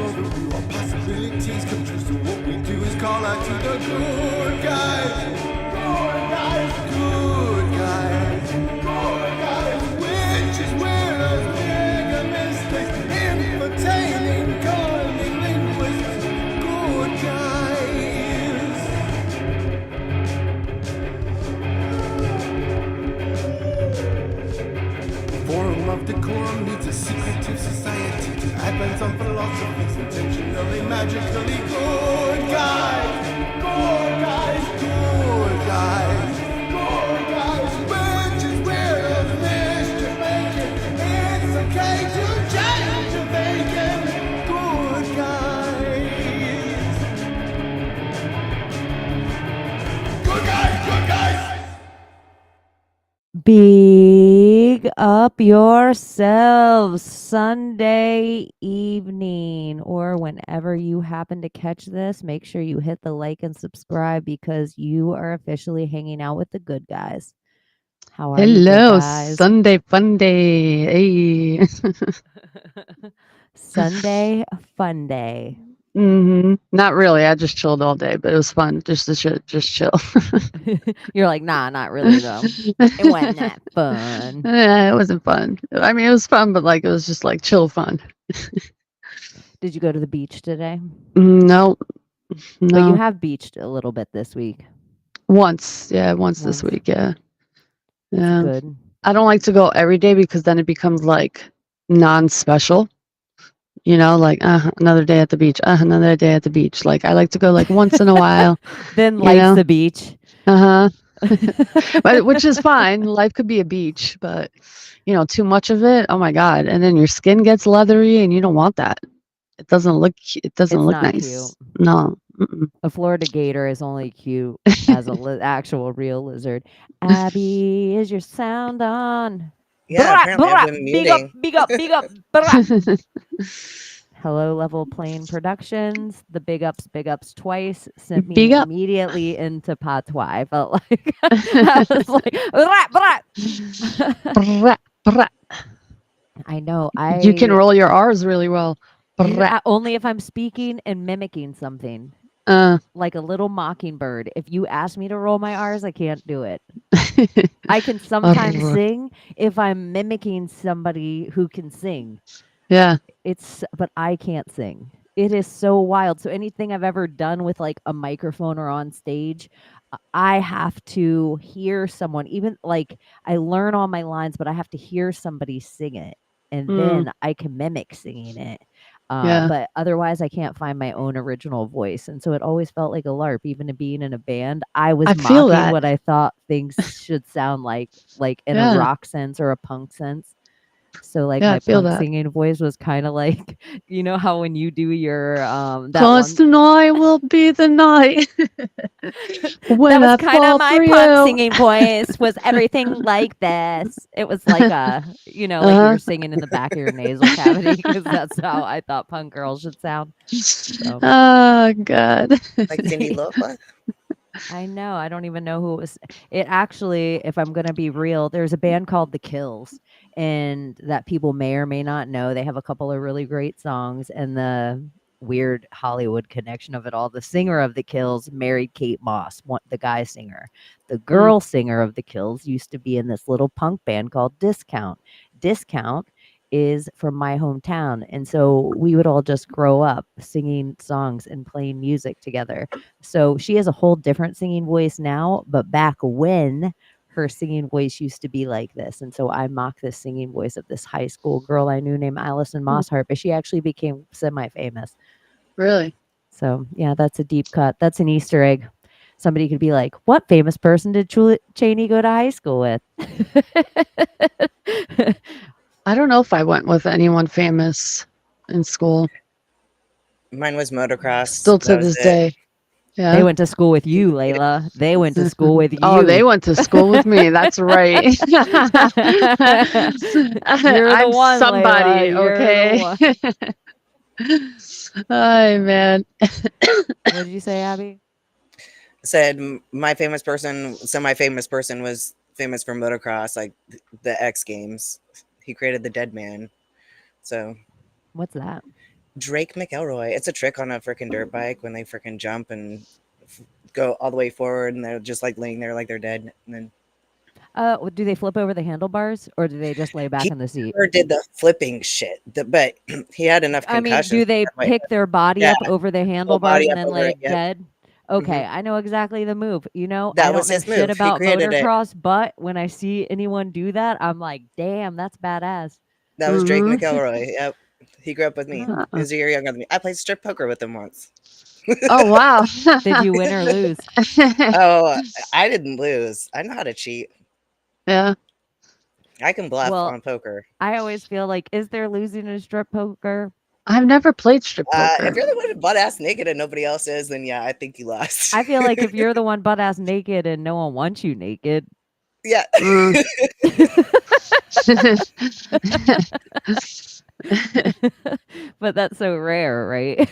scroll through our possibilities, come true. So what we do is call out to the good guys. Good guys, good guys, good guys. Witches, widows, mega mistakes, entertaining, calling linguists. Good guys. Forum of decorum needs a secretive society to advance on philosophies intentionally, magically. Good guys, good guys, good guys, good guys. Witches, weirdos, mischief making. It's okay to change your thinking. Good guys. Good guys, good guys. Big up yourselves Sunday evening, or whenever you happen to catch this, make sure you hit the like and subscribe because you are officially hanging out with the good guys. How are you good Hello, guys? Sunday fun day. Hey. Sunday fun day. Not really. I just chilled all day, but it was fun just to just chill. You're like, nah, not really though. It wasn't that fun. Yeah, it wasn't fun. I mean, it was fun, but like it was just like chill fun. Did you go to the beach today? No, But you no. have beached a little bit this week. Once this week. Yeah, yeah. Good. I don't like to go every day because then it becomes like non-special. You know, like another day at the beach, another day at the beach. Like I like to go like once in a while. Then you life's know? the beach. But which is fine. Life could be a beach, but you know, too much of it, oh my god. And then your skin gets leathery and you don't want that. It doesn't look It's look not nice. cute. No. Mm-mm. A Florida gator is only cute as a actual real lizard. Abby, is your sound on? Yeah, Brat, apparently I've brat, been big up, muting. big up, big up. Brat. Hello Level Plane Productions. The big ups twice sent me Big up. immediately into patois. I felt like I was like, brat, brat. Brat, brat. I know. You can roll your R's really well. Brat. Only if I'm speaking and mimicking something. Like a little mockingbird. If you ask me to roll my R's, I can't do it. I can sometimes sing if I'm mimicking somebody who can sing. Yeah. But I can't sing. It is so wild. So anything I've ever done with like a microphone or on stage, I have to hear someone, even like I learn all my lines, but I have to hear somebody sing it. And then I can mimic singing it. Yeah. But otherwise I can't find my own original voice. And so it always felt like a LARP, even to being in a band. I was feel mocking that. what I thought things should sound like in a rock sense or a punk sense. So like Yeah, I my feel punk that. singing voice was kind of like, you know how when you do your that Cause one tonight will be the night. When that was kind fall of my for punk you. singing voice was everything like this. It was like a, you know, like you're singing in the back of your nasal cavity because that's how I thought punk girls should sound. So. Oh God. Like Cindy Lauper. I know. I don't even know who it was. It actually, if I'm going to be real, there's a band called The Kills, and that people may or may not know. They have a couple of really great songs, and the weird Hollywood connection of it all. The singer of The Kills married Kate Moss, the guy singer. The girl singer of The Kills used to be in this little punk band called Discount. Discount is from my hometown, and so we would all just grow up singing songs and playing music together. So she has a whole different singing voice now, but back when her singing voice used to be like this, and so I mock this singing voice of this high school girl I knew named Allison Mosshart, but she actually became semi-famous. Really? So yeah, that's a deep cut. That's an Easter egg. Somebody could be like, what famous person did Chaney go to high school with? I don't know if I went with anyone famous in school. Mine was motocross. Still to this day. Yeah. They went to school with you, Layla. They went to school with you. Oh, they went to school with me. That's right. You're the I'm one, somebody, Layla. okay? Hi, man. What did you say, Abby? Said my famous person, semi-famous person was famous for motocross, like the X Games. He created the Dead Man. So what's that? Drake McElroy. It's a trick on a freaking dirt bike when they freaking jump and go all the way forward, and they're just like laying there like they're dead. And then Do they flip over the handlebars or do they just lay back he in the seat? never did the flipping shit, but he had enough I mean, concussions. do they That way, pick their body yeah, up over the full handlebars body and up then over lay it. Yep. dead? hmm Okay, I know exactly the move. You know, I That don't was know his shit move. He about created it. motocross, but when I see anyone do that, I'm like, damn, that's badass. That was Drake Mhm. McElroy. Yep. He grew up with me. Uh, He was a year younger than me. I played strip poker with him once. Oh wow. Did you win or lose? Oh, I didn't lose. I know how to cheat. Yeah. I can bluff Well, on poker. I always feel like, is there losing in strip poker? I've never played strip poker. If you're the one butt ass naked and nobody else is, then yeah, I think you lost. I feel like if you're the one butt ass naked and no one wants you naked. Yeah. Mm. But that's so rare, right?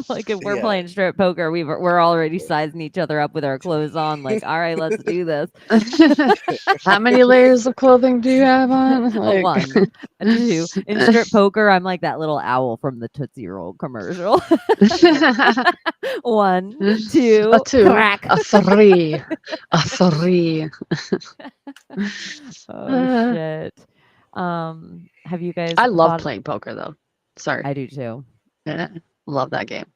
Like if we're Yeah. playing strip poker, we're already sizing each other up with our clothes on. Like, all right, let's do this. How many layers of clothing do you have on? A Like, one, a two. In strip poker, I'm like that little owl from the Tootsie Roll commercial. 1, 2, a two, crack. a three, a three. Oh shit. Have you guys I love thought? playing poker though. Sorry. I do too. Yeah, love that game.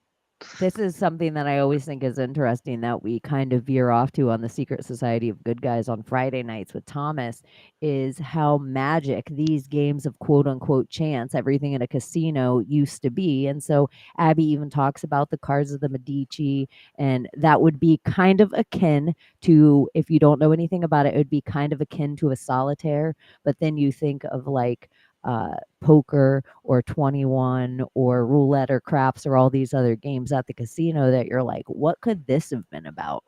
This is something that I always think is interesting that we kind of veer off to on the Secret Society of Good Guys on Friday nights with Thomas is how magic these games of quote unquote chance, everything in a casino used to be. And so Abby even talks about the cards of the Medici, and that would be kind of akin to, if you don't know anything about it, it would be kind of akin to a solitaire. But then you think of like poker or 21 or roulette or craps or all these other games at the casino that you're like, what could this have been about?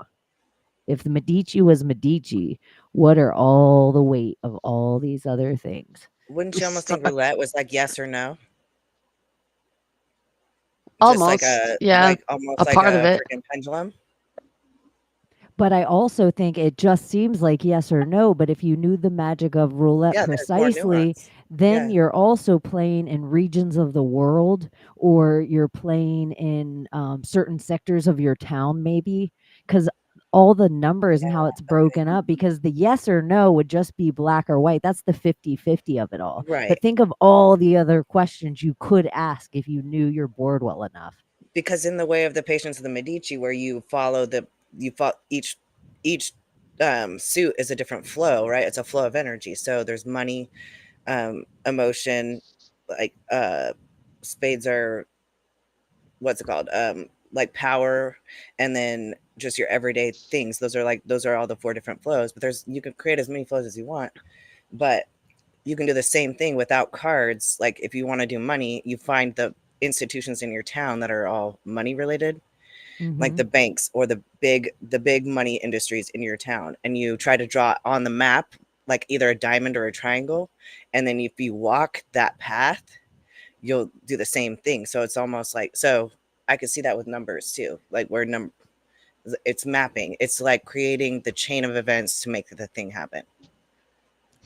If the Medici was Medici, what are all the weight of all these other things? Wouldn't you almost think roulette was like yes or no? Almost, yeah, almost a like part of a it. freaking pendulum. But I also think it just seems like yes or no. But if you knew the magic of roulette Yeah, there's more precisely, nuance. then Yeah. you're also playing in regions of the world, or you're playing in certain sectors of your town, maybe, because all the numbers and how it's broken up, because the yes or no would just be black or white. That's the 50-50 of it all. Right. But think of all the other questions you could ask if you knew your board well enough. Because in the way of the Patience of the Medici, where you follow each suit is a different flow, right? It's a flow of energy. So there's money, emotion, like spades are what's it called? Like power, and then just your everyday things. Those are all the 4 different flows. But you can create as many flows as you want, but you can do the same thing without cards. Like if you want to do money, you find the institutions in your town that are all money related, like the banks or the big money industries in your town, and you try to draw on the map like either a diamond or a triangle, and then if you walk that path, you'll do the same thing. So it's almost like, so I could see that with numbers too, like where it's mapping. It's like creating the chain of events to make the thing happen.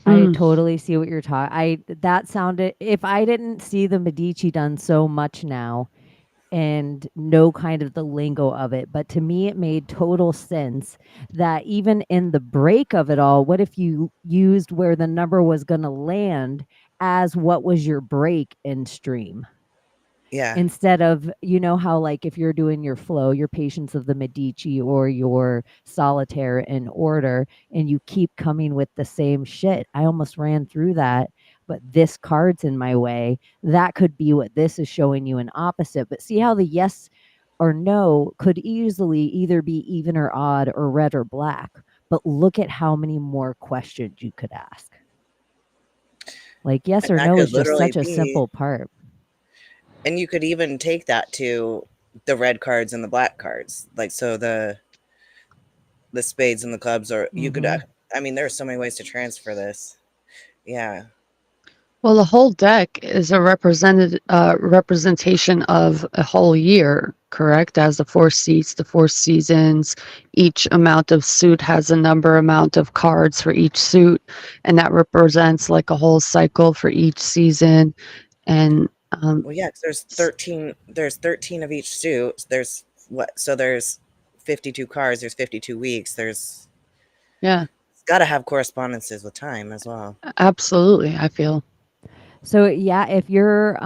I totally see what you're talking. That sounded, if I didn't see the Medici done so much now and know kind of the lingo of it, but to me it made total sense that even in the break of it all, what if you used where the number was going to land as what was your break in stream? Yeah. Instead of, you know how like if you're doing your flow, your Patience of the Medici or your solitaire in order, and you keep coming with the same shit. I almost ran through that, but this card's in my way. That could be what this is showing you an opposite. But see how the yes or no could easily either be even or odd or red or black. But look at how many more questions you could ask. Like yes or And that no could is just literally such a simple part. And you could even take that to the red cards and the black cards. Like, so the spades and the clubs, or you could, I mean, there are so many ways to transfer this. Yeah. Well, the whole deck is a representation of a whole year, correct? As the 4 seats, the 4 seasons, each amount of suit has a amount of cards for each suit, and that represents like a whole cycle for each season. And Well, yeah, 'cause there's 13 of each suit. There's what? So there's 52 cards, there's 52 weeks. There's Yeah, it's got to have correspondences with time as well. absolutely. I feel. So yeah, if you're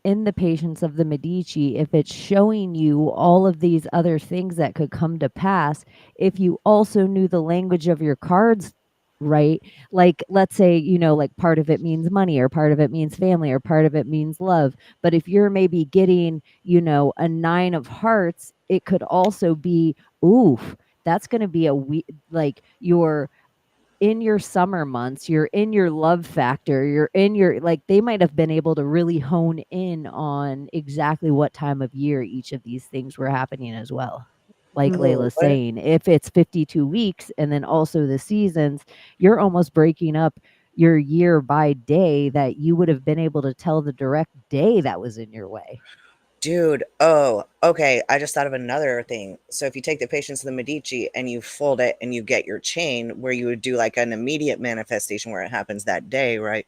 in the patience of the Medici, if it's showing you all of these other things that could come to pass, if you also knew the language of your cards, right? Like let's say, like part of it means money or part of it means family or part of it means love. But if you're maybe getting, a 9 of hearts, it could also be, oof, that's going to be like your in your summer months, you're in your love factor, you're in your like they might have been able to really hone in on exactly what time of year each of these things were happening as well. Like So Layla's what? saying, if it's 52 weeks and then also the seasons, you're almost breaking up your year by day that you would have been able to tell the direct day that was in your way. Dude, oh, okay. I just thought of another thing. So if you take the Patience of the Medici and you fold it and you get your chain where you would do like an immediate manifestation where it happens that day, right?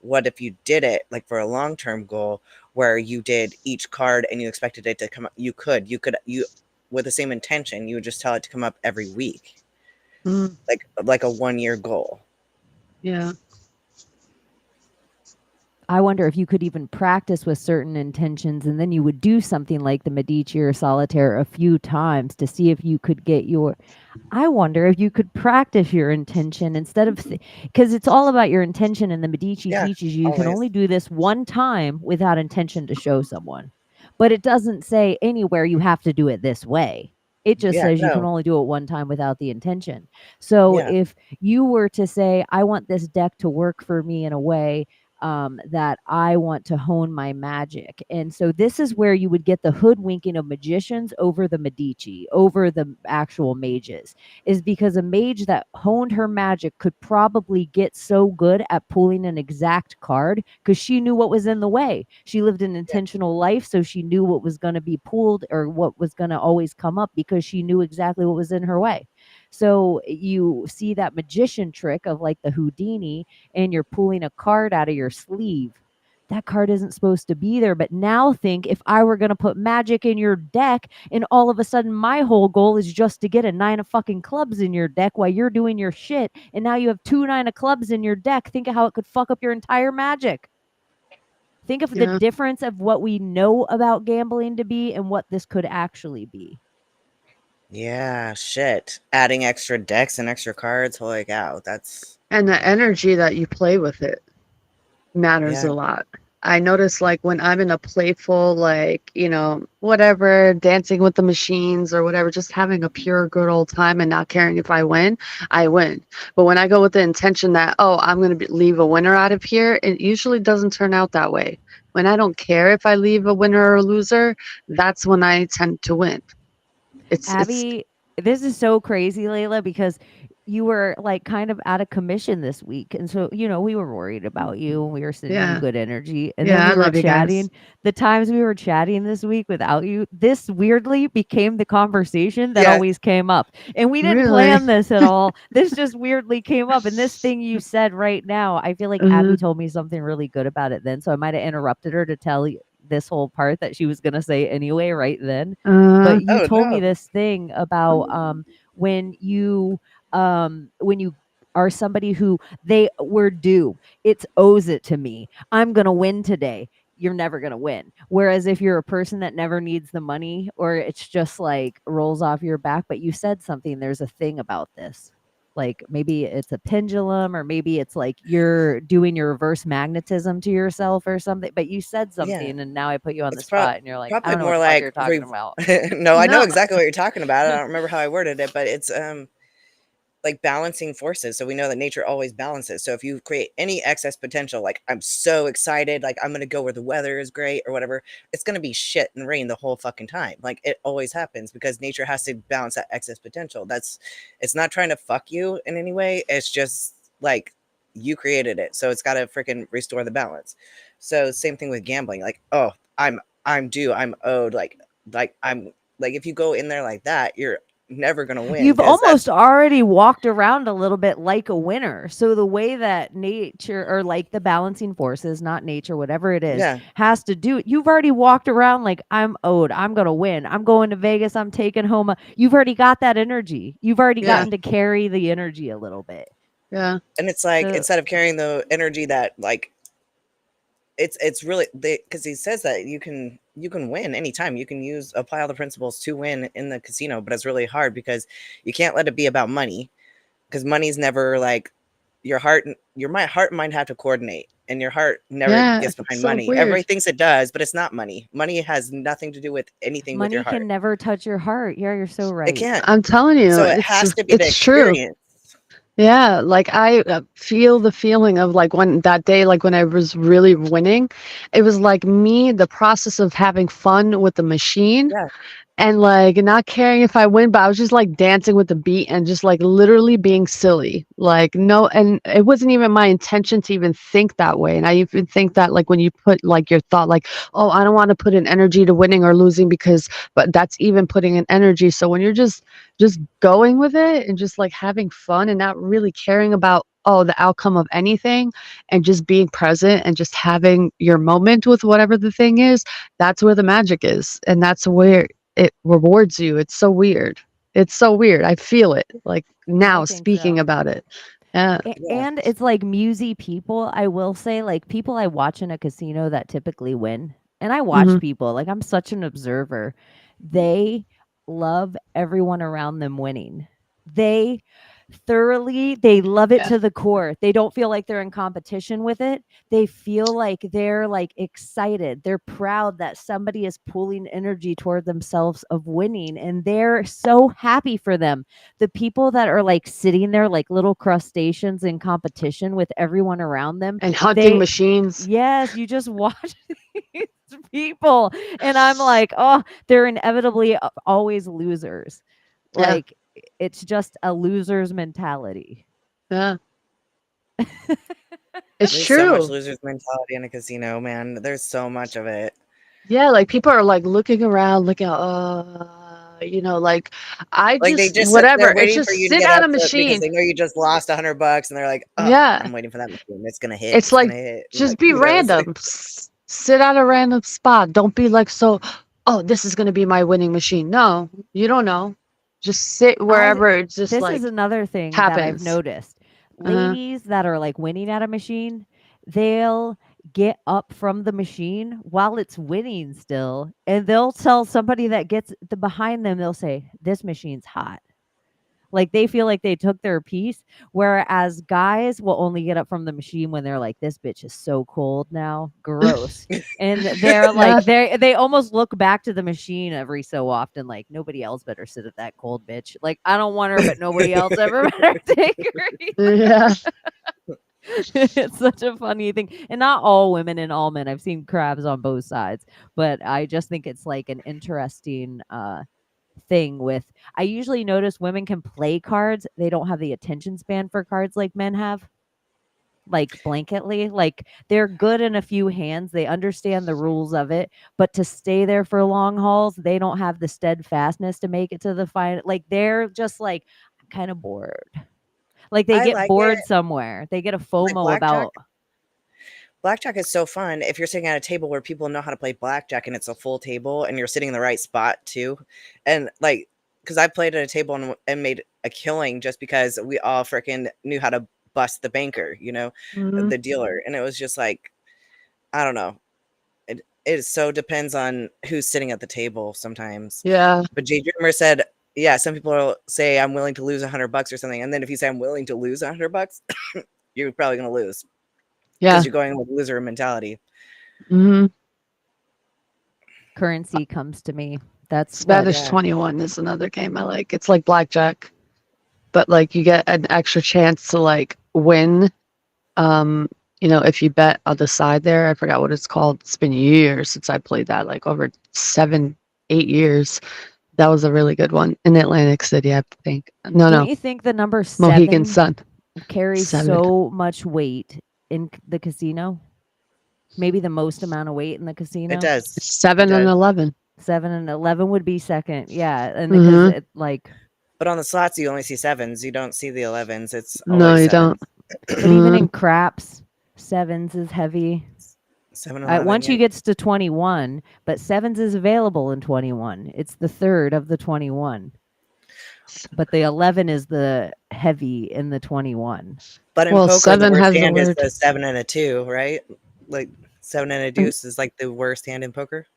What if you did it like for a long-term goal where you did each card and you expected it to come up? You with the same intention, you would just tell it to come up every week, Mm, like a 1 year goal. yeah. I wonder if you could even practice with certain intentions and then you would do something like the Medici or Solitaire a few times to see if you could get your I wonder if you could practice your intention instead of because it's all about your intention, and the Medici Yeah, teaches you can only always. do this one time without intention to show someone. But it doesn't say anywhere you have to do it this way. It just Yeah, says you can no. only do it one time without the intention. So Yeah. if you were to say, I want this deck to work for me in a way that I want to hone my magic. And so this is where you would get the hoodwinking of magicians over the Medici, over the actual mages, is because a mage that honed her magic could probably get so good at pulling an exact card because she knew what was in the way. She lived an Yeah. intentional life, so she knew what was going to be pulled or what was going to always come up because she knew exactly what was in her way. So you see that magician trick of like the Houdini, and you're pulling a card out of your sleeve. That card isn't supposed to be there. But now think if I were going to put magic in your deck and all of a sudden my whole goal is just to get a 9 of fucking clubs in your deck while you're doing your shit. And now you have 2 9 of clubs in your deck. Think of how it could fuck up your entire magic. Think of the Yeah. difference of what we know about gambling to be and what this could actually be. Yeah, shit. Adding extra decks and extra cards. Holy cow. That's And the energy that you play with it matters yeah. a lot. I notice like when I'm in a playful, like, whatever, dancing with the machines or whatever, just having a pure good old time and not caring if I win, I win. But when I go with the intention that, oh, I'm going to leave a winner out of here, it usually doesn't turn out that way. When I don't care if I leave a winner or a loser, that's when I tend to win. It's Abby, this is so crazy, Layla, because you were like kind of out of commission this week. And so, we were worried about you and we were sending you yeah. good energy. And then Yeah, I we were love you guys. chatting. The times we were chatting this week without you, this weirdly became the conversation that Yeah. always came up. And we didn't Really? plan this at all. This just weirdly came up. And this thing you said right now, I feel like Uh, Abby told me something really good about it then. So I might have interrupted her to tell you this whole part that she was going to say anyway right then. uh, But you Oh told me no. this thing about when you are somebody who they were due, it's owes it to me, I'm gonna win today, you're never gonna win. Whereas if you're a person that never needs the money or it's just like rolls off your back, but you said something, there's a thing about this, like maybe it's a pendulum or maybe it's like you're doing your reverse magnetism to yourself or something, but you said Yeah. something and now I put you on the It's spot and you're like, I probably don't know what more the fuck like you're talking about. no, I know no. exactly what you're talking about. I don't remember how I worded it, but it's like balancing forces. So we know that nature always balances. So if you create any excess potential, like I'm so excited, like I'm going to go where the weather is great or whatever, it's going to be shit and rain the whole fucking time. Like it always happens because nature has to balance that excess potential. It's not trying to fuck you in any way. It's just like you created it. So it's got to freaking restore the balance. So same thing with gambling. Like, oh, I'm due, I'm owed. Like I'm like if you go in there like that, never gonna win You've because almost that's already walked around a little bit like a winner. So the way that nature or like the balancing forces, not nature, whatever it is, yeah, has to do it, you've already walked around like I'm owed. I'm gonna win. I'm going to Vegas. I'm taking home. You've already got that energy. You've already Yeah. gotten to carry the energy a little bit. Yeah. and it's like So instead of carrying the energy that like it's really because he says that you can win anytime. You can apply all the principles to win in the casino, but it's really hard because you can't let it be about money because money's never like your heart heart and mind have to coordinate, and your heart never Yeah. gets It's behind so money. weird. Everybody thinks it does, but it's not money. Money has nothing to do with anything with your money heart. can never touch your heart. Yeah, you're so It right. can't. I'm telling you, So it has to be the it's true. experience. Yeah, like I feel the feeling of like when that day, like when I was really winning, it was like me, the process of having fun with the machine Yeah. and like not caring if I win, but I was just like dancing with the beat and just like literally being silly. Like, no, and it wasn't even my intention to even think that way. And I even think that like when you put like your thought, like, oh, I don't want to put an energy to winning or losing because, but that's even putting an energy. So when you're just going with it and just like having fun and not really caring about, oh, the outcome of anything and just being present and just having your moment with whatever the thing is, that's where the magic is. And that's where it rewards you. It's so weird. It's so weird. I feel it like I now think so. speaking about it. Yeah. Yeah. And it's like musy people, I will say, like people I watch in a casino that typically win. And I watch Hmm. people, like I'm such an observer. They love everyone around them winning. They they love it Yeah. to the core. They don't feel like they're in competition with it. They feel like they're like excited. They're proud that somebody is pulling energy toward themselves of winning and they're so happy for them. The people that are like sitting there like little crustaceans in competition with everyone around them, And hunting they machines. yes, you just watch these people and I'm like, "Oh, they're inevitably always losers." Yeah. Like it's just a loser's mentality. Yeah. It's There's so much true. losers mentality in a casino, man. There's so much of it. Yeah, like people are like looking around, looking, like I Like they just just sit there whatever. It's waiting just for you to sit get at up a because machine. they know you just lost $100 and they're like, oh, Yeah. I'm waiting for that machine. It's gonna hit. It's It's like gonna hit. I'm just like, be who knows? random. Sit at a random spot. Don't be like so, oh, this is gonna be my winning machine. No, you don't know. Just sit I wherever it's just This is like another thing that I've happens. noticed. Uh-huh. Ladies that are like winning at a machine, they'll get up from the machine while it's winning still, and they'll tell somebody that gets behind them, they'll say, "This machine's hot." Like they feel like they took their piece, whereas guys will only get up from the machine when they're like, "This bitch is so cold now, gross," and they're like, Yeah. they almost look back to the machine every so often, like nobody else better sit at that cold bitch. Like I don't want her, but nobody else ever better take her. Yeah. It's such a funny thing, and not all women and all men. I've seen crabs on both sides, but I just think it's like an interesting thing with I usually notice women can play cards. They don't have the attention span for cards like men have. Like blanketly, like they're good in a few hands. They understand the rules of it, but to stay there for long hauls, they don't have the steadfastness to make it to the final. Like they're just like, I'm kind of bored. Like they I get like it. bored somewhere. They get a Like FOMO blackjack. about Blackjack is so fun if you're sitting at a table where people know how to play blackjack and it's a full table and you're sitting in the right spot too. And like, because I played at a table and made a killing just because we all freaking knew how to bust the banker, Hmm. the dealer. And it was just like, I don't know. It so depends on who's sitting at the table sometimes. Yeah. But Jay Dreamer said, yeah, some people will say I'm willing to lose $100 or something. And then if you say I'm willing to lose $100, you're probably going to lose Yeah. because you're going with loser mentality. Hmm. currency comes to me. That's what Spanish Yeah. 21 is another game I like. It's like blackjack, but like you get an extra chance to like win. Um, if you bet on the side there, I forgot what it's called. It's been years since I played that, like over 7, 8 years. That was a really good one in Atlantic City, I think. No, don't no, you think the number Mohegan 7 Sun. carries 7. so much weight in the casino? Maybe the most amount of weight in the It casino? does. It 7 and does. 11. 7 and 11 would be second. Yeah, and because Hmm. it like But on the slots, you only see 7s. You don't see the 11s. It's No, always you 7s. don't. But even in craps, 7s is heavy. 7-11. Once Yeah. you gets to 21, but 7s is available in 21. It's the third of the 21. But the 11 is the heavy in the 21. But in Well, poker, the 7 worst has the hand is word. the 7 and a 2, right? Like 7 and a And, deuce is like the worst hand in poker.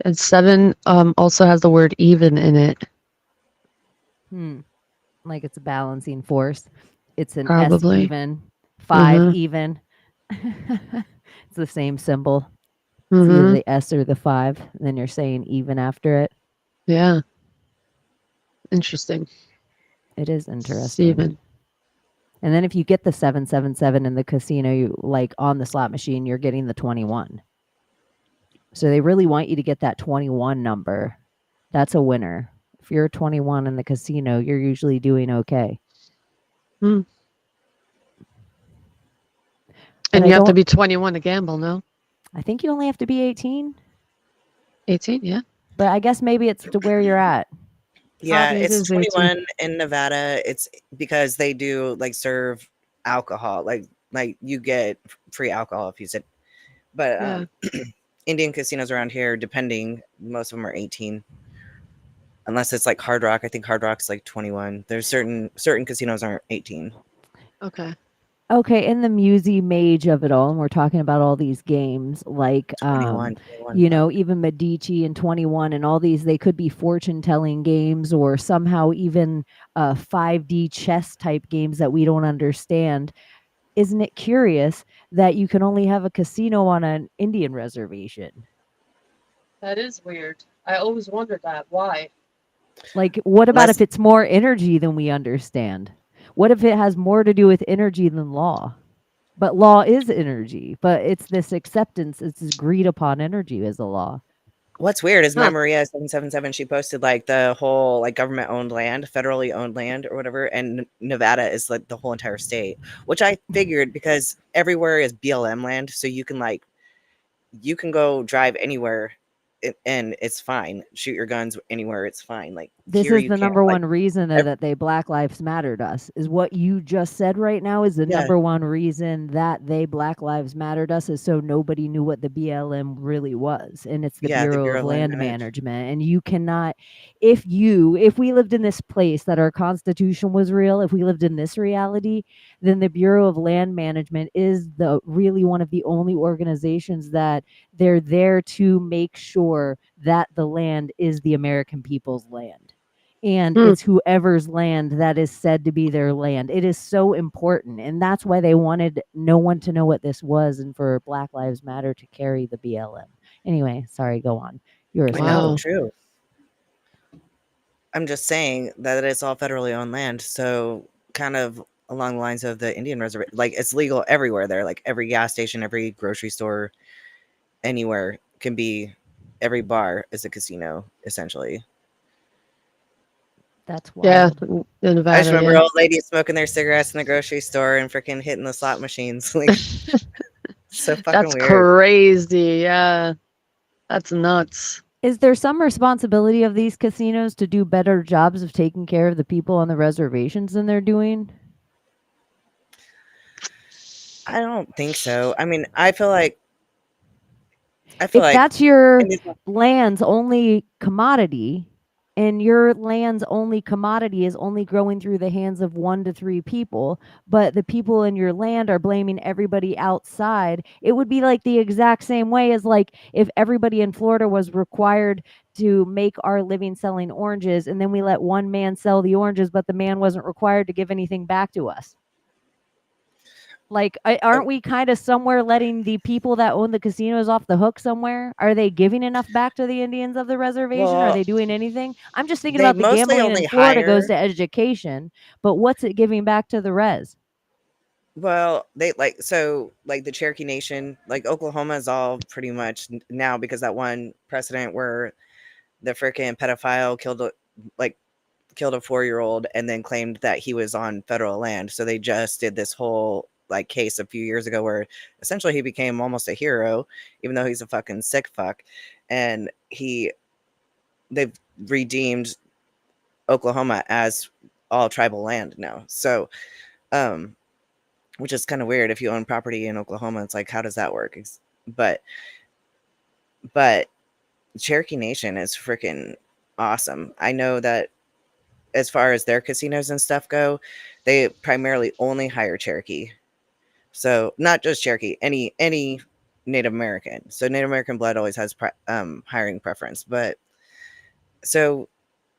and 7 also has the word even in it. Like it's a balancing force. It's an S Probably. even, 5 Mhm. even. It's the same symbol. It's either Mhm. the S or the 5. And then you're saying even after it. Yeah. Interesting. It is interesting. Even. And then if you get the 777 in the casino, you like on the slot machine, you're getting the 21. So they really want you to get that 21 number. That's a winner. If you're 21 in the casino, you're usually doing okay. Hmm. But And I you have to don't be 21 to gamble, no? I think you only have to be 18, 18, yeah. but I guess maybe it's to where you're at. Yeah, Probably it it's is 18. 21 in Nevada. It's because they do like serve alcohol. Like you get free alcohol if you sit. But Yeah. Indian casinos around here, depending, most of them are 18. Unless it's like Hard Rock. I think Hard Rock's like 21. There's certain casinos aren't 18. Okay. Okay, in the musy mage of it all, and we're talking about all these games, like 21. even Medici and 21 and all these, they could be fortune telling games or somehow even 5D chess type games that we don't understand. Isn't it curious that you can only have a casino on an Indian reservation? That is weird. I always wondered that. Why? Like, what about Unless if it's more energy than we understand? What if it has more to do with energy than law? But law is energy, but it's this acceptance, it's this agreed upon energy as a law. what's weird is Huh. Maria 777. She posted like the whole like government owned land, federally owned land or whatever, and Nevada is like the whole entire state, which I figured because everywhere is BLM land, so you can go drive anywhere and it's fine. Shoot your guns anywhere, it's fine. Like This here is you the can't. number Like one reason that they Black Lives Mattered us. Is what you just said right now is the yeah, number one reason that they Black Lives Mattered us is so nobody knew what the BLM really was. And it's the yeah, the Bureau Bureau of of Land Land Management. Management. And you cannot, if we lived in this place that our constitution was real, if we lived in this reality, then the Bureau of Land Management is the really one of the only organizations that they're there to make sure that the land is the American people's land. And Hmm. it's whoever's land that is said to be their land. It is so important. And that's why they wanted no one to know what this was and for Black Lives Matter to carry the BLM. Anyway, sorry, go on. You were I saying know, Wow. true. I'm just saying that it's all federally owned land, so kind of along the lines of the Indian reservation, like it's legal everywhere there. Like every gas station, every grocery store, anywhere can be. Every bar is a casino, essentially. that's Yeah, wild. in I just Nevada, remember yeah. old ladies smoking their cigarettes in the grocery store and freaking hitting the slot machines. Like so fucking That's weird. crazy. Yeah. That's nuts. Is there some responsibility of these casinos to do better jobs of taking care of the people on the reservations than they're doing? I don't think so. I mean, I feel like If that's your in these land's only commodity and your land's only commodity is only growing through the hands of 1 to 3 people, but the people in your land are blaming everybody outside, it would be like the exact same way as like if everybody in Florida was required to make our living selling oranges and then we let one man sell the oranges, but the man wasn't required to give anything back to us. Like, aren't we kind of somewhere letting the people that own the casinos off the hook somewhere? Are they giving enough back to the Indians of the reservation? Are well, they doing anything? I'm just thinking they about the mostly gambling in only Florida goes hire. to education, but what's it giving back to the res? Well, they like the Cherokee Nation, like Oklahoma is all pretty much now because that one precedent where the freaking pedophile killed a 4-year-old and then claimed that he was on federal land. So they just did this whole like case a few years ago where essentially he became almost a hero, even though he's a fucking sick fuck. And they've redeemed Oklahoma as all tribal land now. So, um, which is kind of weird. If you own property in Oklahoma, it's like, how does that work? But but Cherokee Nation is freaking awesome. I know that as far as their casinos and stuff go, they primarily only hire Cherokee. So not just Cherokee, any Native American. So Native American blood always has hiring preference. But so,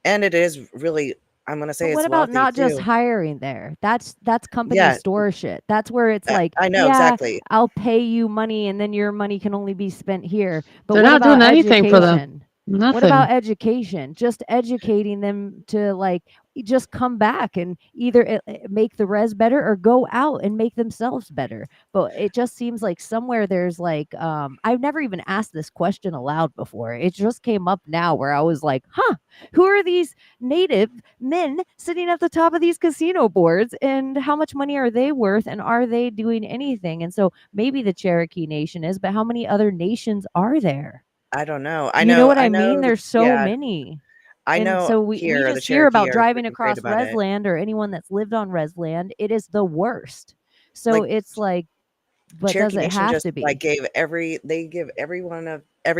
and it is really, I'm gonna But say what it's about wealthy not just too. hiring there? That's company Yeah, store shit. That's where it's like, I know yeah, exactly. I'll pay you money and then your money can only be spent here. But They're what not doing about anything for them. education? What Nothing. about education? Just educating them to like just come back and either make the res better or go out and make themselves better. But it just seems like somewhere there's like I've never even asked this question aloud before. It just came up now where I was like, "Huh, who are these native men sitting at the top of these casino boards and how much money are they worth and are they doing anything?" And so maybe the Cherokee Nation is, but how many other nations are there? I don't know. You know what I I mean? know. There's so Yeah, many. I And know. so we Here, the just hear Cherokee about are driving freaking great across about it. Resland or anyone that's lived on Resland. It is the worst. So Like it's like, but does Cherokee it Nation have just to be? they give every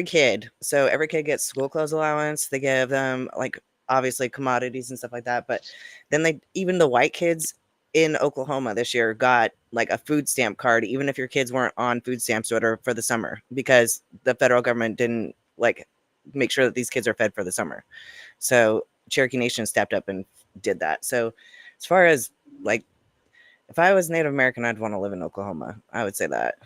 kid. So every kid gets school clothes allowance. They give them like obviously commodities and stuff like that. But then even the white kids in Oklahoma this year got like a food stamp card, even if your kids weren't on food stamps for the summer, because the federal government didn't like make sure that these kids are fed for the summer. So Cherokee Nation stepped up and did that. So as far as like if I was Native American, I'd want to live in Oklahoma. I would say that.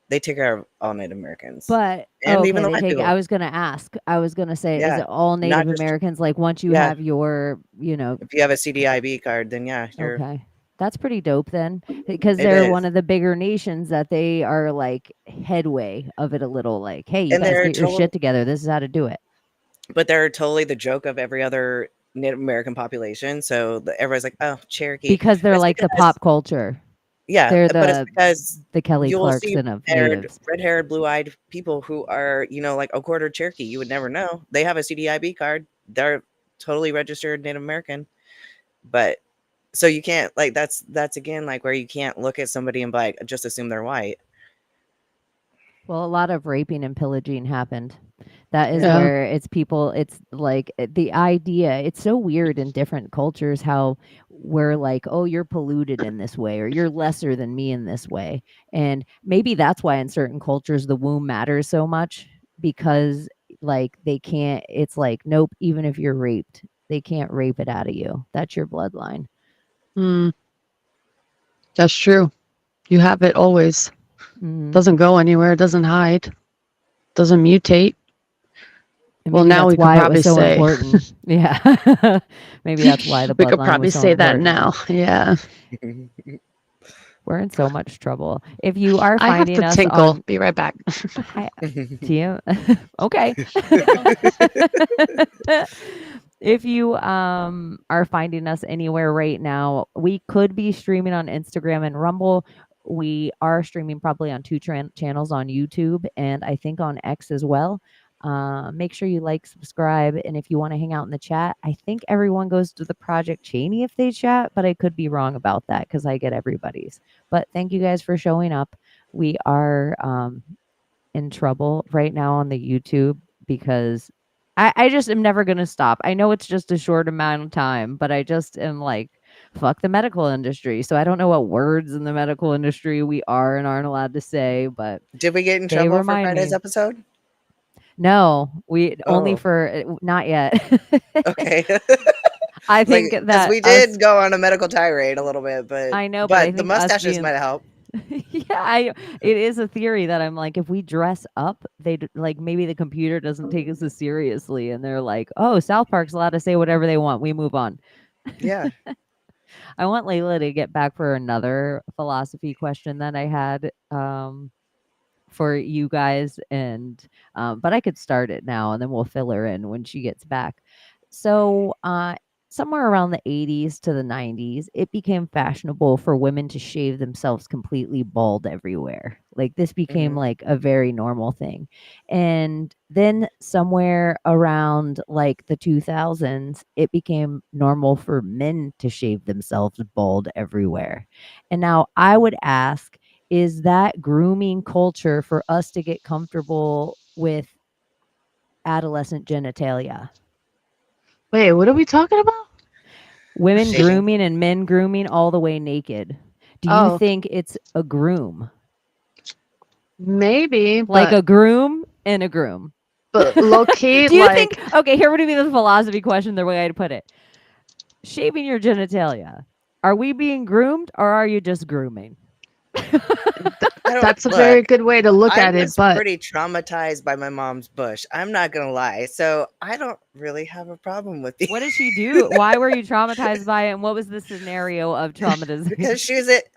They take care of all Native Americans But oh, and even okay, the they white take I people. was gonna ask. I was gonna say, is Yeah, it all Native not just Americans? Like once you yeah. have your, If you have a CDIB card, then yeah, okay. That's pretty dope then, because it they're one is. of the bigger nations that they are like headway of it a little like, hey, you And guys they're get your total, shit together. This is how to do it. but they're totally the joke of every other Native American population. So everybody's like, oh, Cherokee. Because But they're it's like the because pop culture. yeah, They're but it's because the Kelly you'll see Clarkson of natives. red-haired, blue-eyed people who are, like a quarter Cherokee. You would never know. They have a CDIB card. They're totally registered Native American. But so you can't like that's again like where you can't look at somebody and like just assume they're white. Well, a lot of raping and pillaging happened. That is Yeah. Yeah. where it's people, it's like the idea, it's so weird in different cultures how we're like, oh, you're polluted in this way, or you're lesser than me in this way. And maybe that's why in certain cultures the womb matters so much because like they can't, it's like, nope, even if you're raped, they can't rape it out of you. That's your bloodline. Mm, that's true. You have it always. Mhm. Doesn't go anywhere. Doesn't hide. Doesn't mutate. And Well, maybe now that's we could why it was probably so say important. Yeah. Maybe that's why the we could bloodline probably was so say that important. now. Yeah. We're in so much trouble. If you are I have finding to us tinkle. on Be right back. hi do you? Okay. If you are finding us anywhere right now, we could be streaming on Instagram and Rumble. We are streaming probably on two channels on YouTube and I think on X as well. Make sure you like, subscribe, and if you want to hang out in the chat, I think everyone goes to the Project Chaney if they chat, but I could be wrong about that because I get everybody's. But thank you guys for showing up. We are in trouble right now on the YouTube because I just am never going to stop. I know it's just a short amount of time, but I just am like, fuck the medical industry. So I don't know what words in the medical industry we are and aren't allowed to say, but Did we get in they trouble for remind Friday's me. episode? No, we only Oh, for not yet. okay. I Like think because that we us, did go on a medical tirade a little bit, I know, but I the think us mustaches might being help. yeah, it is a theory that I'm like, if we dress up, like maybe the computer doesn't take us as seriously, and they're like, oh, South Park's allowed to say whatever they want. We move on. Yeah. I want Layla to get back for another philosophy question that I had for you guys, and but I could start it now, and then we'll fill her in when she gets back. So, somewhere around the 80s to the 90s, it became fashionable for women to shave themselves completely bald everywhere. Like this became Mhm. like a very normal thing. And then somewhere around like the 2000s, it became normal for men to shave themselves bald everywhere. And now I would ask, is that grooming culture for us to get comfortable with adolescent genitalia? Wait, what are we talking about? Women Shaving. grooming and men grooming all the way naked. Do you Oh, think it's a groom? maybe, Like a groom and a groom. but low key, Do you think, like, okay, here would be the philosophy question, the way I'd put it. Shaving your genitalia. Are we being groomed or are you just grooming? I don't that's a very look. good way to look I at it. was But pretty traumatized by my mom's bush. I'm not gonna lie. So I don't really have a problem with you What did she do? Why were you traumatized by it? And what was the scenario of traumatization? because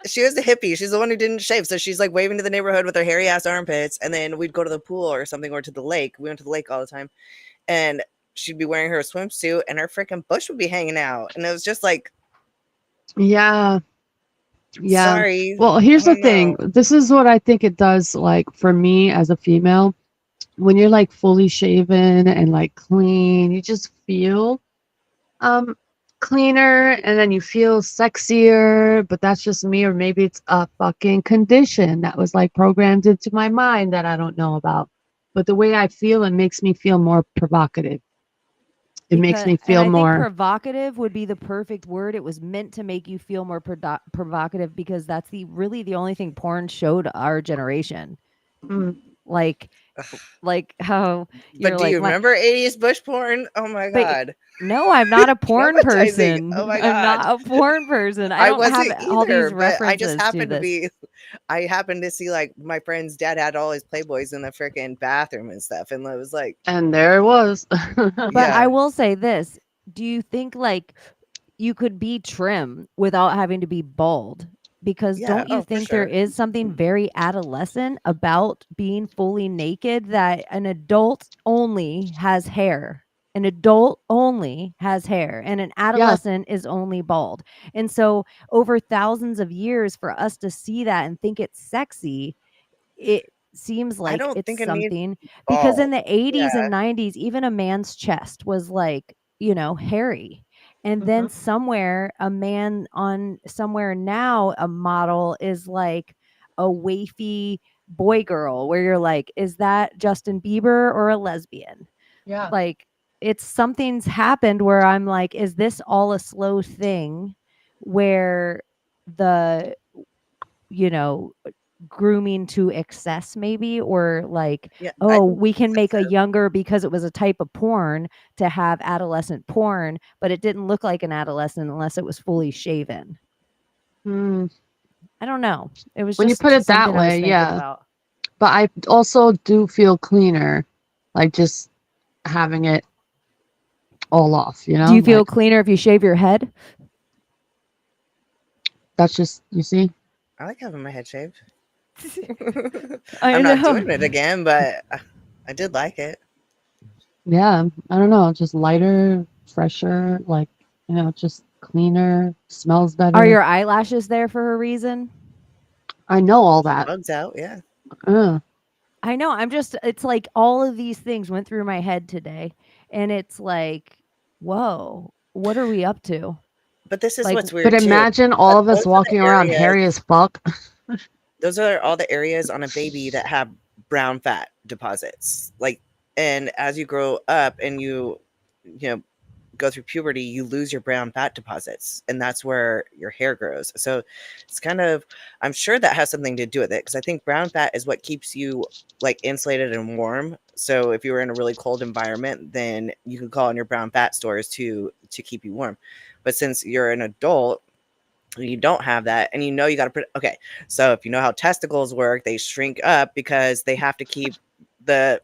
she was a hippie. She's the one who didn't shave. So she's like waving to the neighborhood with her hairy ass armpits, and then we'd go to the pool or something or to the lake. We went to the lake all the time, and she'd be wearing her swimsuit, and her freaking bush would be hanging out, and it was just like, yeah, yeah. sorry, Well, I here's the don't thing. know. This is what I think it does, like, for me as a female. When you're like fully shaven and like clean, you just feel um cleaner and then you feel sexier, but that's just me, or maybe it's a fucking condition that was like programmed into my mind that I don't know about. But the way I feel, it makes me feel more provocative. It makes Because, me and feel I think more provocative would be the perfect word. It was meant to make you feel more provocative because that's really the only thing porn showed our generation. mm, Like, like how But you're do you like, remember 80s bush porn? Oh my but god. no, I'm not a porn Traumatizing. Oh person. my I'm god. not a porn person. I I don't have wasn't all either, these but I just references to happened to this. be I happened to see like my friend's dad had all his Playboys in the freaking bathroom and stuff. And I was like, and there it was. But I yeah, will say this. Do you think like you could be trim without having to be bald? Because yeah, don't you oh for think there sure. is something very adolescent about being fully naked that an adult only has hair? An adult only has hair and an Yeah. adolescent is only bald. And so over thousands of years for us to see that and think it's sexy, it seems I like don't it's think it needs something because in bald. the 80s Yeah. and 90s even a man's chest was like, hairy. And then Mhm. somewhere a man on somewhere now a model is like a wafy boy girl where you're like, is that Justin Bieber or a lesbian? Yeah. Like it's something's happened where I'm like, is this all a slow thing where the you know grooming to excess maybe, or like, Yeah, I oh, think we it's can make a excessive. younger because it was a type of porn to have adolescent porn, but it didn't look like an adolescent unless it was fully shaven. Mm. I don't know, it was When you put just it that something I was way, thinking yeah. about. But I also do feel cleaner, like just having it all off, Do you feel like cleaner if you shave your head? that's just, you see? I like having my head shaved. I I'm not know. doing it again, but I did like it. Yeah, I don't know, just lighter, fresher, like, just cleaner, smells Are better. your eyelashes there for a reason? I know all Keep that. bugs out, yeah. Uh, I know. It's like all of these things went through my head today. And it's like, whoa, what are we up to? But this is Like, what's but weird too. imagine all of us Those are the walking around areas hairy as fuck. those are all the areas on a baby that have brown fat deposits. Like, and as you grow up and you know go through puberty, you lose your brown fat deposits, and that's where your hair grows. So it's kind of, I'm sure that has something to do with it, because I think brown fat is what keeps you like insulated and warm. So if you were in a really cold environment, then you could call on your brown fat stores to keep you warm. But since you're an adult, you don't have that, and you got to put, okay, so if you know how testicles work, they shrink up because they have to keep the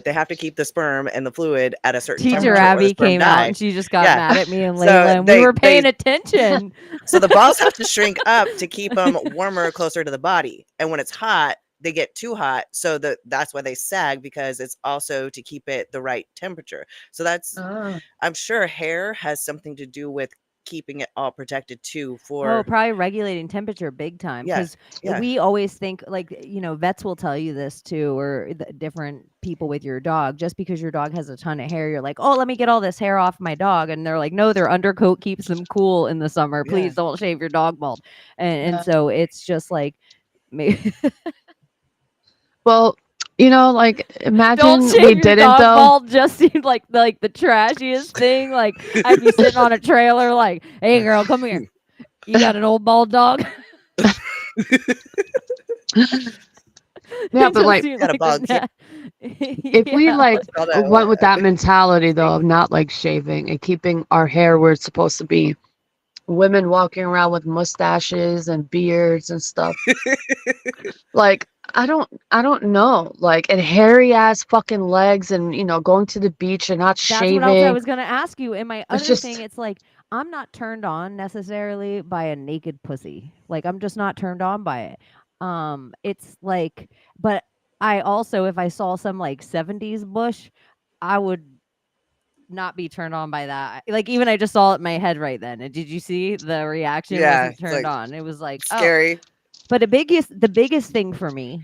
they have to keep the sperm and the fluid at a certain Teacher temperature or the Abby sperm came out die. and she just got Yeah. mad at me and So Layla, and we were paying attention. so the balls have to shrink up to keep them warmer closer to the body, and when it's hot, they get too hot, so that's why they sag, because it's also to keep it the right temperature. So that's, Ah. I'm sure hair has something to do with keeping it all protected too. Oh, For probably regulating temperature big time. yeah, Because yeah, we always think, like, vets will tell you this too, or different people with your dog. Just because your dog has a ton of hair, you're like, oh, let me get all this hair off my dog. And they're like, no, their undercoat keeps them cool in the summer. yeah. Please don't shave your dog bald. And Yeah. so it's just like, maybe Well, like don't imagine we shave your didn't dog though. bald just seemed like the trashiest thing. Like, I'd be sitting on a trailer like, hey girl, come here. You got an old bald dog? Yeah, It but just like seemed Got a like bald the kid. if we yeah. like Call that went with that a mentality though of thing. not like shaving and keeping our hair where it's supposed to be, women walking around with mustaches and beards and stuff. Like I don't know. Like and hairy ass fucking legs and going to the beach and not That's what else I shaving. was gonna ask you. And my It's other thing, just it's like I'm not turned on necessarily by a naked pussy. Like I'm just not turned on by it. It's like, but I also, if I saw some like 70s bush, I would not be turned on by that. Like even I just saw it in my head right then. And did you see the reaction? Yeah, Wasn't it's turned like on. It was like, oh. scary. But the biggest thing for me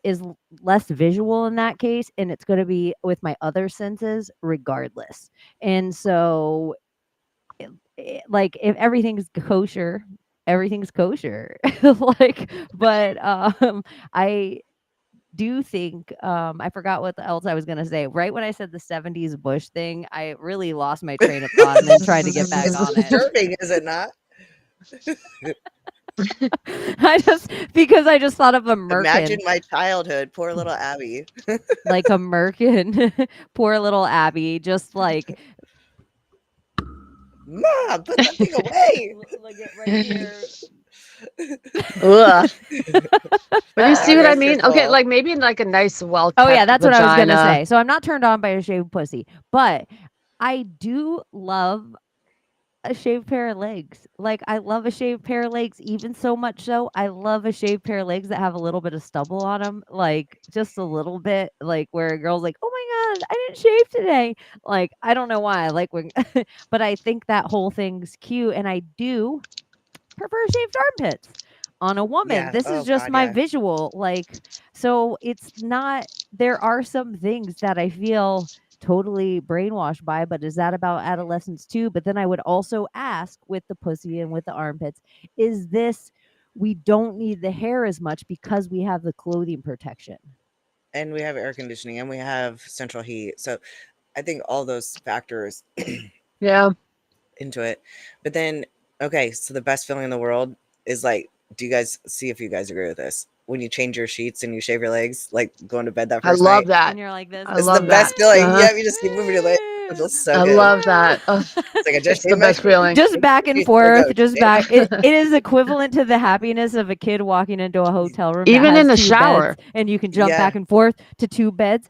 is less visual in that case, and it's going to be with my other senses regardless. And so, like, if everything's kosher. Like, but I do think I forgot what else I was going to say. Right when I said the 70s bush thing, I really lost my train of thought and then tried to get back It's on it. disturbing, is it not? Because I just thought of a Imagine merkin. my childhood, poor little Abby. Like a merkin. Poor little Abby, just like Mom, put that thing away. like it right here. ugh. But you see what I Progress mean? your Okay, goal. like maybe in like a nice, well Oh yeah, kept that's what I was gonna vagina. say. So I'm not turned on by a shaved pussy, but I do love a shaved pair of legs. Like I love a shaved pair of legs, even so much so I love a shaved pair of legs that have a little bit of stubble on them, like just a little bit, like where a girl's like, "Oh my god, I didn't shave today." Like I don't know why I like when, but I think that whole thing's cute, and I do prefer shaved armpits on a woman. Yeah. This is Oh just God, my yeah. visual. Like, so it's not, there are some things that I feel totally brainwashed by, but is that about adolescence too? But then I would also ask with the pussy and with the armpits, is this, we don't need the hair as much because we have the clothing protection? And we have air conditioning and we have central heat. So I think all those factors Yeah. into it. But then, okay, so the best feeling in the world is like, do you guys see if you guys agree with this? When you change your sheets and you shave your legs, like going to bed that I first love night, that. And you're like this. I it's the love that. best feeling. Uh-huh. Yeah, you just keep moving your legs. It feels so I good. love that. Ugh, It's like I just it's the shaved my best feeling. Just back and sheets. There forth, goes. just back. It is equivalent to the happiness of a kid walking into a hotel room that Even in has the two beds, shower. and you can jump Yeah. back and forth to two beds,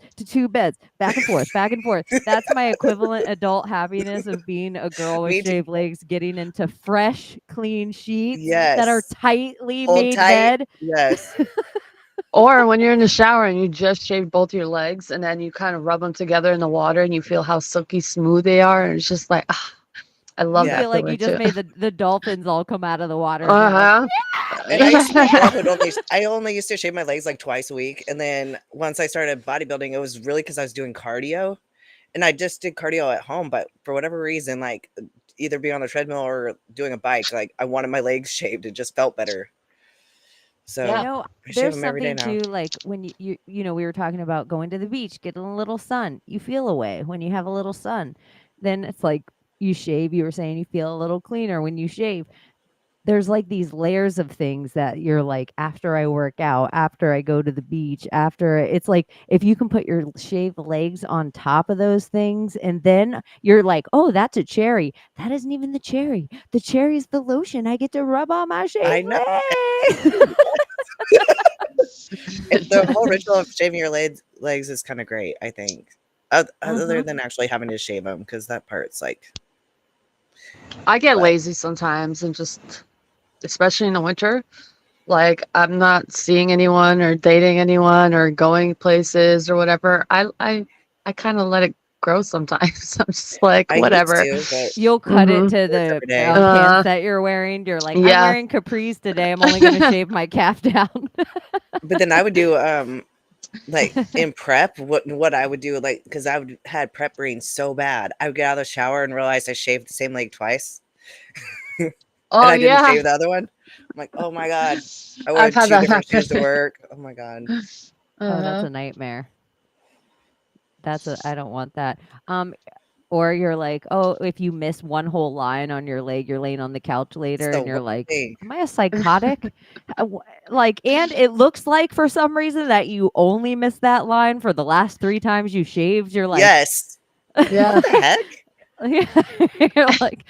back and forth, back and forth. That's my equivalent adult happiness of being a girl with Me too. shaved legs, getting into fresh, clean sheets that are Yes. tightly Hold made tight. bed. Yes. Or when you're in the shower and you just shaved both your legs and then you kind of rub them together in the water and you feel how silky smooth they are. And it's just like, I love You Yeah. that feel like feeling you just too. made the dolphins all come out of the water, and you're like, Uh And I used to be a girl huh. who I only used to shave my legs like twice a week. And then once I started bodybuilding, it was really because I was doing cardio. And I just did cardio at home, but for whatever reason, like either being on the treadmill or doing a bike, like I wanted my legs shaved. It just felt better. You So Yeah. know, I shave there's them every day something now. too, like when we were talking about going to the beach, getting a little sun. You feel away when you have a little sun. Then it's like you shave. You were saying you feel a little cleaner when you shave. There's like these layers of things that you're like, after I work out, after I go to the beach, after, it's like if you can put your shaved legs on top of those things, and then you're like, oh, that's a cherry. That isn't even the cherry. The cherry's the lotion I get to rub on my I shaved know. legs. The whole ritual of shaving your legs is kind of great, I think. Other Mhm. than actually having to shave them, because that part's like, I get but lazy sometimes and just, especially in the winter, like I'm not seeing anyone or dating anyone or going places or whatever, I kind of let it grow sometimes. I'm just like, I used whatever. to, but You'll cut it Mm-hmm. to works the every day. pants that you're wearing. You're like, I'm Yeah. wearing capris today. I'm only gonna shave my calf down. But then I would do like in prep, what I would do, like, because I would had prep brain so bad, I would get out of the shower and realize I shaved the same leg twice, and Oh I didn't yeah. shave the other one. I'm like, oh my god, I I've wore had 2 that different shoes to happen. work. Oh my god, Oh, that's Uh, a nightmare. I don't want that. Um, or you're like, oh, if you miss one whole line on your leg, you're laying on the couch it's later the and worst you're like, thing. am I a psychotic? Like, and it looks like for some reason that you only missed that line for the last 3 times you shaved. You're like, Yes, yeah. what the heck? you're like,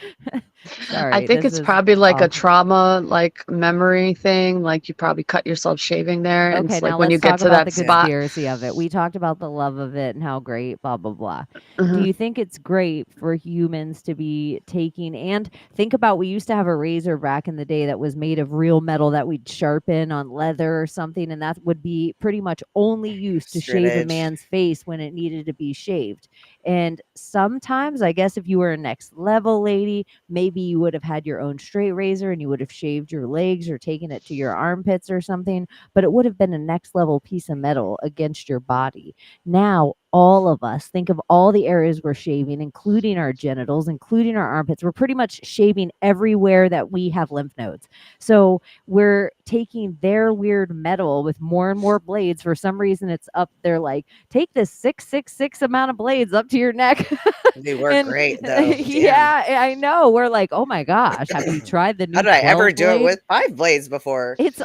I sorry, think this it's is probably like a awful. trauma, like memory thing. Like you probably cut yourself shaving there, and Okay, it's now like when you let's get talk to about the that Yeah, spot. conspiracy of it. We talked about the love of it and how great, blah, blah, blah. Do Mhm. you think it's great for humans to be taking and think about we used to have a razor back in the day that was made of real metal that we'd sharpen on leather or something, and that would be pretty much only used to straight shave a edge. man's face when it needed to be shaved. And sometimes, I guess, if you were a next level lady, maybe you would have had your own straight razor and you would have shaved your legs or taken it to your armpits or something, but it would have been a next level piece of metal against your body. Now, all of us think of all the areas we're shaving, including our genitals, including our armpits. We're pretty much shaving everywhere that we have lymph nodes. So we're taking their weird metal with more and more blades. For some reason, it's up there like, take this 666 amount of blades up to your neck. They work And great though. Damn, yeah, I know. We're like, oh my gosh, have you tried the how new did I ever 12 do it blade? with 5 blades before? It's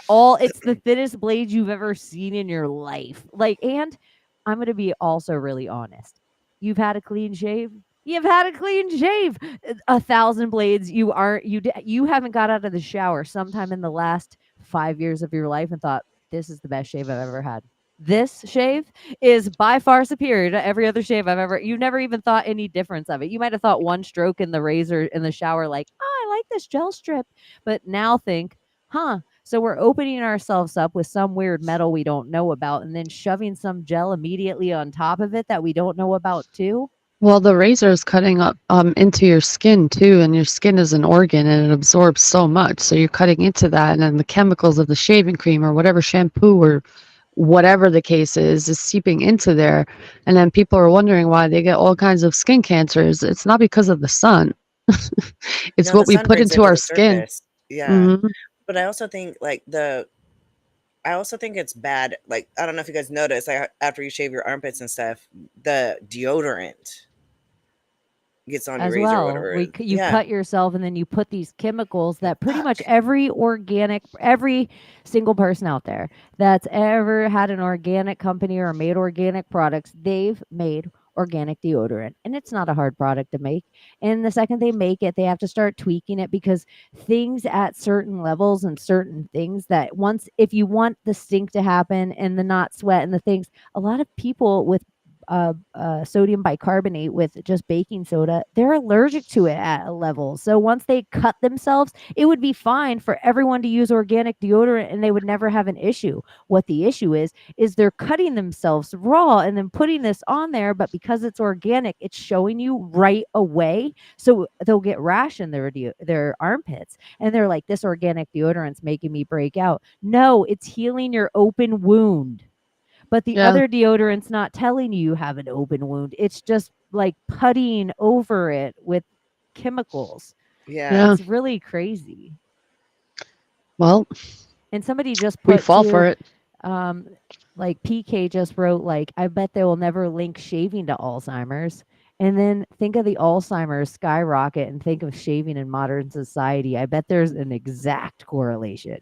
the thinnest blade you've ever seen in your life. Like, and I'm gonna be also really honest. You've had a clean shave. You've had a clean shave. 1,000 blades. You haven't got out of the shower sometime in the last 5 years of your life and thought, this is the best shave I've ever had. This shave is by far superior to every other shave I've ever. You never even thought any difference of it. You might have thought one stroke in the razor in the shower, like, oh, I like this gel strip. But now think, huh, so we're opening ourselves up with some weird metal we don't know about and then shoving some gel immediately on top of it that we don't know about too. Well, the razor is cutting up into your skin too, and your skin is an organ and it absorbs so much. So you're cutting into that, and then the chemicals of the shaving cream or whatever shampoo or whatever the case is seeping into there. And then people are wondering why they get all kinds of skin cancers. It's not because of the sun. It's No, the what we sun put brings it into to our the skin. surface. Yeah, Hmm. but I also think I also think it's bad. Like, I don't know if you guys notice, like after you shave your armpits and stuff, the deodorant gets on your As razor or well, whatever. you Yeah, cut yourself and then you put these chemicals that pretty much every single person out there that's ever had an organic company or made organic products, they've made organic deodorant, and it's not a hard product to make. And the second they make it, they have to start tweaking it because things at certain levels and certain things that once, if you want the stink to happen and the not sweat and the things, a lot of people with sodium bicarbonate with just baking soda, they're allergic to it at a level. So once they cut themselves, it would be fine for everyone to use organic deodorant and they would never have an issue. What the issue is they're cutting themselves raw and then putting this on there, but because it's organic, it's showing you right away. So they'll get rash in their armpits and they're like, this organic deodorant's making me break out. No, it's healing your open wound. But the Yeah. other deodorant's not telling you have an open wound. It's just like puttying over it with chemicals. yeah. Yeah. It's really crazy. Well, And somebody just we put fall for too, it. um, like PK just wrote, like, I bet they will never link shaving to Alzheimer's. And then think of the Alzheimer's skyrocket and think of shaving in modern society. I bet there's an exact correlation.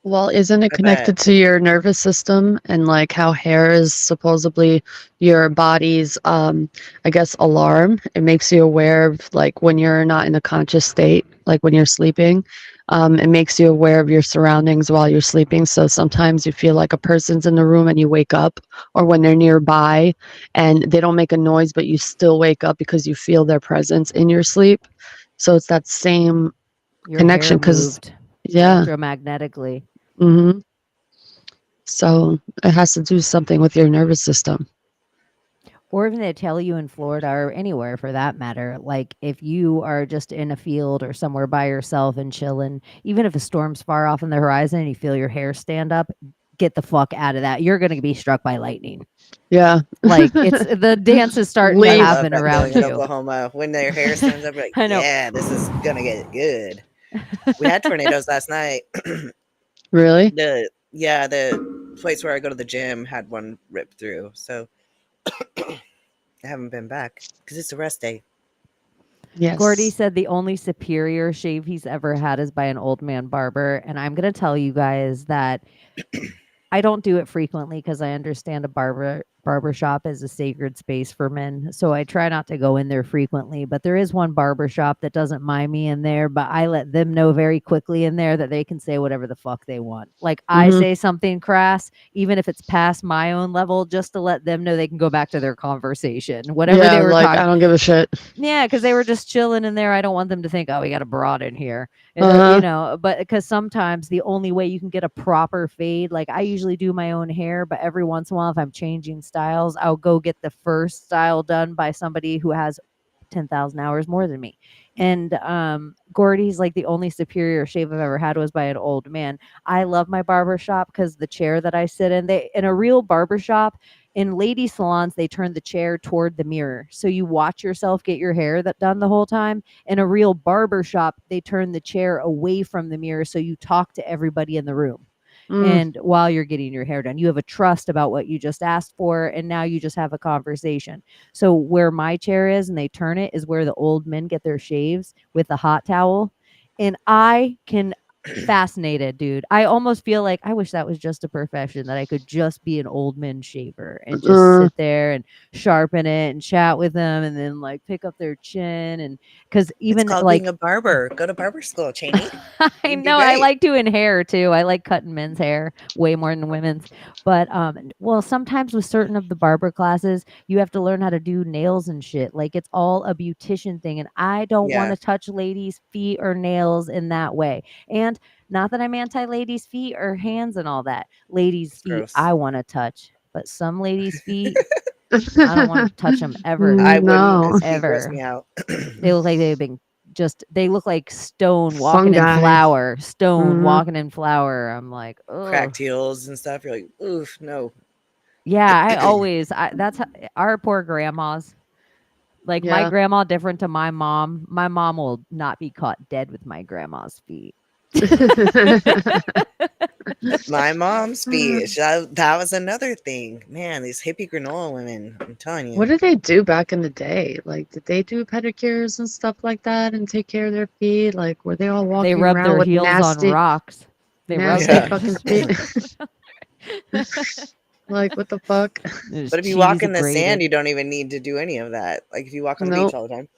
Well, isn't it I bet. connected to your nervous system and like how hair is supposedly your body's I guess alarm? It makes you aware of like when you're not in a conscious state, like when you're sleeping. It makes you aware of your surroundings while you're sleeping. So sometimes you feel like a person's in the room and you wake up, or when they're nearby and they don't make a noise, but you still wake up because you feel their presence in your sleep. So it's that same Your hair connection because moved yeah. electromagnetically. Hmm. So it has to do something with your nervous system. Or even they tell you in Florida or anywhere for that matter, like if you are just in a field or somewhere by yourself and chilling, even if a storm's far off on the horizon and you feel your hair stand up, get the fuck out of that. You're going to be struck by lightning. Yeah. Like it's the dance is starting to I Leave. love happen that around feeling in you. Oklahoma when their hair stands up. You're like, I know. yeah, this is gonna get good. We had tornadoes last night. Really? The place where I go to the gym had one rip through. So I haven't been back because it's a rest day. Yes. Gordy said the only superior shave he's ever had is by an old man barber. And I'm going to tell you guys that I don't do it frequently because I understand a barber shop is a sacred space for men. So I try not to go in there frequently. But there is one barber shop that doesn't mind me in there, but I let them know very quickly in there that they can say whatever the fuck they want. Like I Mhm. say something crass, even if it's past my own level, just to let them know they can go back to their conversation. Whatever Yeah, they were like talking. I don't give a shit. Yeah, because they were just chilling in there. I don't want them to think, oh, we got a broad in here. Uh-huh. But because sometimes the only way you can get a proper fade, like I usually do my own hair, but every once in a while, if I'm changing styles, I'll go get the first style done by somebody who has 10,000 hours more than me. And Gordy's like the only superior shave I've ever had was by an old man. I love my barber shop because the chair that I sit in, they in a real barber shop, in lady salons, they turn the chair toward the mirror. So you watch yourself get your hair done the whole time. In a real barber shop, they turn the chair away from the mirror so you talk to everybody in the room. Mm. And while you're getting your hair done, you have a trust about what you just asked for. And now you just have a conversation. So where my chair is and they turn it is where the old men get their shaves with the hot towel. And I can fascinated, dude. I almost feel like I wish that was just a profession that I could just be an old man shaver and just sit there and sharpen it and chat with them and then like pick up their chin and because It's even called like being a barber. Go to barber school, Chaney. I You'd be know I great. like doing hair too. I like cutting men's hair way more than women's. But well, sometimes with certain of the barber classes, you have to learn how to do nails and shit. Like it's all a beautician thing and I don't want Yeah, to touch ladies' feet or nails in that way. And not that I'm anti ladies' feet or hands and all that. Ladies' it's feet gross. I want to touch, but some ladies' feet I don't want to touch them ever. I wouldn't No. because feet gross me Ever. out. They look like they've been they look like stone walking in Fungi. flour. Stone Mhm. walking in flour. I'm like, oh Cracked heels and stuff. You're like, oof, no. yeah. That's how, our poor grandmas. Like my Yeah. grandma, different to my mom. My mom will not be caught dead with my grandma's feet. My mom's speech. That was another thing. Man, these hippie granola women. I'm telling What you. did they do back in the day? Like, did they do pedicures and stuff like that and take care of their feet? Like, were they all They walking rub around their with heels on nasty, rocks. They rub nasty their Yeah. fucking feet? Like, what the fuck? There's But if you walk cheese in the sand, grated. you don't even need to do any of that. Like if you walk on the beach Nope. all the time.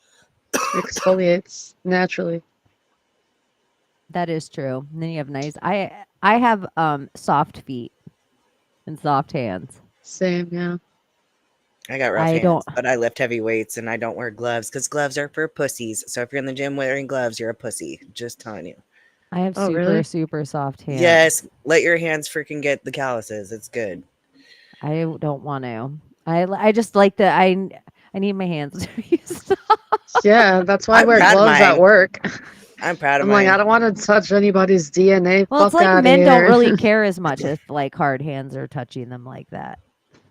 Exfoliates naturally. That is true. And then you have I have soft feet and soft hands. Same, yeah. I got rough I don't hands, but I lift heavy weights and I don't wear gloves because gloves are for pussies. So if you're in the gym wearing gloves, you're a pussy. Just telling you. I have Oh, super really? super soft hands. Yes, let your hands freaking get the calluses. It's good. I don't want to. I just like the I need my hands to be soft. Yeah, that's why I I'm wear proud of gloves at mine. work. I'm proud of I'm like, I mine. don't want to touch anybody's DNA. Well, it's Fuck like out of men don't here. really care as much if like hard hands are touching them like that.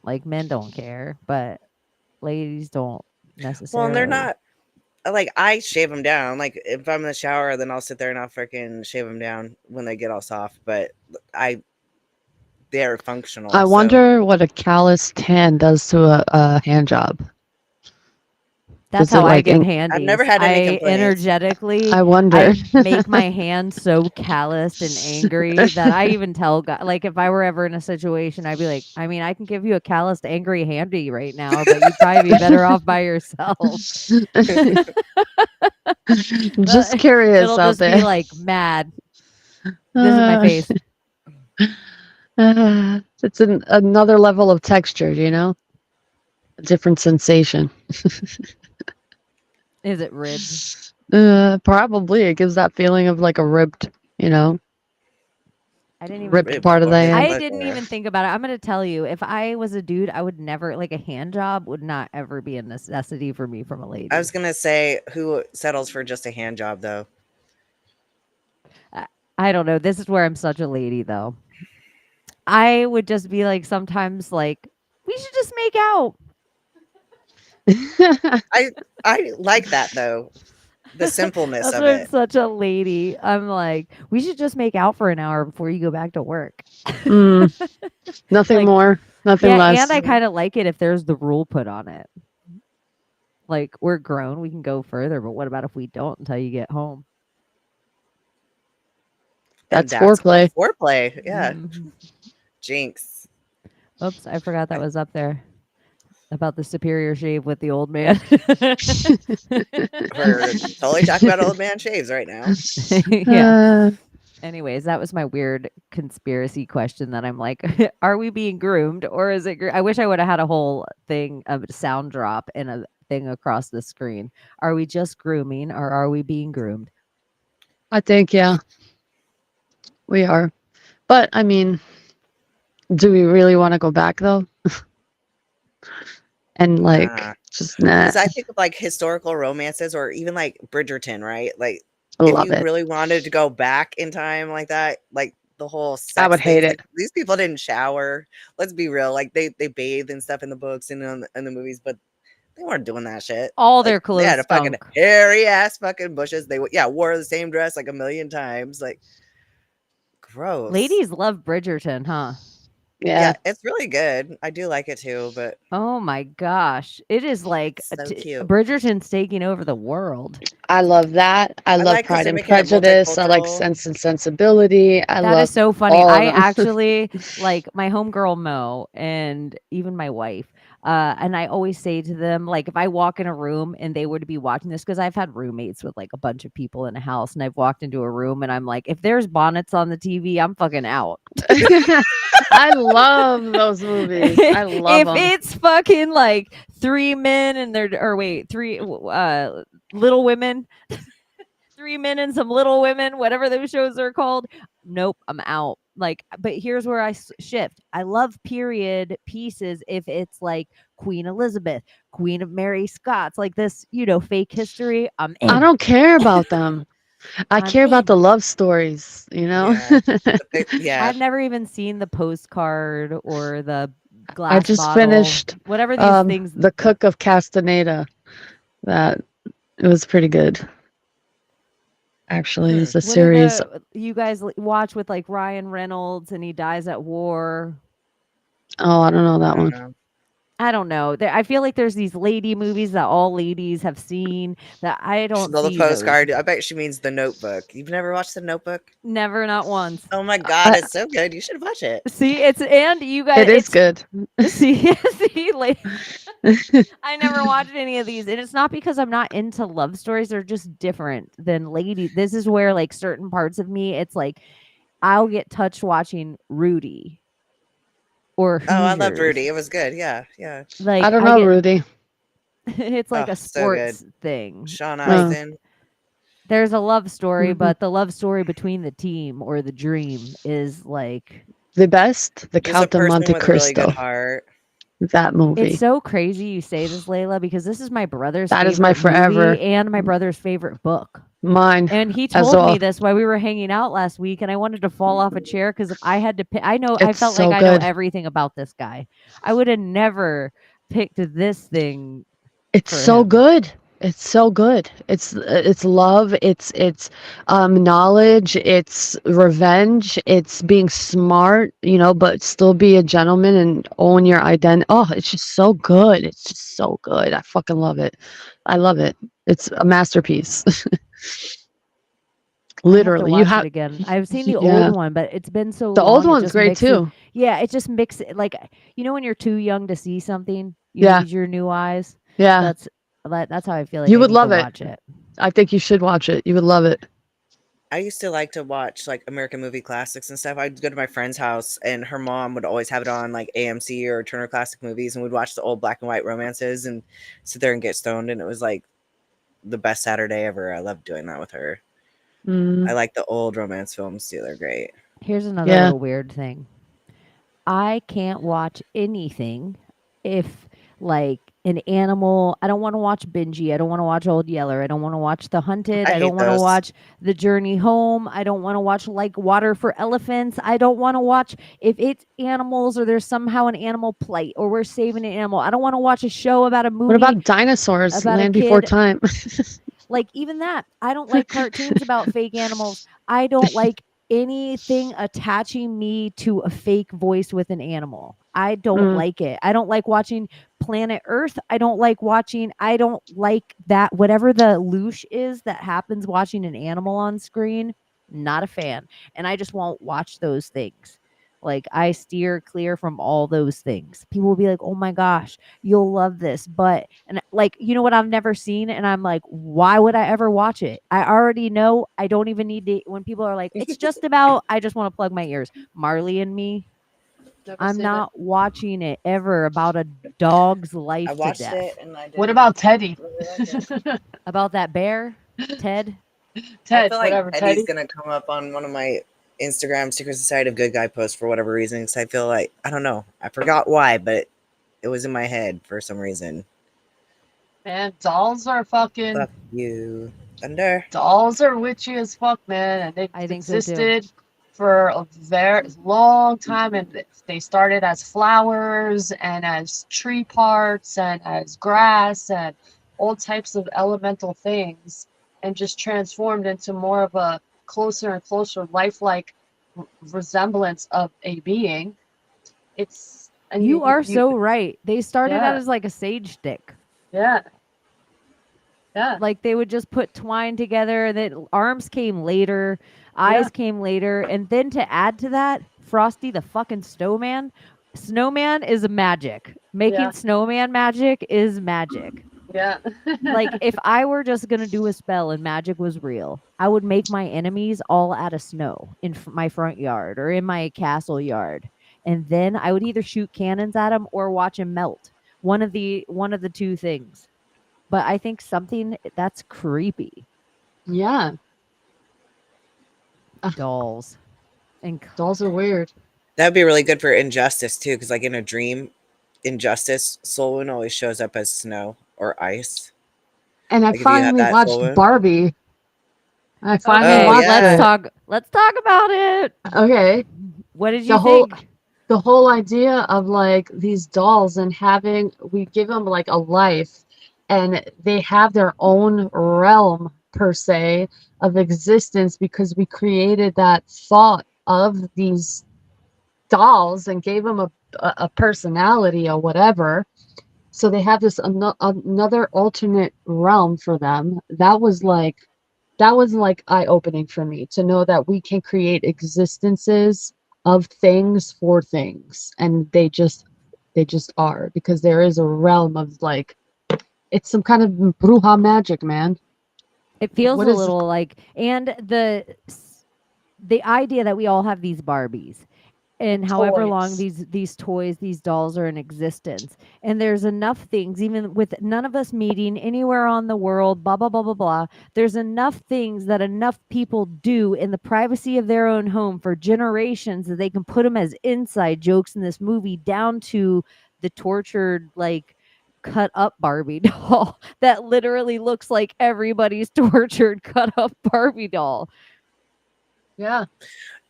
Like men don't care, but ladies don't Well, and they're necessarily. not like I shave them down. Like if I'm in the shower, then I'll sit there and I'll freaking shave them down when they get all soft. But I they're functional. I So wonder what a calloused hand does to a hand job. That's Is it how I like give in, I've never handies. had any I complaints. energetically I wonder. I make my hand so calloused and angry that I even tell like if I were ever in a situation, I'd be like, I mean, I can give you a calloused, angry handy right now, but you'd probably be better off by yourself. Just But curious it'll out just be there. like mad. This is my face. It's another level of texture, you know? A different sensation. Is it ribbed? Probably. It gives that feeling of like a ribbed, you know? I didn't even Rip think part of about the it. hand. I didn't even think about it. I'm gonna tell you, if I was a dude, I would never like a hand job would not ever be a necessity for me from a lady. I was gonna say, who settles for just a hand job though? I don't know. This is where I'm such a lady though. I would just be like sometimes like we should just make out. I like that though. The simpleness That's of why I'm it. such a lady. I'm like, we should just make out for an hour before you go back to work. Nothing Like, more, nothing yeah, less. and I kind of like it if there's the rule put on it. Like we're grown, we can go further, but what about if we don't until you get home? And That's that's foreplay. called foreplay. Yeah. Mhm. Jinx. Oops, I forgot that was up there about the superior shave with the old man. We're totally talking about old man shaves right now. Yeah. Anyways, that was my weird conspiracy question that I'm like, are we being groomed or is it? I wish I would have had a whole thing of sound drop and a thing across the screen. Are we just grooming or are we being groomed? I think, yeah, we are. But I mean, do we really want to go back though? And like, Nah. just nah. Because I think of like historical romances or even like Bridgerton, right? Like I if love you it. really wanted to go back in time like that, like the whole sex I would hate things, it. like, these people didn't shower. Let's be real. Like they bathed and stuff in the books and in the movies, but they weren't doing that shit. All Like their they had clothes a fucking stunk. hairy ass fucking bushes. They wore the same dress like a million times. Like gross. Ladies love Bridgerton, huh? Yeah, it's really good. I do like it too, but Oh my gosh. It is like so cute. Bridgerton's taking over the world. I love that. I I love like because Pride they're and making it Prejudice. I like multicultural. Sense and Sensibility. I That is love so funny. all of I them. actually like my homegirl Mo and even my wife. And I always say to them, like, if I walk in a room and they were to be watching this, because I've had roommates with like a bunch of people in a house, and I've walked into a room and I'm like, if there's bonnets on the TV, I'm fucking out. I love those movies. I love If them. it's fucking like three men and they're, or wait, three Little Women, Three Men and Some Little Women, whatever those shows are called. Nope, I'm out. Like, but here's where I shift. I love period pieces if it's like Queen Elizabeth, Queen of Mary Scott's, like this, fake history. I'm in. I don't care about them. I I'm care about in. the love stories, you know? Yeah. I've never even seen the postcard or the glass I just bottle, finished whatever these things. The Cook of Castaneda. That it was pretty good. Actually, it's a What series. you guys watch with like Ryan Reynolds and he dies at war? Oh, I don't know that one. know. I don't know. I feel like there's these lady movies that all ladies have seen that I don't The see postcard. those. I bet she means The Notebook. You've never watched The Notebook? Never, not once. Oh my god, it's so good. You should watch it. See, and you guys, It is good. See, like, I never watched any of these, and it's not because I'm not into love stories. They're just different than lady. This is where like certain parts of me, it's like I'll get touched watching Rudy. Or Oh, I loved Hoosiers. Rudy. It was good. Yeah. Like I don't know, Rudy. It's like Oh, a so good. sports thing. Sean Like, Astin. there's a love story, Mhm. but the love story between the team or the dream is like The best, The He's a Count of person Monte with a really good Cristo. heart. That movie. it's so crazy you say this, Layla, because this is my brother's That favorite is my forever. movie and my brother's favorite book. Mine And he as told well. me this while we were hanging out last week, and I wanted to fall off a chair because if I had to pick, I It's felt so like I know good. everything about this guy. I would have never picked this thing. It's for so him. good. It's so good. It's love. It's knowledge. It's revenge. It's being smart, but still be a gentleman and own your identity. Oh, it's just so good. It's just so good. I fucking love it. I love it. It's a masterpiece. Literally, I you have to watch have. it again. I've seen the Yeah, old one, but it's been so the long. old it one's just great mixes- too. Yeah, it just mixes like when you're too young to see something, you Yeah. need your new eyes. Yeah, That's how I feel like you I would need to love it. watch it. I think you should watch it. You would love it. I used to like to watch like American movie classics and stuff. I'd go to my friend's house and her mom would always have it on like AMC or Turner Classic Movies, and we'd watch the old black and white romances and sit there and get stoned, and it was like the best Saturday ever. I loved doing that with her. Mm. I like the old romance films too. They're great. Here's another Yeah. little weird thing. I can't watch anything if like an animal. I don't want to watch Benji. I don't want to watch Old Yeller. I don't want to watch The Hunted. I I don't hate want to those. watch The Journey Home. I don't want to watch like Water for Elephants. I don't want to watch if it's animals or there's somehow an animal plight or we're saving an animal. I don't want to watch a show about a What movie about dinosaurs? about a Land Before kid. Time. Like even that, I don't like cartoons about fake animals. I don't like anything attaching me to a fake voice with an animal. I don't Mm, like it. I don't like watching Planet Earth. I don't like that whatever the loosh is that happens watching an animal on screen. Not a fan. And I just won't watch those things. Like I steer clear from all those things. People will be like, "Oh my gosh, you'll love this." But and like, you know what I've never seen and I'm like, "Why would I ever watch it?" I already know. I don't even need to when people are like, "It's just about," I just want to plug my ears. Marley and Me. never I'm seen it. not watching it ever about a dog's I life to watched death. it and I What didn't about Teddy? really like it. About that bear, Ted. I Ted, feel like whatever, Eddie's Teddy. gonna come up on one of my Instagram Secret Society of Good Guy posts for whatever reason. Because I feel like I don't know. I forgot why, but it was in my head for some reason. Man, dolls are fucking Fuck you, Thunder. dolls are witchy as fuck, man, and they've I think so too. existed for a very long time. And they started as flowers and as tree parts and as grass and all types of elemental things, and just transformed into more of a closer and closer lifelike resemblance of a being. It's and You are you so right. They started out yeah, as like a sage stick. yeah, yeah, Like they would just put twine together and then arms came later, yeah, eyes came later, and then to add to that, Frosty the fucking snowman. Snowman is magic. Making yeah, snowman magic is magic. yeah. Like if I were just going to do a spell and magic was real, I would make my enemies all out of snow in my front yard or in my castle yard. And then I would either shoot cannons at them or watch them melt. One of the two things. But I think something that's creepy. Yeah, Dolls. And dolls are weird. That'd be really good for Injustice too, because like in a dream, Injustice, Solon always shows up as snow or ice. And I Like if you had finally that, watched Solon. Barbie. I finally okay, Oh watched let's it. yeah, talk let's talk about it. Okay. What did The you whole think? the whole idea of like these dolls and having we give them like a life and they have their own realm per se of existence because we created that thought of these dolls and gave them a personality or whatever. So they have this another alternate realm for them. That was like eye-opening for me to know that we can create existences of things for things, and they just are, because there is a realm of like it's some kind of bruja magic, man. It feels What a is little like and the idea that we all have these Barbies the and however long toys? these toys, these dolls are in existence. And there's enough things, even with none of us meeting anywhere on the world, blah blah blah blah blah. There's enough things that enough people do in the privacy of their own home for generations that they can put them as inside jokes in this movie, down to the tortured like cut up Barbie doll that literally looks like everybody's tortured cut up Barbie doll. Yeah,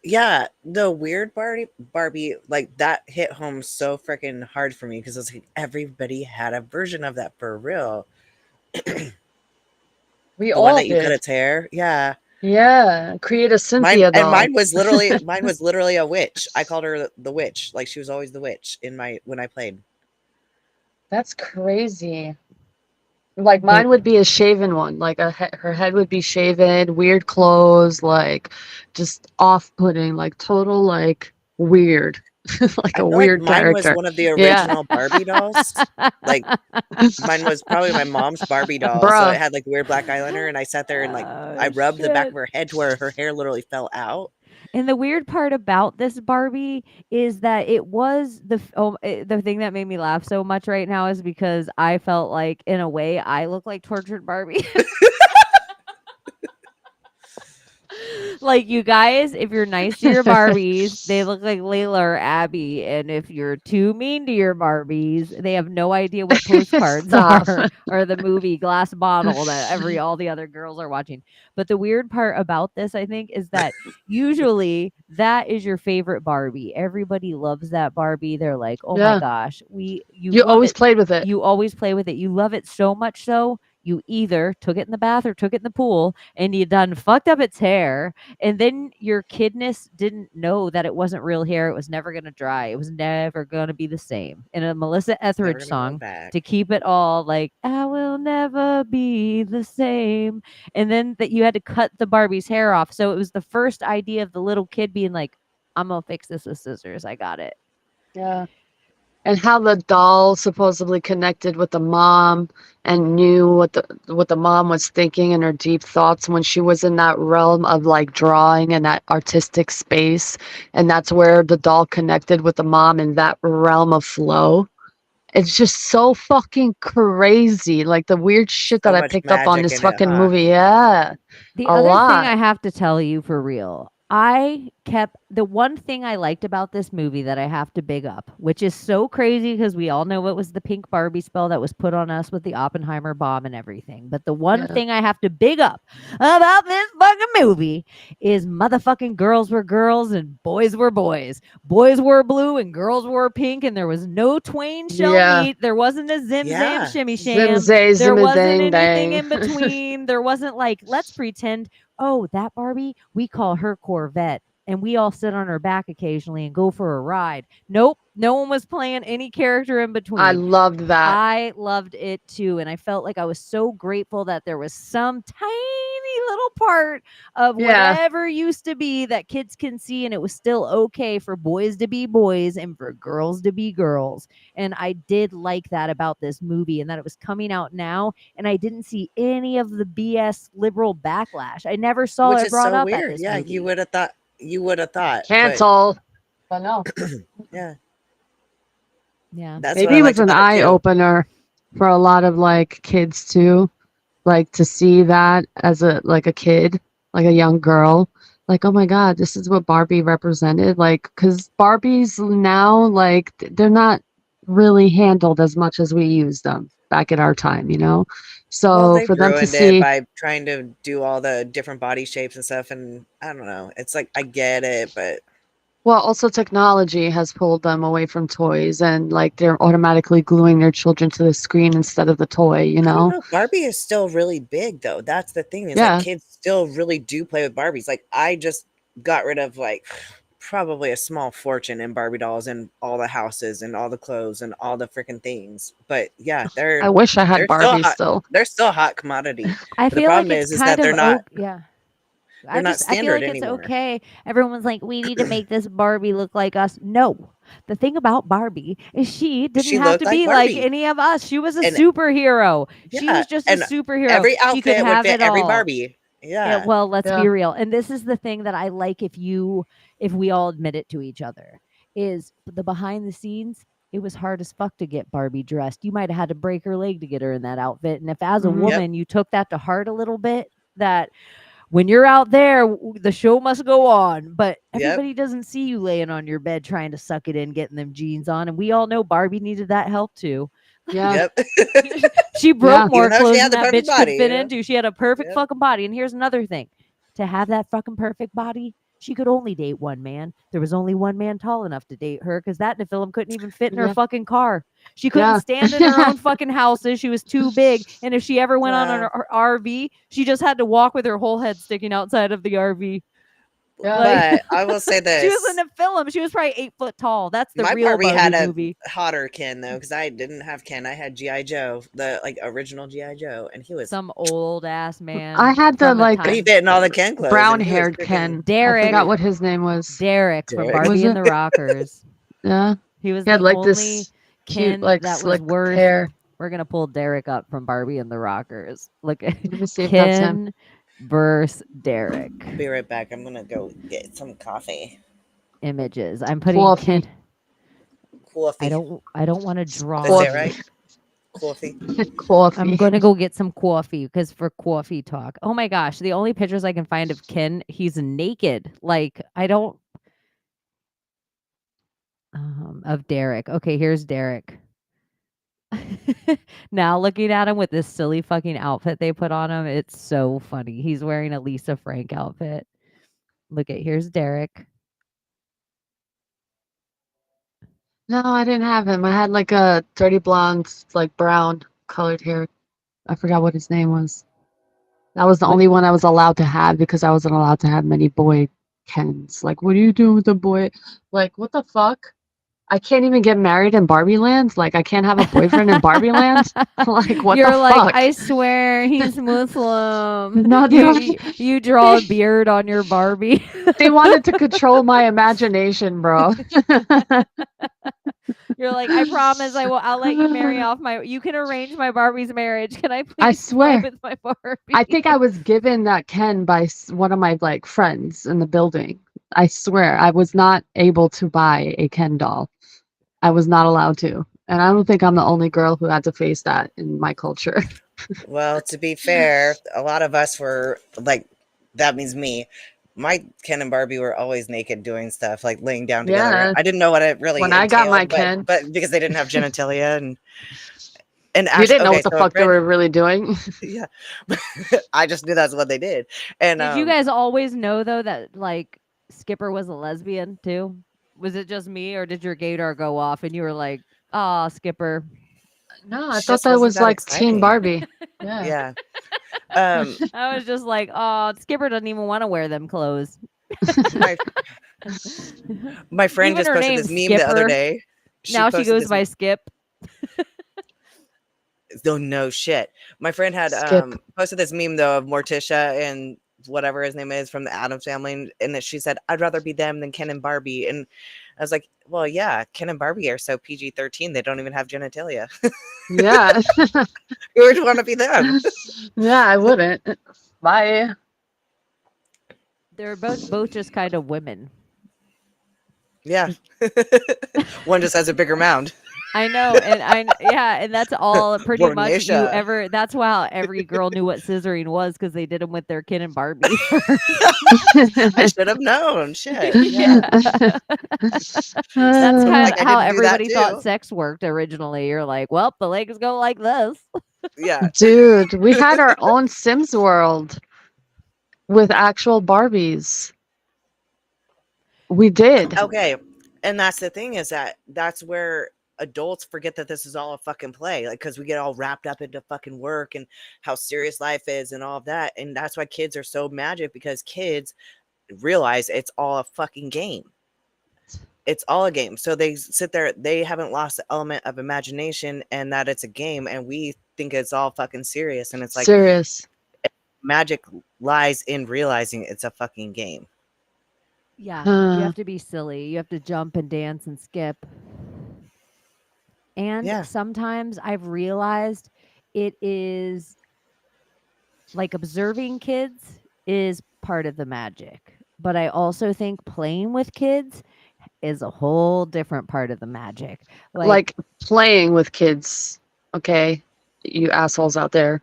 yeah. The weird Barbie, like that hit home so freaking hard for me because it's like everybody had a version of that for real. we The one all that you cut did. its hair, yeah. Yeah, create a Mine Cynthia and doll. mine was literally a witch. I called her the witch. Like she was always the witch in my when I played. That's crazy. Like The mine would be a shaven one. Like her head would be shaven, weird clothes, like just off-putting, like total like weird, like I a feel like weird mine was character. one of the Yeah, original Barbie dolls. Like mine was probably my mom's Barbie doll. So it bruh. had like weird black eyeliner and I sat there and like I Oh rubbed the back of shit. her head to where her hair literally fell out. And the weird part about this Barbie is that it was the thing that made me laugh so much right now is because I felt like in a way I look like tortured Barbie. Like, you guys, if you're nice to your Barbies, they look like Layla or Abby. And if you're too mean to your Barbies, they have no idea what postcards Stop. are or the movie Glass Bottle that all the other girls are watching. But the weird part about this, I think, is that usually that is your favorite Barbie. Everybody loves that Barbie. They're like, oh my Yeah. gosh, you You love always it. played with it. You always play with it. You love it so much so you either took it in the bath or took it in the pool and you done fucked up its hair. And then your kidness didn't know that it wasn't real hair. It was never going to dry. It was never going to be the same. In a Melissa Never Etheridge gonna grow song, back. to keep it all like, I will never be the same. And then that you had to cut the Barbie's hair off. So it was the first idea of the little kid being like, I'm going to fix this with scissors. I got it. Yeah. And how the doll supposedly connected with the mom and knew what the mom was thinking and her deep thoughts when she was in that realm of like drawing and that artistic space. And that's where the doll connected with the mom in that realm of flow. It's just so fucking crazy. Like the weird shit that So I much picked up on magic this in it, fucking huh? movie. Yeah. The A other thing lot. I have to tell you for real, the one thing I liked about this movie that I have to big up, which is so crazy because we all know it was the pink Barbie spell that was put on us with the Oppenheimer bomb and everything. But the one Yeah. thing I have to big up about this fucking movie is motherfucking girls were girls and boys were boys. Boys were blue and girls were pink, and there was no twain shall Yeah. meet. There wasn't a zim zam Yeah. shimmy Zim sham. zay There zimmy wasn't dang anything dang. in between. There wasn't like, let's pretend, oh, that Barbie, we call her Corvette. And we all sit on her back occasionally and go for a ride. Nope, no one was playing any character in I between. loved that. I loved it too. And I felt like I was so grateful that there was some tiny little part of Yeah. whatever used to be that kids can see. And it was still okay for boys to be boys and for girls to be girls. And I did like that about this movie and that it was coming out now. And I didn't see any of the BS liberal backlash. I never saw Which it is brought so up at weird. this Yeah, movie. you would have thought. But Cancel. But no. yeah, Yeah. that's what Maybe I it was liked an about it eye too. opener for a lot of like kids too. Like to see that as a kid, like a young girl. Like, oh my God, this is what Barbie represented. Like, because Barbies now, like, they're not really handled as much as we used them back in our time, you know? Well, So they've for them to ruined it see, by trying to do all the different body shapes and stuff, and I don't know. It's like I get it, but well, also technology has pulled them away from toys and like they're automatically gluing their children to the screen instead of the toy, you I don't know? know. Barbie is still really big, though. That's the thing is that Yeah. kids still really do play with Barbies. Like I just got rid of like probably a small fortune in Barbie dolls and all the houses and all the clothes and all the freaking things. But yeah, I wish I had they're still Barbie hot. still. They're still a hot commodity. I But the feel like problem it's is kind that of they're yeah. not I feel standard like it's anymore. okay. Everyone's like, we need to make this Barbie look like us. No. The thing about Barbie is she didn't She have looked to like be like Barbie, any of us. She was a and superhero. She yeah, was just a and superhero. every She could outfit would have fit it every all. Barbie. Yeah, Yeah, well, let's Yeah. be real. And this is the thing that I like if we all admit it to each other is the behind the scenes. It was hard as fuck to get Barbie dressed. You might have had to break her leg to get her in that outfit. And if as a Mhm. Yep. woman you took that to heart a little bit, that when you're out there, the show must go on. But Yep. everybody doesn't see you laying on your bed trying to suck it in, getting them jeans on. And we all know Barbie needed that help too. Yeah. Yep. She broke Yeah. more Even though she clothes had than the that perfect bitch body, could fit you know? into. She had a perfect Yep. fucking body. And here's another thing. To have that fucking perfect body, she could only date one man. There was only one man tall enough to date her because that Nephilim couldn't even fit in her Yeah. fucking car. She couldn't Yeah. stand in her own fucking houses. She was too big. And if she ever went on Wow. her RV, she just had to walk with her whole head sticking outside of the RV. Yeah. Like, But I will say she was this. in a film. She was probably 8 foot tall. That's the My real Barbie Barbie had a movie. hotter Ken though, because I didn't have Ken. I had GI Joe, the like original GI Joe, and he was. Some old ass man. I had the from a like But he time. fit in all the Ken clothes. brown and he was haired freaking- Ken. I Derek. forgot what his name was. Derek from Derek. Barbie Was and it? the Rockers. Yeah. He was He had the like only this Ken cute, like that was slick worth. hair. We're gonna pull Derek up from Barbie and the Rockers. Look at Let me see if that's him. Ken versus Derek. I'll be right back. I'm gonna go get some coffee. Images. I'm putting Coffee. Ken. Coffee. I don't want to draw. Did I say it Coffee. right? Coffee. Coffee. I'm gonna go get some coffee because for coffee talk. Oh my gosh, the only pictures I can find of Ken, he's naked. Like I don't of Derek. Okay, here's Derek. Now looking at him with this silly fucking outfit they put on him, it's so funny. He's wearing a Lisa Frank outfit. Look at here's Derek. No, I didn't have him. I had like a dirty blonde, like brown colored hair. I forgot what his name was. That was the What- only one I was allowed to have because I wasn't allowed to have many boy Kens. Like, what are you doing with the boy? Like, what the fuck? I can't even get married in Barbie Land. Like, I can't have a boyfriend in Barbie Land. Like, what You're the like, fuck? I swear he's Muslim. No, You draw a beard on your Barbie. they wanted to control my imagination, bro. You're like, I promise I'll let you marry off you can arrange my Barbie's marriage. Can I please I play swear. with my Barbie? I think I was given that Ken by one of my like friends in the building. I swear I was not able to buy a Ken doll. I was not allowed to. And I don't think I'm the only girl who had to face that in my culture. Well, to be fair, a lot of us were like, that means me. My Ken and Barbie were always naked doing stuff, like laying down together. Yeah. I didn't know what it really When I got my entailed, Ken. but because they didn't have genitalia and You actually, didn't know okay, what the so a fuck they friend, were really doing. yeah, I just knew that's what they did. And Did you guys always know though that like Skipper was a lesbian too? Was it just me or did your gaydar go off and you were like, "Ah, Skipper"? No, I It thought just that wasn't was that like Teen exciting. Barbie. Yeah. Yeah. I was just like, "Oh, Skipper doesn't even want to wear them clothes." my my friend Even just her posted name's this meme the other Skipper. day. Now she posted goes this by Skip. no shit. My friend had Skip. posted this meme though of Morticia and whatever his name is from the Addams Family, and that she said, "I'd rather be them than Ken and Barbie." And I was like, "Well, yeah, Ken and Barbie are so PG-13; they don't even have genitalia. Yeah. Who would want to be them?" Yeah, I wouldn't. Bye. They're both just kind of women. Yeah, one just has a bigger mound. I know, and that's all pretty much you Morticia. ever. That's why every girl knew what scissoring was because they did them with their Ken and Barbie. I should have known. Shit. Yeah. That's Uh, kind Like of I how didn't do that everybody thought too. sex worked originally. You're like, well, the legs go like this. Yeah. Dude, we had our own Sims world with actual Barbies. We did. Okay. And that's the thing is that's where adults forget that this is all a fucking play. Like, because we get all wrapped up into fucking work and how serious life is and all of that. And that's why kids are so magic, because kids realize it's all a fucking game. It's all a game. So they sit there, they haven't lost the element of imagination and that it's a game. And we think it's all fucking serious. And it's like Serious. magic lies in realizing it's a fucking game. Yeah, Huh. you have to be silly. You have to jump and dance and skip. And Yeah. sometimes I've realized it is like observing kids is part of the magic. But I also think playing with kids is a whole different part of the magic. Like playing with kids. Okay. You assholes out there.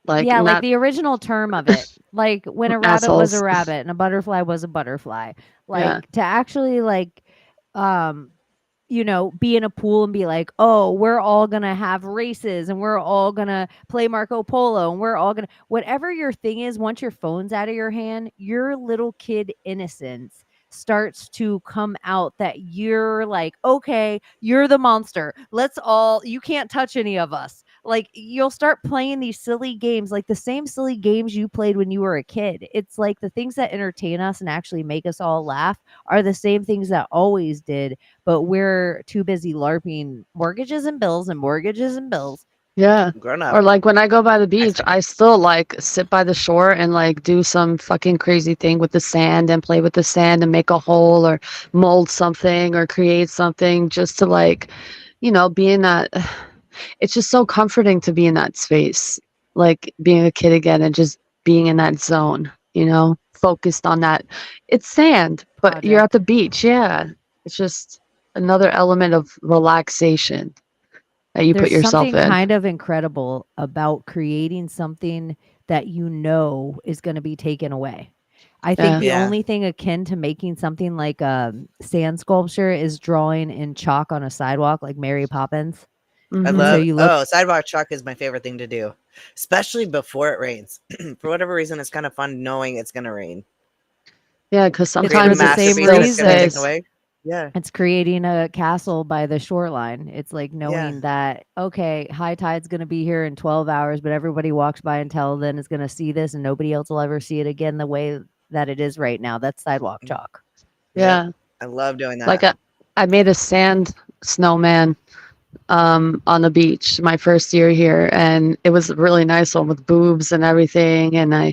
Like yeah, like not the original term of it. Like when a rabbit was a assholes. rabbit and a butterfly was a butterfly. Like Yeah. to actually like be in a pool and be like, oh, we're all gonna have races and we're all gonna play Marco Polo and we're all gonna whatever your thing is, once your phone's out of your hand, your little kid innocence starts to come out that you're like, okay, you're the monster. You can't touch any of us. Like you'll start playing these silly games, like the same silly games you played when you were a kid. It's like the things that entertain us and actually make us all laugh are the same things that always did, but we're too busy LARPing mortgages and bills and mortgages and bills. Yeah. Grown up. Or like when I go by the beach, I still like sit by the shore and like do some fucking crazy thing with the sand and play with the sand and make a hole or mold something or create something just to like, be in that. It's just so comforting to be in that space, like being a kid again and just being in that zone, focused on that. It's sand, but you're at the beach. Yeah. It's just another element of relaxation. that you put There's yourself something in. kind of incredible about creating something that you know is going to be taken away. I think Yeah. the Yeah. only thing akin to making something like a sand sculpture is drawing in chalk on a sidewalk like Mary Poppins. I And so Mhm. love you look sidewalk chalk is my favorite thing to do, especially before it rains. For whatever reason, it's kind of fun knowing it's gonna rain. Yeah, because it's Create a for sometimes the it same masterpiece still and it's gonna be reason. taken stays. away. Yeah, It's creating a castle by the shoreline. It's like yeah. knowing that, okay, high tide's going to be here in 12 hours, but everybody walks by until then is going to see this and nobody else will ever see it again the way that it is right now. That's sidewalk Mm, chalk. yep. Yeah. I love doing Like that. I made a sand snowman on the beach my first year here, and it was a really nice one with boobs and everything. And I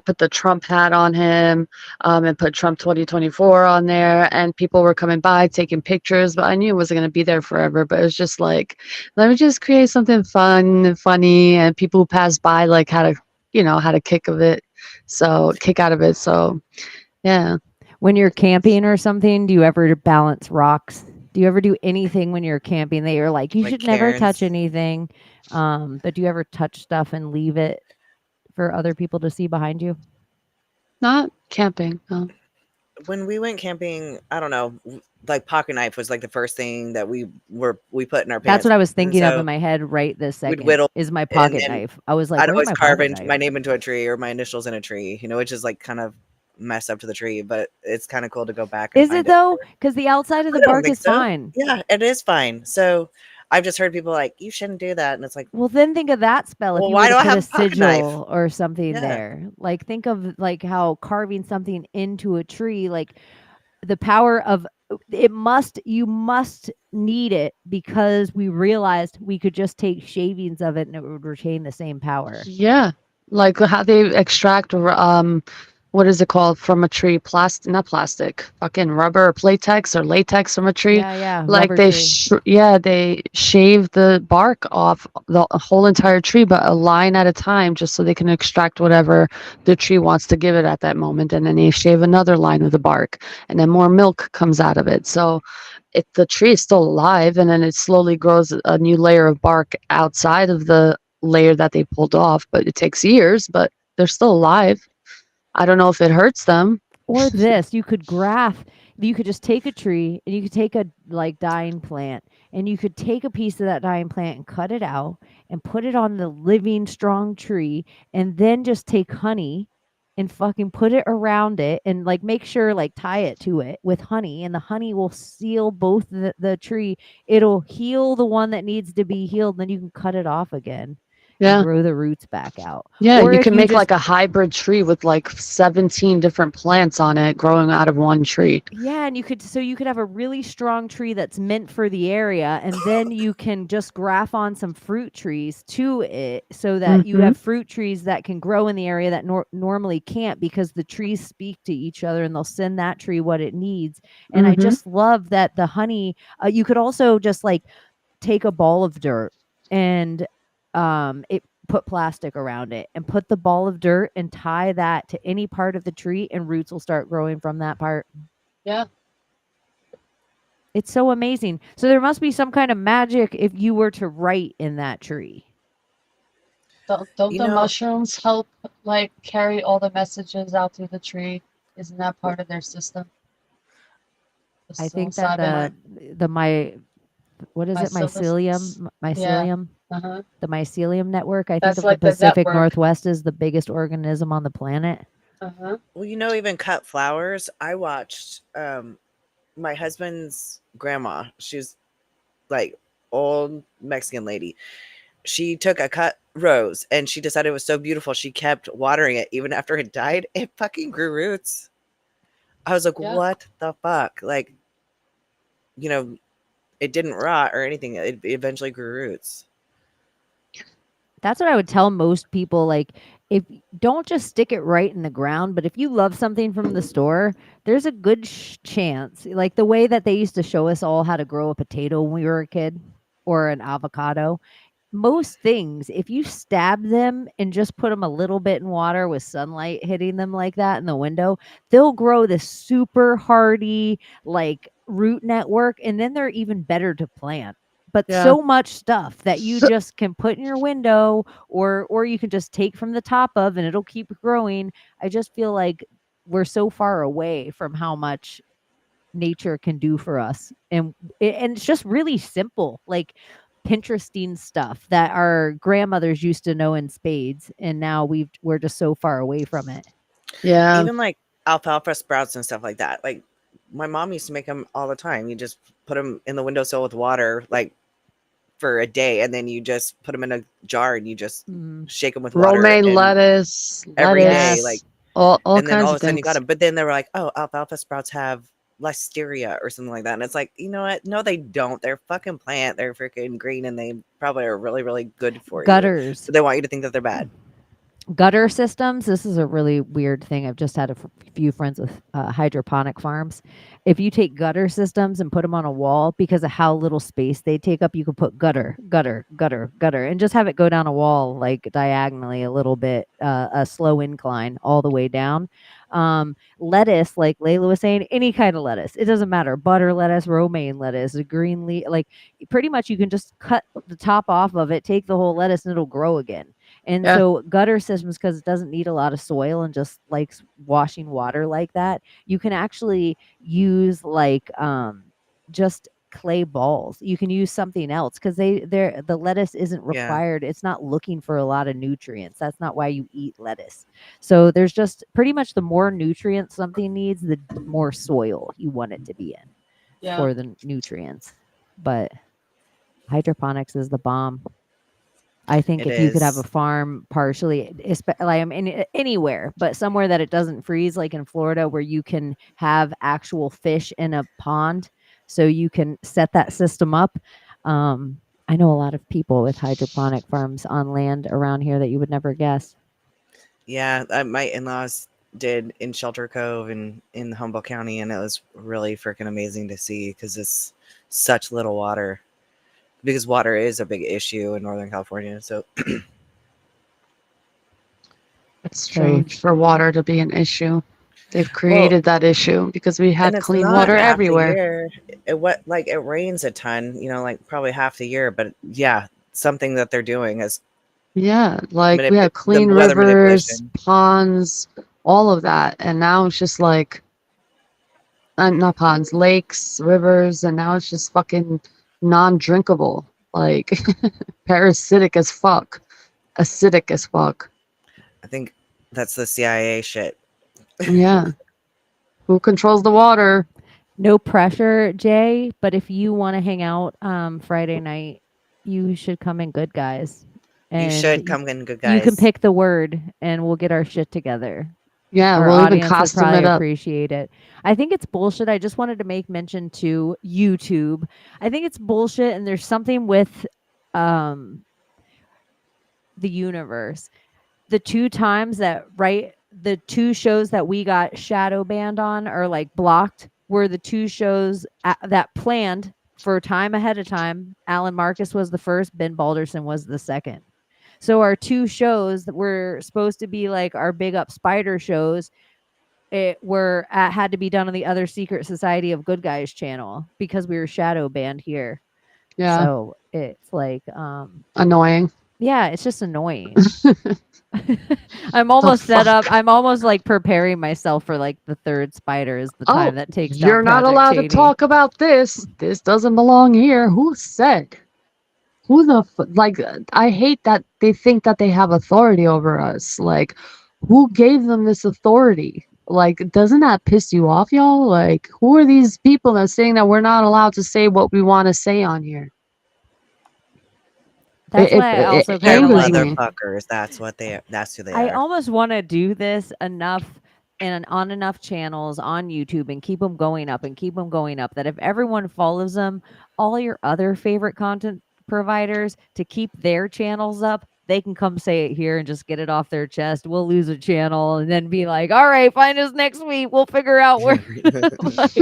put the Trump hat on him, and put Trump 2024 on there, and people were coming by taking pictures, but I knew it wasn't going to be there forever. But it was just like, let me just create something fun and funny, and people who passed by like had a kick out of it. So yeah. When you're camping or something, do you ever balance rocks? Do you ever do anything when you're camping that you're like, you Like should never touch Karen's. anything? But do you ever touch stuff and leave it for other people to see behind you? Not camping, no. When we went camping, I don't know, like pocket knife was like the first thing that we put in our That's pants, what I was and thinking of in so my head right this we'd second whittle, is my and pocket then knife. I was like, I'd where's always my carve pocket in knife? my name into a tree or my initials in a tree, which is like kind of messed up to the tree, but it's kind of cool to go back and Is it find it. though? Because the outside of the I don't bark think is so. fine. Yeah, it is fine. So I've just heard people like, you shouldn't do that. And it's like, Well, then think of that spell if well, you were why to do I put a have a pocket knife? sigil or something Yeah. there. Like think of like how carving something into a tree, like the power of you must need it because we realized we could just take shavings of it and it would retain the same power. Yeah, like how they extract what is it called from a tree? Not plastic, fucking rubber or latex from a tree. Yeah, yeah, Like rubber tree. they shave the bark off the whole entire tree, but a line at a time, just so they can extract whatever the tree wants to give it at that moment, and then they shave another line of the bark, and then more milk comes out of it. So the tree is still alive, and then it slowly grows a new layer of bark outside of the layer that they pulled off, but it takes years, but they're still alive. I don't know if it hurts them. Or this, you could just take a tree and you could take a like dying plant and you could take a piece of that dying plant and cut it out and put it on the living strong tree and then just take honey and fucking put it around it and like make sure like tie it to it with honey and the honey will seal both the tree. It'll heal the one that needs to be healed, then you can cut it off again and Yeah. grow the roots back out. Yeah, Or you if can you make just like a hybrid tree with like 17 different plants on it growing out of one tree. Yeah, and you could have a really strong tree that's meant for the area, and then you can just graft on some fruit trees to it so that you Mhm. have fruit trees that can grow in the area that normally can't because the trees speak to each other and they'll send that tree what it needs. And I Mhm. just love that the honey, you could also just like take a ball of dirt and it put plastic around it and put the ball of dirt and tie that to any part of the tree and roots will start growing from that part. Yeah. It's so amazing. So there must be some kind of magic if you were to write in that tree. Don't You the know, mushrooms help like carry all the messages out through the tree? Isn't that part of their system? The I think that psilocybin, the my what is it? mycelium. Yeah. Mycelium, Uh-huh. the mycelium network. I think That's of the like the Pacific network. Northwest as the biggest organism on the planet. Uh-huh. well, even cut flowers. I watched my husband's grandma. She's like old Mexican lady. She took a cut rose and she decided it was so beautiful. She kept watering it even after it died. It fucking grew roots. I was like, Yeah. what the fuck? Like, you know, it didn't rot or anything. It eventually grew roots. That's what I would tell most people. Like, if don't just stick it right in the ground, but if you love something from the store, there's a good chance, like the way that they used to show us all how to grow a potato when we were a kid or an avocado. Most things, if you stab them and just put them a little bit in water with sunlight hitting them like that in the window, they'll grow this super hardy, like root network, and then they're even better to plant but Yeah. so much stuff that you So- just can put in your window, or you can just take from the top of, and it'll keep growing. I just feel like we're so far away from how much nature can do for us, and it's just really simple, like Pinteresting stuff that our grandmothers used to know in spades, and now we're just so far away from it. Yeah. Even like alfalfa sprouts and stuff like that. Like my mom used to make them all the time. You just put them in the windowsill with water, like for a day, and then you just put them in a jar and you just shake them with water Romaine and lettuce, every lettuce, day, Yes. like, all and then kinds all of of a sudden you got things. them. But then they were like, oh, alfalfa sprouts have listeria or something like that. And it's like, you know what? No, they don't. They're fucking plant. They're freaking green, and they probably are really, really good for you. Gutters. So they want you to think that they're bad. Gutter systems, this is a really weird thing. I've just had a few friends with hydroponic farms. If you take gutter systems and put them on a wall, because of how little space they take up, you could put gutter, gutter, gutter, gutter, and just have it go down a wall like diagonally a little bit, a slow incline all the way down. Lettuce, like Layla was saying, any kind of lettuce, it doesn't matter. Butter lettuce, romaine lettuce, a green leaf, like pretty much you can just cut the top off of it, take the whole lettuce, and it'll grow again. And Yeah. so gutter systems, because it doesn't need a lot of soil and just likes washing water like that, you can actually use like just clay balls. You can use something else, because the lettuce isn't Yeah. required. It's not looking for a lot of nutrients. That's not why you eat lettuce. So there's just pretty much the more nutrients something needs, the more soil you want it to be in Yeah. for the nutrients. But hydroponics is the bomb. I think It if you could have a is. farm partially, like I mean, anywhere, but somewhere that it doesn't freeze, like in Florida, where you can have actual fish in a pond, so you can set that system up. I know a lot of people with hydroponic farms on land around here that you would never guess. Yeah, my in-laws did in Shelter Cove and in Humboldt County, and it was really freaking amazing to see, because it's such little water. Because water is a big issue in Northern California. So It's strange for water to be an issue. They've well, created that issue because we had and it's clean not water half the everywhere. year. It rains a ton, like probably half the year. But yeah, something that they're doing is Yeah, like we had the clean weather rivers, manipulation. ponds, all of that. And now it's just like, not ponds, lakes, rivers, and now it's just fucking non-drinkable. Like parasitic as fuck. Acidic as fuck. I think that's the CIA shit. Yeah. Who controls the water? No pressure, Jay, but if you want to hang out Friday night, you should come in, good guys. You And should come in, good you can guys. pick the word, and we'll get our shit together. Yeah, Our we'll even audience would costume probably it up. appreciate it. I think it's bullshit. I just wanted to make mention to YouTube. I think it's bullshit, and there's something with the universe. The two shows that we got shadow banned on, or like blocked, were the two shows that planned for time ahead of time. Alan Marcus was the first, Ben Balderson was the second. So our two shows that were supposed to be like our big up spider shows, had to be done on the other Secret Society of Good Guys channel, because we were shadow banned here. Yeah. So it's like Annoying. yeah, it's just annoying. I'm almost set up. I'm almost like preparing myself for like the third spider is the time that takes down You're not Project allowed Chaney. to talk about this. This doesn't belong here. Who said? Who the like? I hate that they think that they have authority over us. Like, who gave them this authority? Like, doesn't that piss you off, y'all? Like, who are these people that are saying that we're not allowed to say what we want to say on here? That's why I also it kind of angers like me. Motherfuckers. That's who they I are. almost want to do this enough and on enough channels on YouTube and keep them going up and keep them going up, that if everyone follows them, all your other favorite content providers, to keep their channels up, they can come say it here and just get it off their chest. We'll lose a channel and then be like, all right, find us next week. We'll figure out where like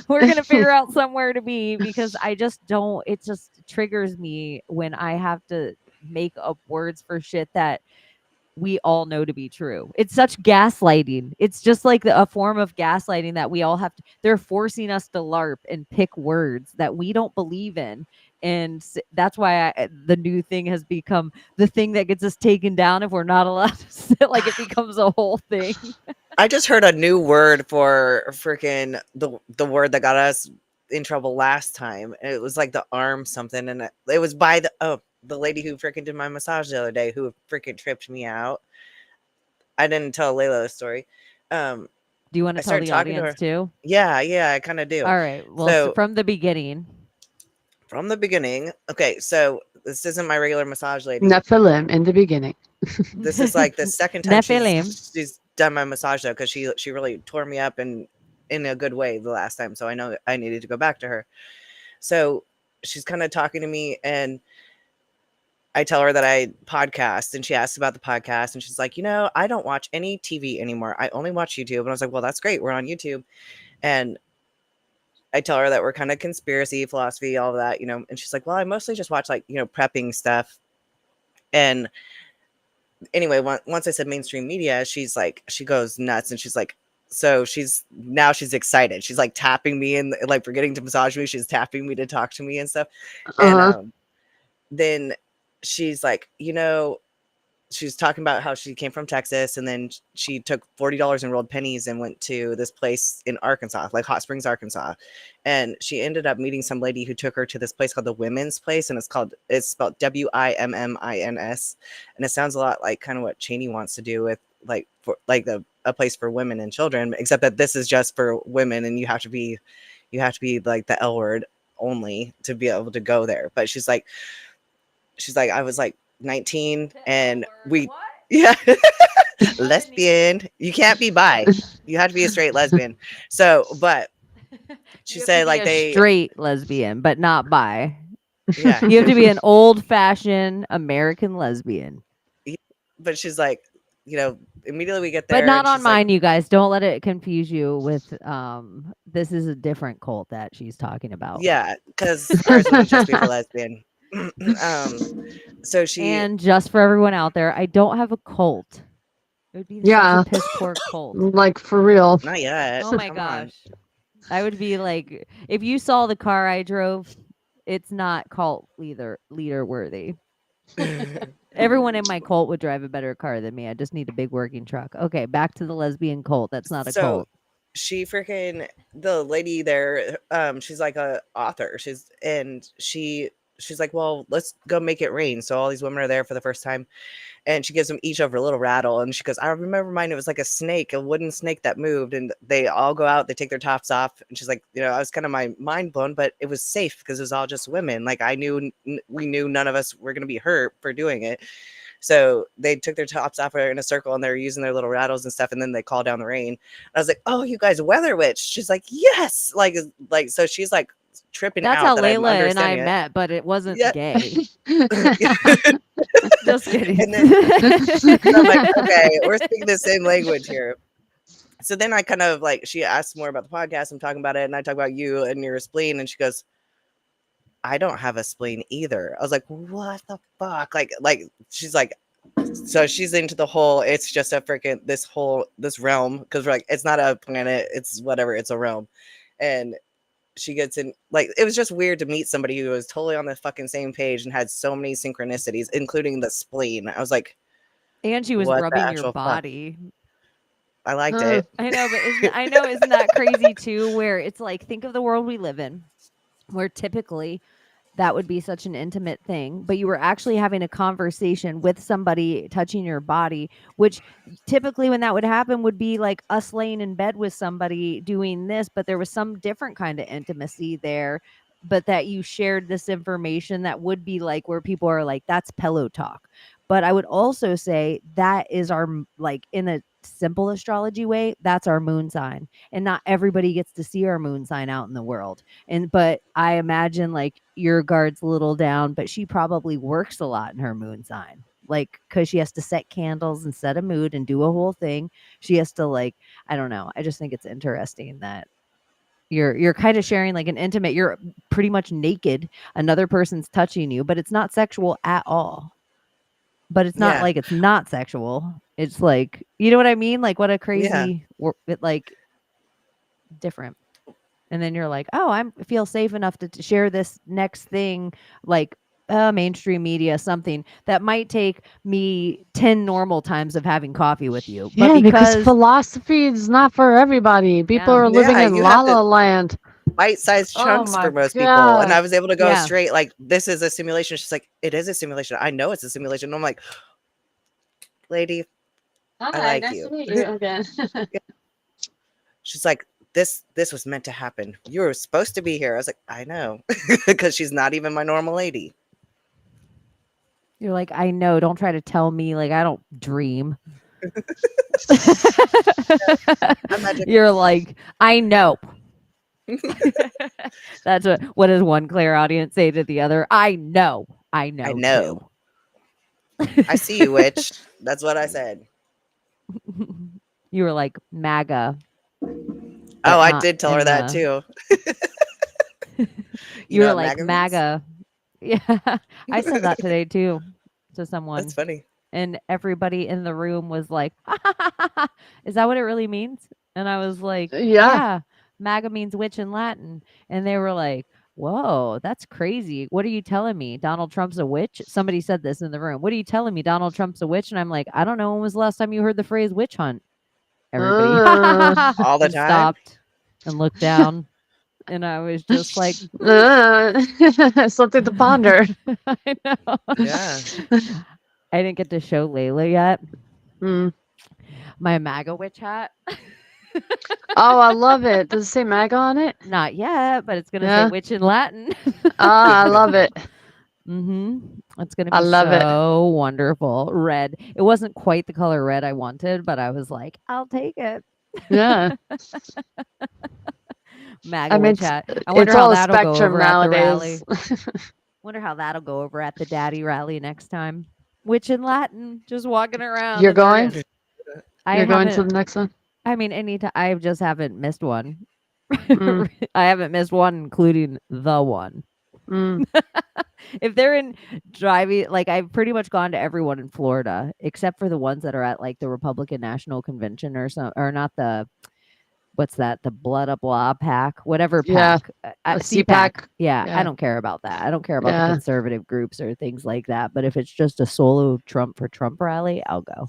we're gonna figure out somewhere to be, because I just don't, it just triggers me when I have to make up words for shit that we all know to be true. It's such gaslighting. It's just like a form of gaslighting that we all have to, they're forcing us to LARP and pick words that we don't believe in. And that's why the new thing has become the thing that gets us taken down if we're not allowed to sit. Like it becomes a whole thing. I just heard a new word for freaking the word that got us in trouble last time. It was like the arm something, and it was by the lady who freaking did my massage the other day who freaking tripped me out. I didn't tell Layla the story. Um, Do you want I to tell started the talking to audience her. too? Yeah, I kind of do. All right. Well, so So from the beginning, from the beginning, okay. So this isn't my regular massage lady. Nephilim in the beginning. This is like the second time Nephilim. she's done my massage though, because she really tore me up and in a good way the last time. So I know I needed to go back to her. So she's kind of talking to me, and I tell her that I podcast, and she asks about the podcast, and she's like, I don't watch any TV anymore. I only watch YouTube. And I was like, well, that's great. We're on YouTube. And I tell her that we're kind of conspiracy, philosophy, all of that, and she's like, well, I mostly just watch like, prepping stuff. And anyway, once I said mainstream media, she's like, she goes nuts, and she's like, so she's excited. She's like tapping me and like forgetting to massage me. She's tapping me to talk to me and stuff. And Uh-huh. then she's like, she's talking about how she came from Texas, and then she took $40 in rolled pennies and went to this place in Arkansas, like Hot Springs, Arkansas. And she ended up meeting some lady who took her to this place called the Women's Place, and it's spelled WIMMINS, and it sounds a lot like kind of what Chaney wants to do with like for like a place for women and children, except that this is just for women, and you have to be like the L word only to be able to go there. But she's like, I was like 19 and yeah, lesbian. You can't be bi. You have to be a straight lesbian. So, but she said like straight lesbian, but not bi. Yeah. You have to be an old-fashioned American lesbian. But she's like, immediately we get there. But not and on she's like, mine, you guys. Don't let it confuse you with this is a different cult that she's talking about. Yeah, because ours wouldn't just be for lesbian. So she And just for everyone out there, I don't have a cult. It would be such Yeah. a piss poor cult. Like for real. not yet. Oh my Come on. gosh. I would be like, if you saw the car I drove, it's not cult leader worthy. Everyone in my cult would drive a better car than me. I just need a big working truck. Okay, back to the lesbian cult. That's not a So cult. she freaking the lady there, she's like a author. She's like, well, let's go make it rain. So all these women are there for the first time, and she gives them each over a little rattle, and she goes, I remember mine, it was like a snake, a wooden snake that moved, and they all go out, they take their tops off, and she's like, I was kind of my mind blown, but it was safe because it was all just women. Like we knew none of us were going to be hurt for doing it. So they took their tops off in a circle, and they're using their little rattles and stuff, and then they call down the rain. I was like, oh, you guys weather witch. She's like, yes. Like so she's like tripping That's out. how that I'm Layla and I understanding it. met, but it wasn't Yeah. gay. Just kidding. And then I'm like, okay, we're speaking the same language here. So then I kind of like, she asked more about the podcast. I'm talking about it, and I talk about you and your spleen, and she goes, I don't have a spleen either. I was like, what the fuck? Like she's like, so she's into the whole, it's just a freaking this realm, because we're like, it's not a planet, it's whatever, it's a realm. And she gets in, like, it was just weird to meet somebody who was totally on the fucking same page and had so many synchronicities, including the spleen. I was like, And she was what the rubbing your actual fuck? body. I liked it. I know, but isn't that crazy too? Where it's like, think of the world we live in, where typically that would be such an intimate thing, but you were actually having a conversation with somebody touching your body, which typically when that would happen would be like us laying in bed with somebody doing this, but there was some different kind of intimacy there, but that you shared this information that would be like where people are like, that's pillow talk. But I would also say that is our, like, in a simple astrology way, that's our moon sign, and not everybody gets to see our moon sign out in the world. But I imagine like your guard's a little down, but she probably works a lot in her moon sign, like, because she has to set candles and set a mood and do a whole thing. She has to, like, I don't know, I just think it's interesting that you're kind of sharing like an intimate, you're pretty much naked, another person's touching you, but it's not sexual at all. but it's not Yeah. like it's not sexual. It's like, you know what I mean? Like what a Yeah. crazy like different. And then you're like, oh, I feel safe enough to share this next thing, like mainstream media, something that might take me 10 normal times of having coffee with you. But Yeah, because because philosophy is not for everybody. People yeah, are living Yeah, in you La have La to Land. bite-sized Oh chunks for my most people, and I God. was able to go yeah, straight like, "This is a simulation." She's like, "It is a simulation. I know it's a simulation." And I'm like, "Lady, I Hi, like nice to you." meet you again. She's like, "This was meant to happen. You were supposed to be here." I was like, "I know," because she's not even my normal lady. you're like, I know. Don't try to tell me like I don't dream. Imagine. You're like, I know. That's what does one clairaudient say to the other? I know. I I know know. too. I see you, witch. That's what I said. You were like MAGA, Oh, but I not did tell her in that the. too. You You know were what like MAGA means? MAGA. Yeah, I said that today too to That's someone, funny. and everybody in the room was like, "Is that what it really means?" And I was like, Yeah. "Yeah, MAGA means witch in Latin." And they were like, "Whoa, that's crazy. What are you telling me? Donald Trump's a witch?" Somebody said this in the room. "What are you telling me? Donald Trump's a witch?" And I'm like, "I don't know. When was the last time you heard the phrase witch hunt?" Everybody Uh, All the and time? stopped and looked down. And I was just like, something to ponder. I know. Yeah. I didn't get to show Layla yet Mm. my MAGA witch hat. Oh, I love it. Does it say MAGA on it? Not yet, but it's gonna say Yeah. witch in Latin. Ah, I love it. It's gonna I be love it. so wonderful. Red. It wasn't quite the color red I wanted, but I was like, I'll take it. Yeah. MAGA I mean, witch hat. I wonder it's how all a that'll go spectrum over at the rally. nowadays. Wonder how that'll go over at the daddy rally next time. Witch in Latin, just walking around, You're and they're going? gonna. I You're going to haven't. the next one? I mean, I just haven't missed one. Mm. I haven't missed one, including the one. Mm. If they're in driving, like I've pretty much gone to everyone in Florida, except for the ones that are at like the Republican National Convention or some, or not the what's that? The blah blah pack, whatever Yeah. pack, A CPAC. CPAC. Yeah, I Yeah. don't care about that. I don't care about the Yeah. conservative groups or things like that. But if it's just a solo Trump for Trump rally, I'll go.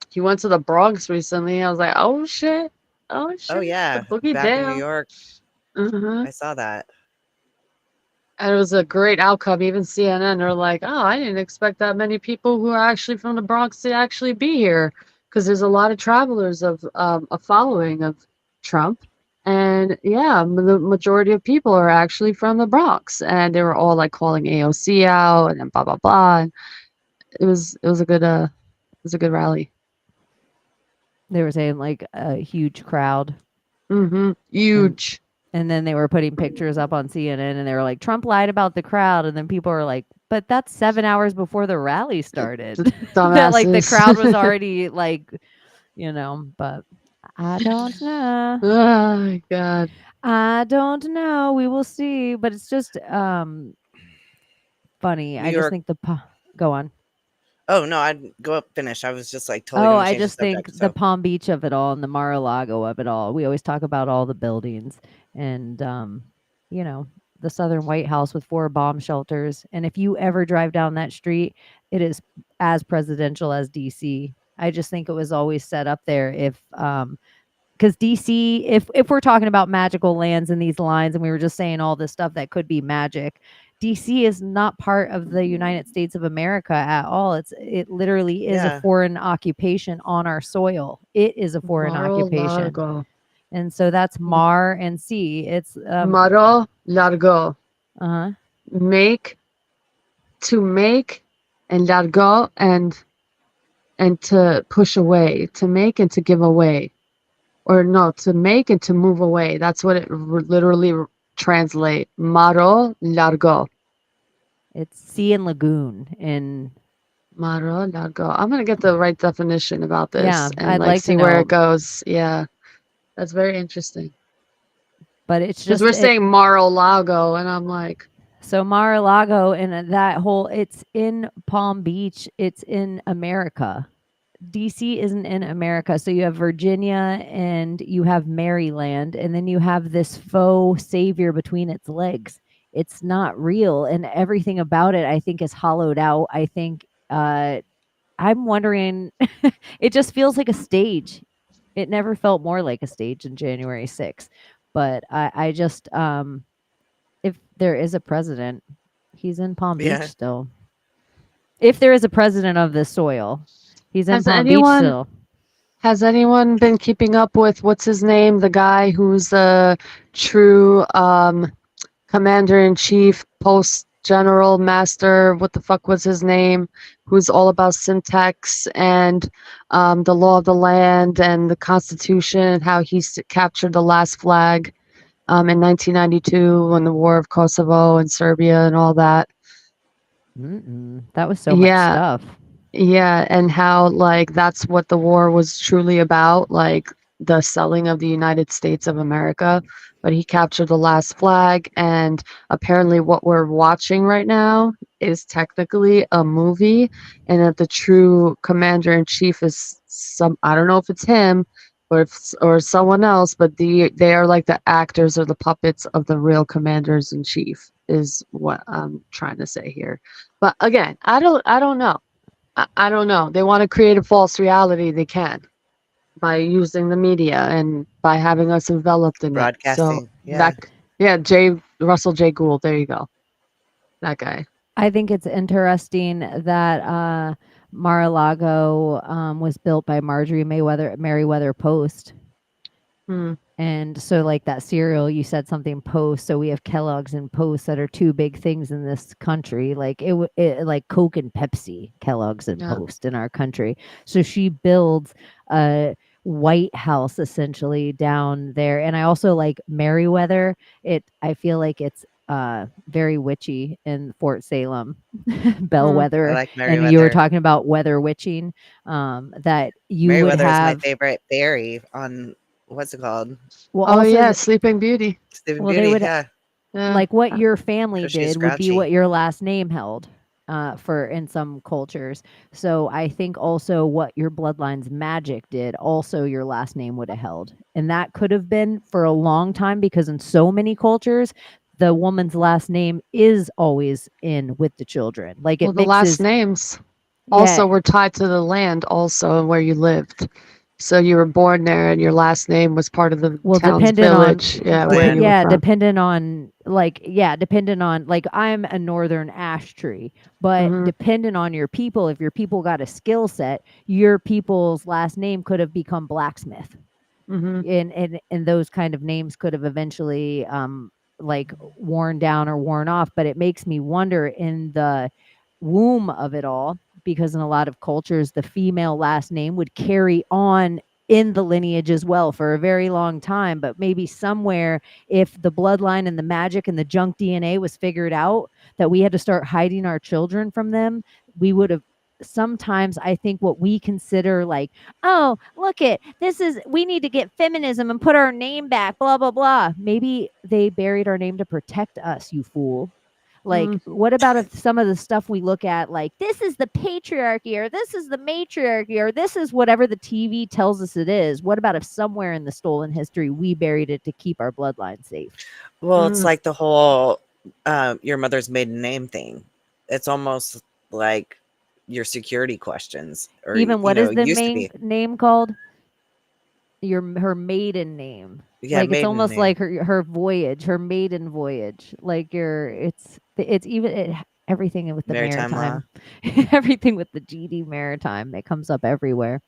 He went to the Bronx recently. I was like, oh shit. Oh Oh shit. The yeah. boogie Back in New down. York. Uh-huh. I saw that. And it was a great outcome. Even CNN are like, oh, I didn't expect that many people who are actually from the Bronx to actually be here. Because there's a lot of travelers of a following of Trump. And yeah, the majority of people are actually from the Bronx. And they were all like calling AOC out and then blah blah blah. And it was a good rally. They were saying like a huge crowd. Mm-hmm. Huge. And then they were putting pictures up on CNN and they were like, Trump lied about the crowd. And then people were like, but that's 7 hours before the rally started. That like the Dumbasses. crowd was already like, but I don't know. Oh my God. I don't know. We will see. But it's just funny. New I just York. think go on. Oh no, I'd go up finish. I was just like totally Oh, gonna I change the just think subject. the So Palm Beach of it all and the Mar-a-Lago of it all. We always talk about all the buildings and the Southern White House with 4 bomb shelters. And if you ever drive down that street, it is as presidential as DC. I just think it was always set up there because DC, if we're talking about magical lands in these lines and we were just saying all this stuff that could be magic, DC is not part of the United States of America at all. It literally is a yeah. foreign occupation on our soil. It is a foreign occupation. Mar-a-Lago. And so that's Mar and C. It's Mar-a-Lago. uh-huh. To make and largo and to push away, to make and to give away, or no, to make and to move away. That's what it literally translate. Maro largo. It's sea and lagoon in Maro largo. I'm gonna get the right definition about this yeah, and I'd like like to see where know. it goes. Yeah, that's very interesting. But it's Because just we're saying Mar-a-Lago, and I'm like, So Mar-a-Lago and that whole it's in Palm Beach, it's in America. DC isn't in America. So you have Virginia and you have Maryland, and then you have this faux savior between its legs. It's not real, and everything about it I think is hollowed out. I think I'm wondering it just feels like a stage. It never felt more like a stage than January 6th. But I just if there is a president, he's in Palm Beach Yeah. still. If there is a president of this soil, he's in Has Palm Beach anyone still. has anyone been keeping up with what's his name, the guy who's the true commander in chief, post general master? What the fuck was his name? Who's all about syntax and the law of the land and the Constitution? How he captured the last flag in 1992 when the War of Kosovo and Serbia and all that. That was so much Yeah, stuff. yeah, and how like that's what the war was truly about, like the selling of the United States of America. But he captured the last flag, and apparently what we're watching right now is technically a movie, and that the true commander in chief is some, I don't know if it's him or or someone else, but they are like the actors or the puppets of the real commanders in chief is what I'm trying to say here. But again, I don't know. I don't know. They want to create a false reality. They can by using the media and by having us enveloped in it. So Broadcasting. Yeah. that, yeah, Russell J. Gould. There you go. That guy. I think it's interesting that Mar-a-Lago was built by Marjorie Merriweather Post. Hmm. And so, like that cereal, you said something Post. So we have Kellogg's and Post that are two big things in this country. Like like Coke and Pepsi, Kellogg's and Yeah. Post in our country. So she builds a White House essentially down there. And I also like Merriweather. I feel like it's very witchy in Fort Salem, I Bellwether. like And you were Meriwether. talking about weather witching. That you would Meriwether is my have. favorite fairy on what's it called? Well, Oh also yeah, Sleeping Beauty. Sleeping well, they Beauty. would Yeah. Yeah. like what your family 'Cause she's did would be grouchy. what your last name held for in some cultures. So I think also what your bloodline's magic did, also your last name would have held. And that could have been for a long time because in so many cultures, the woman's last name is always in with the children. Like Well, it the last mixes. names Yeah. also were tied to the land, also and where you lived. So you were born there, and your last name was part of the Well, town's dependent on village. Yeah, where you were yeah, from. dependent on like I'm a northern ash tree, but Hmm. dependent on your people, if your people got a skill set, your people's last name could have become blacksmith. Hmm. And those kind of names could have eventually like worn down or worn off. But it makes me wonder in the womb of it all, because in a lot of cultures the female last name would carry on in the lineage as well for a very long time. But maybe somewhere, if the bloodline and the magic and the junk DNA was figured out, that we had to start hiding our children from them, we would have sometimes, I think, what we consider like, oh, look it, this is, we need to get feminism and put our name back, blah blah blah. Maybe they buried our name to protect us, you fool. Like, what about if some of the stuff we look at, like, this is the patriarchy, or this is the matriarchy, or this is whatever the TV tells us it is? What about if somewhere in the stolen history we buried it to keep our bloodline safe? Well, it's like the whole your mother's maiden name thing. It's almost like your security questions, or Even what is the used to main be. name called? Her maiden name. Yeah, Like it's maiden almost name. like her voyage, her maiden voyage. Like it's even everything with the Maritime law. maritime, everything with the GD maritime. It comes up everywhere.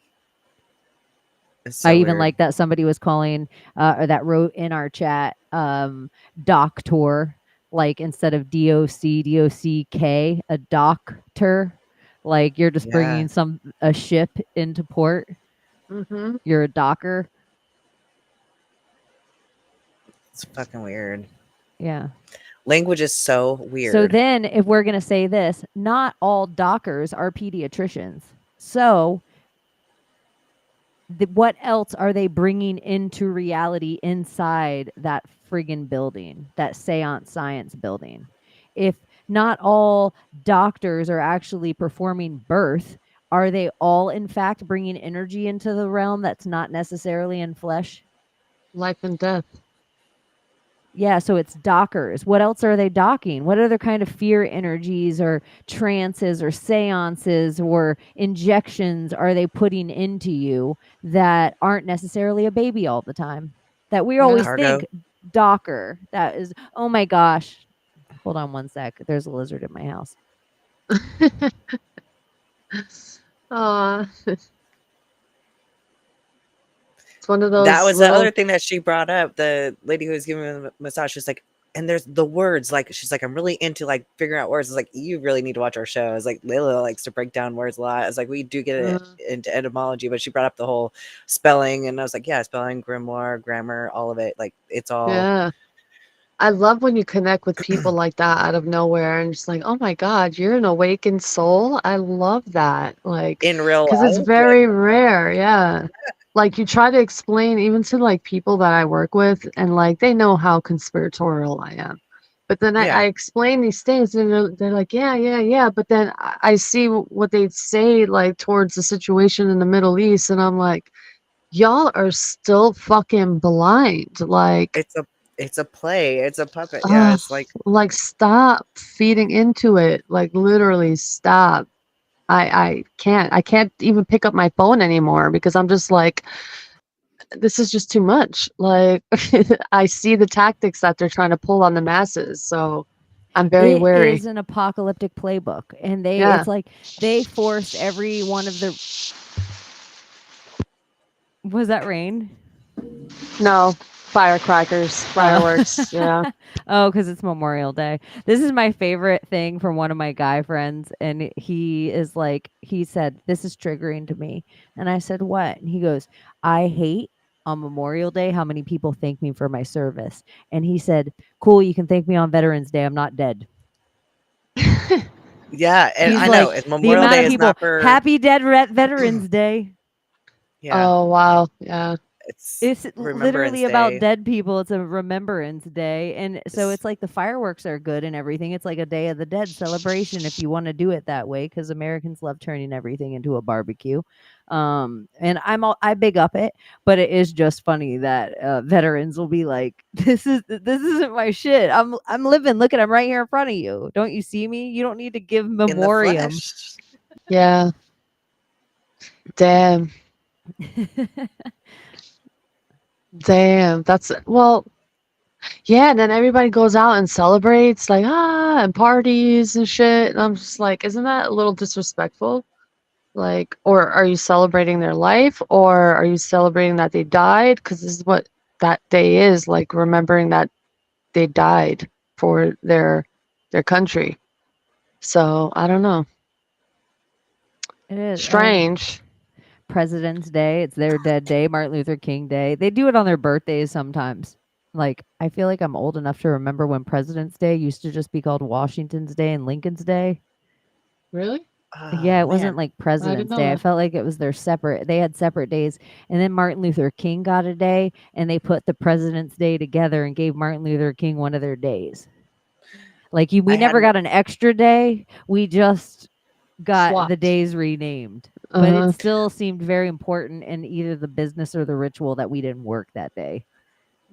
It's I so even weird. like that somebody was calling or that wrote in our chat doctor, like instead of DOCK, a doctor. Like you're just Yeah, bringing a ship into port. Hmm. You're a docker. it's fucking weird. Yeah. Language is so So weird. then, if we're going to say this, not all dockers are pediatricians. So, what else are they bringing into reality inside that friggin' building, that seance science building? if not all doctors are actually performing birth, are they all in fact bringing energy into the realm that's not necessarily in flesh? Life and death. Yeah, so it's dockers. What else are they docking? What other kind of fear energies or trances or seances or injections are they putting into you that aren't necessarily a baby all the time? That we always Yeah. Cargo. think docker. That is, oh my gosh. Hold on one sec. There's a lizard in my house. Aw. It's one of That those was the little other thing that she brought up. The lady who was giving me the massage, she's like, and there's the words, like she's like, I'm really into like figuring out words. It's like, you really need to watch our show. It's like Layla likes to break down words a lot. It's like we do get it into etymology, but she brought up the whole spelling, and I was like, yeah, spelling, grimoire, grammar, all of it. Like it's all yeah. I love when you connect with people like that out of nowhere and just like, oh my God, you're an awakened soul. I love that. Like, in real because it's life. Like, very rare. Yeah. Like you try to explain even to like people that I work with and like they know how conspiratorial I am. But then I yeah, explain these things and they're like, yeah, yeah, yeah. But then I see what they say like towards the situation in the Middle East and I'm like, y'all are still fucking blind. Like, it's a play, it's a puppet. Yeah, ugh, it's like like stop feeding into it. Like literally stop. I can't even pick up my phone anymore because I'm just like, this is just too much. Like I see the tactics that they're trying to pull on the masses. So I'm very It wary. is an apocalyptic playbook, and Yeah. it's like they forced every one of the. Was that rain? No, firecrackers, fireworks. Yeah. Oh, because it's Memorial Day. This is my favorite thing from one of my guy friends, and he is like, he said, "This is triggering to me," and I said, "What?" And he goes, "I hate on Memorial Day how many people thank me for my service," and he said, "Cool, you can thank me on Veterans Day. I'm not dead." yeah, and He's I know like, it's the Memorial amount Day of is people, not for happy dead Veterans Day. yeah, Oh wow. Yeah. it's It's Remembrance literally about Day. dead people. It's a remembrance day. And so It's it's like the fireworks are good and everything. It's like a Day of the Dead celebration if you want to do it that way, because Americans love turning everything into a barbecue. And I big up it, but it is just funny that veterans will be like, this isn't my shit. I'm living. Look at, I'm right here in front of you. Don't you see me? You don't need to give in the memoriam. flesh. Yeah. Damn. Damn. That's well, yeah, and then everybody goes out and celebrates, like, and parties and shit. And I'm just like, isn't that a little disrespectful? Like, or are you celebrating their life, or are you celebrating that they died? Because this is what that day is, like remembering that they died for their country. So I don't know. It is. Strange. President's Day, it's their dead day, Martin Luther King Day. They do it on their birthdays sometimes. Like, I feel like I'm old enough to remember when President's Day used to just be called Washington's Day and Lincoln's Day. Really? Yeah, Oh it wasn't man, like I didn't President's know Day. I that. felt like it was their separate, they had separate days. And then Martin Luther King got a day, and they put the President's Day together and gave Martin Luther King one of their days. Like, we I never had got an extra day. We just got the Swapped. days renamed. But it Uh-huh. still seemed very important in either the business or the ritual that we didn't work that day.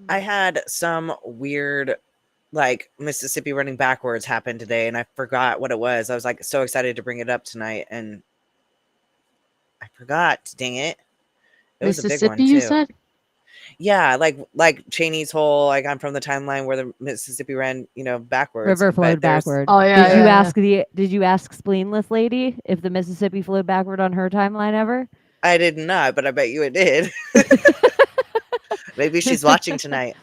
I had some weird like Mississippi running backwards happen today, and I forgot what it was. I was like so excited to bring it up tonight, and I forgot. Dang it! It was a big Mississippi, one you too. said? Yeah, like Chaney's whole like I'm from the timeline where the Mississippi ran, backwards. River But flowed there's backward. Oh yeah, yeah, yeah. Did you ask Spleenless Lady if the Mississippi flowed backward on her timeline ever? I did not, but I bet you it did. Maybe she's watching tonight.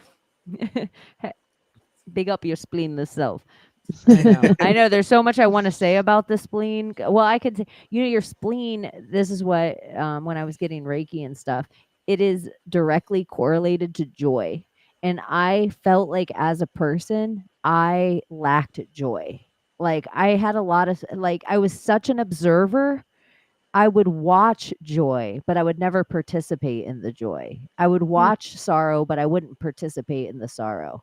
Big up your spleenless self. I know. I know there's so much I want to say about the spleen. Well, I could say, your spleen, this is what when I was getting Reiki and stuff, it is directly correlated to joy. And I felt like as a person, I lacked joy. Like I had a lot of like I was such an observer. I would watch joy, but I would never participate in the joy. I would Hmm. watch sorrow, but I wouldn't participate in the sorrow.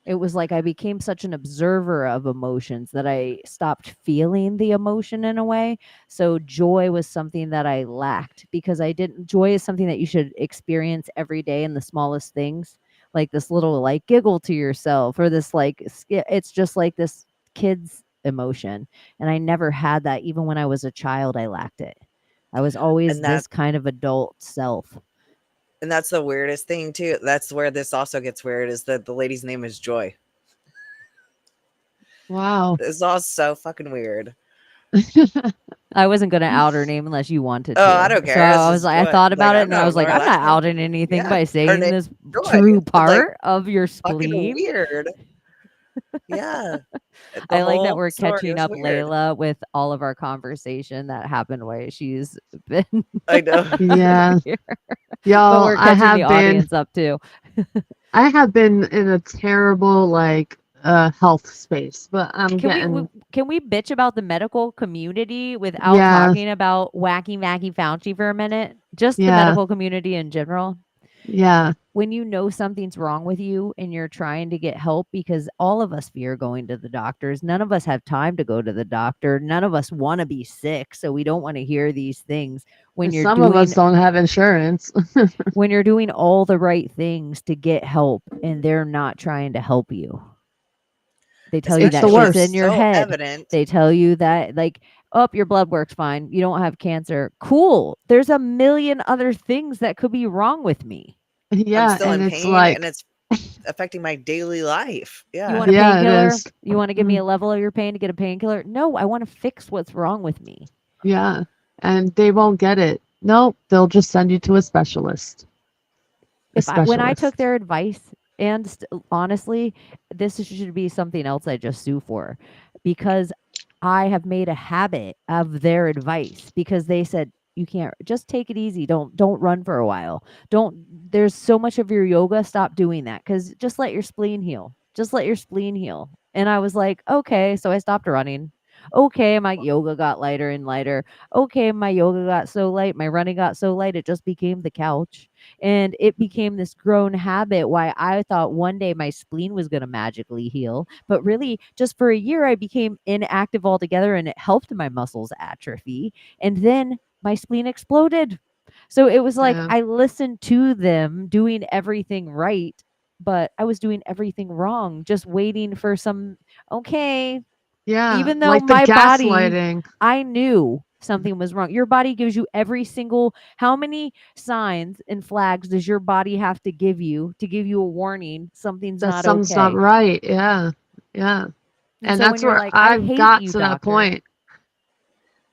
It was like I became such an observer of emotions that I stopped feeling the emotion in a way. So joy was something that I lacked because I didn't joy is something that you should experience every day in the smallest things. Like this little like giggle to yourself or this like it's just like this kid's emotion. And I never had that even when I was a child I lacked it. I was always And that this kind of adult self. and that's the weirdest thing too. That's where this also gets weird is that the lady's name is Joy. Wow. It's all so fucking weird. I wasn't gonna out her name unless you wanted Oh, I to. don't So care. It's I was just like, I Joy. thought Like about it, I'm and I not was like, ignoring her I'm not last name. outing anything Yeah, by her saying name this Joy. true It's like part of your fucking spleen. weird. Yeah. The I like that whole we're story catching is up weird. Layla with all of our conversation that happened while she's been I know. Yeah. here. But Y'all, we're catching the audience up too. I have been in a terrible like health space, but I'm getting Can we bitch about the medical community without yeah, talking about wacky Mackie Fauci for a minute? Just the yeah, medical community in general. yeah. When you know something's wrong with you and you're trying to get help, because all of us fear going to the doctors. None of us have time to go to the doctor. None of us want to be sick, so we don't want to hear these things. When you're Some of us doing don't have insurance. when you're doing all the right things to get help and they're not trying to help you. They tell you It's that the Especially when shit's it's in worst. your so head. evident. They tell you that like, oh, your blood works fine. You don't have cancer. Cool. There's a million other things that could be wrong with me. I'm Yeah, still and in it's pain and like it's affecting my daily life. You Yeah. want a yeah, it painkiller? is. You want to give me Mm, a level of your pain to get a painkiller? No, I want to fix what's wrong with me. yeah. And they won't get it. Nope, they'll just send you to a specialist. A When I took specialist. their advice, and honestly, this should be something else I just sue for, because I have made a habit of their advice because they said you can't just take it easy. Don't run for a while. Don't There's so much of your yoga. Stop doing that because just let your spleen heal. Just let your spleen heal. And I was like, okay, so I stopped running. Okay, my yoga got lighter and lighter. Okay, my yoga got so light, my running got so light, it just became the couch. And it became this grown habit why I thought one day my spleen was going to magically heal. But really, just for a year, I became inactive altogether and it helped my muscles atrophy. And then my spleen exploded. So it was like Yeah. I listened to them doing everything right, but I was doing everything wrong, just waiting for some, okay, Yeah, even though like the my body, gaslighting. I knew something was wrong. Your body gives you every single how many signs and flags does your body have to give you a warning something's That not something's not okay? right. Yeah. Yeah. And And so when that's you're where like, I I've hate got you, to that doctor. point.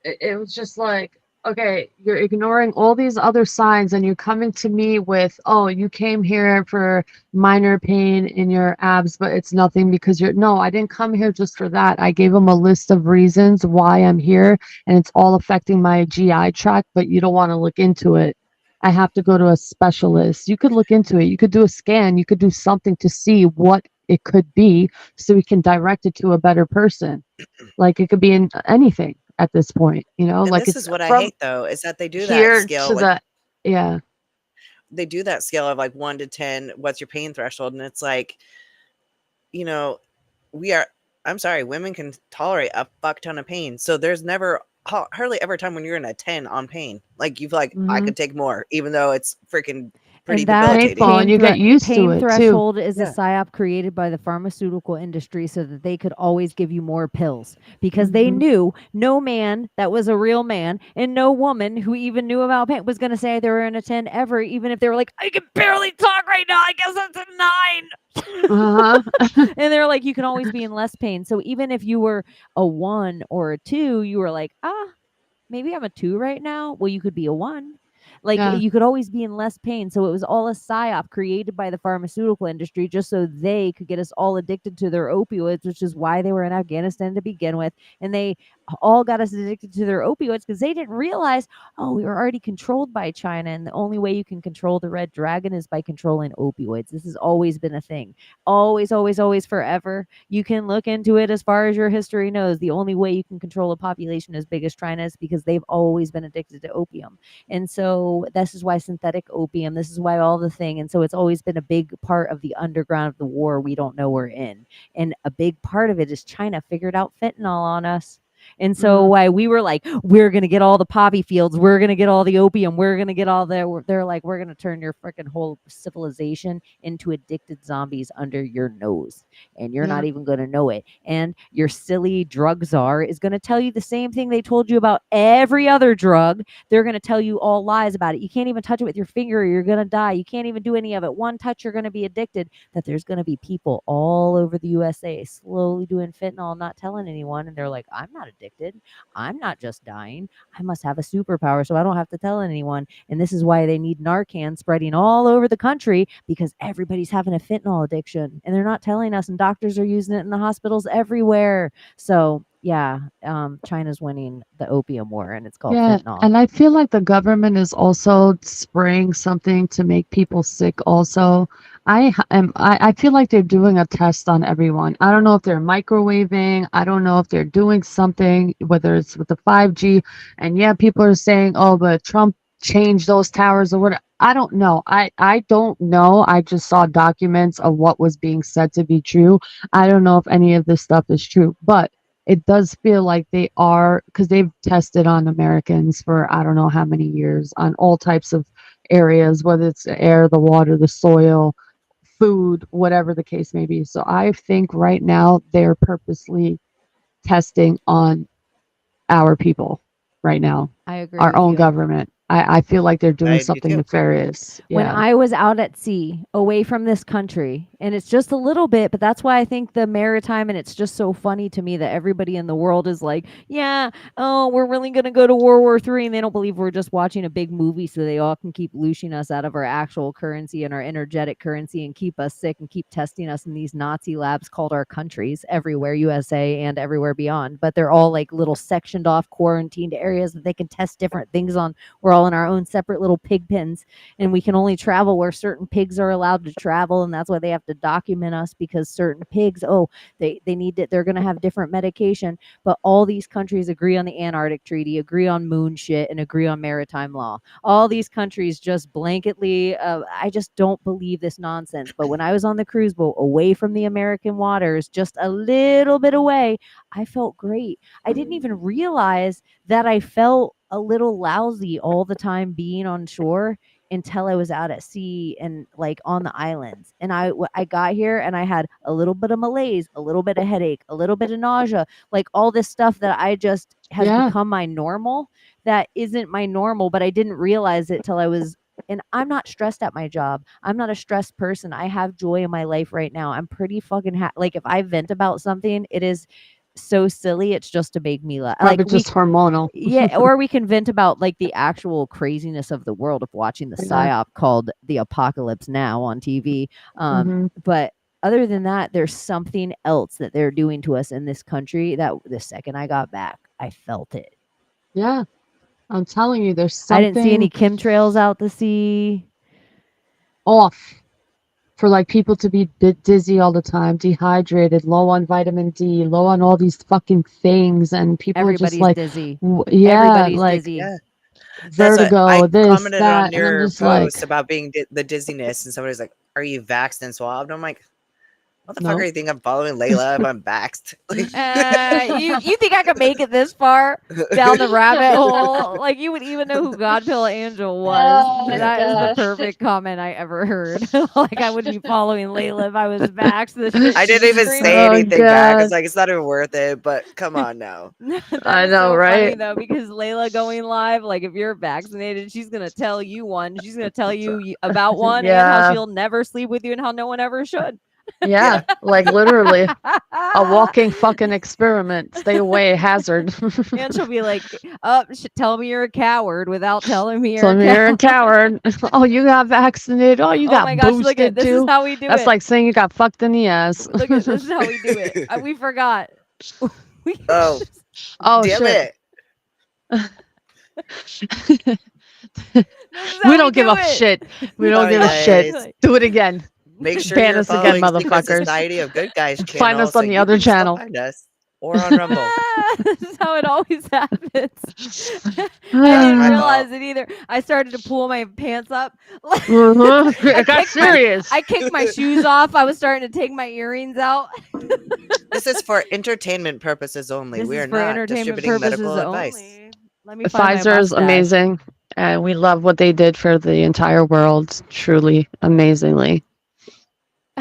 It was just like, okay, you're ignoring all these other signs and you're coming to me with, oh, you came here for minor pain in your abs, but it's nothing because you're, no, I didn't come here just for that. I gave them a list of reasons why I'm here and it's all affecting my GI tract, but you don't want to look into it. I have to go to a specialist. You could look into it. You could do a scan. You could do something to see what it could be so we can direct it to a better person. Like it could be in anything at this point, And like this it's is what I from hate though, is that they do that here scale to like the, yeah, they do that scale of like 1 to 10, what's your pain threshold? And it's like, you know, we are I'm sorry, women can tolerate a fuck ton of pain. So there's never hardly ever time when you're in a 10 on pain. Like you've like I hmm could take more, even though it's freaking pretty And that debilitating. painful, and you get used to pain it too. threshold is a Yeah. psyop created by the pharmaceutical industry so that they could always give you more pills because they Hmm. knew no man that was a real man and no woman who even knew about pain was going to say they were in a 10 ever, even if they were like, I can barely talk right now. I guess it's a 9. Uh-huh. And they're like, you can always be in less pain. So even if you were a 1 or a 2, you were like, maybe I'm a 2 right now. Well, you could be a 1. Like Yeah, you could always be in less pain. So it was all a psyop created by the pharmaceutical industry just so they could get us all addicted to their opioids, which is why they were in Afghanistan to begin with. And they all got us addicted to their opioids because they didn't realize, oh, we were already controlled by China. And the only way you can control the red dragon is by controlling opioids. This has always been a thing. Always, always, always, forever. You can look into it as far as your history knows. The only way you can control a population as big as China is because they've always been addicted to opium. And so know this is why synthetic opium, this is why all the thing. And so it's always been a big part of the underground of the war we don't know we're in. And a big part of it is China figured out fentanyl on us. And so why we were like, we're going to get all the poppy fields, we're going to get all the opium, we're going to get all they're like, we're going to turn your freaking whole civilization into addicted zombies under your nose. And you're not even going to know it. And your silly drug czar is going to tell you the same thing they told you about every other drug. They're going to tell you all lies about it. You can't even touch it with your finger or you're going to die. You can't even do any of it. One touch, you're going to be addicted. That there's going to be people all over the USA slowly doing fentanyl, not telling anyone. And they're like, I'm not addicted. I'm not just dying. I must have a superpower so I don't have to tell anyone. And this is why they need Narcan spreading all over the country, because everybody's having a fentanyl addiction and they're not telling us, and doctors are using it in the hospitals everywhere. So yeah, China's winning the opium war, and it's called fentanyl. And I feel like the government is also spraying something to make people sick also. I feel like they're doing a test on everyone. I don't know if they're microwaving. I don't know if they're doing something, whether it's with the 5G. And yeah, people are saying, oh, but Trump changed those towers or whatever. I don't know. I don't know. I just saw documents of what was being said to be true. I don't know if any of this stuff is true, but it does feel like they are, because they've tested on Americans for I don't know how many years on all types of areas, whether it's the air, the water, the soil, food, whatever the case may be. So I think right now they're purposely testing on our people right now, I agree. our with own you. government. I feel like they're doing I do something too. nefarious. When Yeah. I was out at sea, away from this country, and it's just a little bit, but that's why I think the maritime, and it's just so funny to me that everybody in the world is like, yeah, oh, we're really going to go to World War III, and they don't believe we're just watching a big movie so they all can keep looshing us out of our actual currency and our energetic currency and keep us sick and keep testing us in these Nazi labs called our countries everywhere, USA and everywhere beyond. But they're all like little sectioned off quarantined areas that they can test different things on. We're all in our own separate little pig pens, and we can only travel where certain pigs are allowed to travel, and that's why they have to document us, because certain pigs, they need it, they're going to have different medication. But all these countries agree on the Antarctic Treaty, agree on moon shit, and agree on maritime law. All these countries just blanketly, I just don't believe this nonsense. But when I was on the cruise boat away from the American waters, just a little bit away, I felt great. I didn't even realize that I felt a little lousy all the time being on shore until I was out at sea and like on the islands. And I got here and I had a little bit of malaise, a little bit of headache, a little bit of nausea, like all this stuff that I just has become my normal. That isn't my normal, but I didn't realize it till I was. And I'm not stressed at my job. I'm not a stressed person. I have joy in my life right now. I'm pretty fucking like if I vent about something, it is so silly. It's just to make me laugh. Probably just hormonal. Yeah, or we can vent about like the actual craziness of the world of watching the psyop called The Apocalypse Now on TV. But other than that, there's something else that they're doing to us in this country that the second I got back, I felt it. Yeah. I'm telling you, there's something I didn't see any chemtrails out to sea. Off. For like people to be dizzy all the time, dehydrated, low on vitamin D, low on all these fucking things, and people are just like dizzy. Everybody's like dizzy. Yeah. vertigo, I this, commented that, on and your I'm just post like, about being the dizziness, and somebody's like, "Are you vaxxed and swabbed?" I'm like, "What the No. fuck are you think I'm following Layla if I'm vaxxed?" You think I could make it this far down the rabbit hole? Like you would even know who Godpill Angel was. Oh my That is the gosh. perfect comment I ever heard. Like I wouldn't be following Layla if I was vaxxed. The shit I didn't she's even screaming. say anything back. God. It's like it's not even worth it. But come on now. I That is know, so funny right? though, because Layla going live, like if you're vaccinated, she's gonna tell you one. She's gonna tell you about one and how Yeah. she'll never sleep with you and how no one ever should. Yeah, like literally a walking fucking experiment. Stay away, hazard. And she'll be like, tell me you're a coward without telling me you're So a you're a coward. coward. Oh, you got vaccinated. Oh, you Oh got my gosh, look boosted at this too. is how we do That's it. like saying you got fucked in the ass. Look at this is how we do it. We forgot. Oh, Oh damn shit. it! We don't give a shit. We don't Oh, give a yeah, shit. yeah, Do it again. Make sure Ban you're us again, following Secret motherfuckers. Society of Good Guys channel. Find us on so the you other can still channel. Find us. or on Rumble. This is how it always happens. I That's didn't my realize fault. it either. I started to pull my pants up. It got serious. I kicked my shoes off. I was starting to take my earrings out. This is for entertainment purposes only. This We is are for not entertainment distributing purposes medical advice. only. Let me find my Pfizer is mustache. amazing, and we love what they did for the entire world. Truly, amazingly.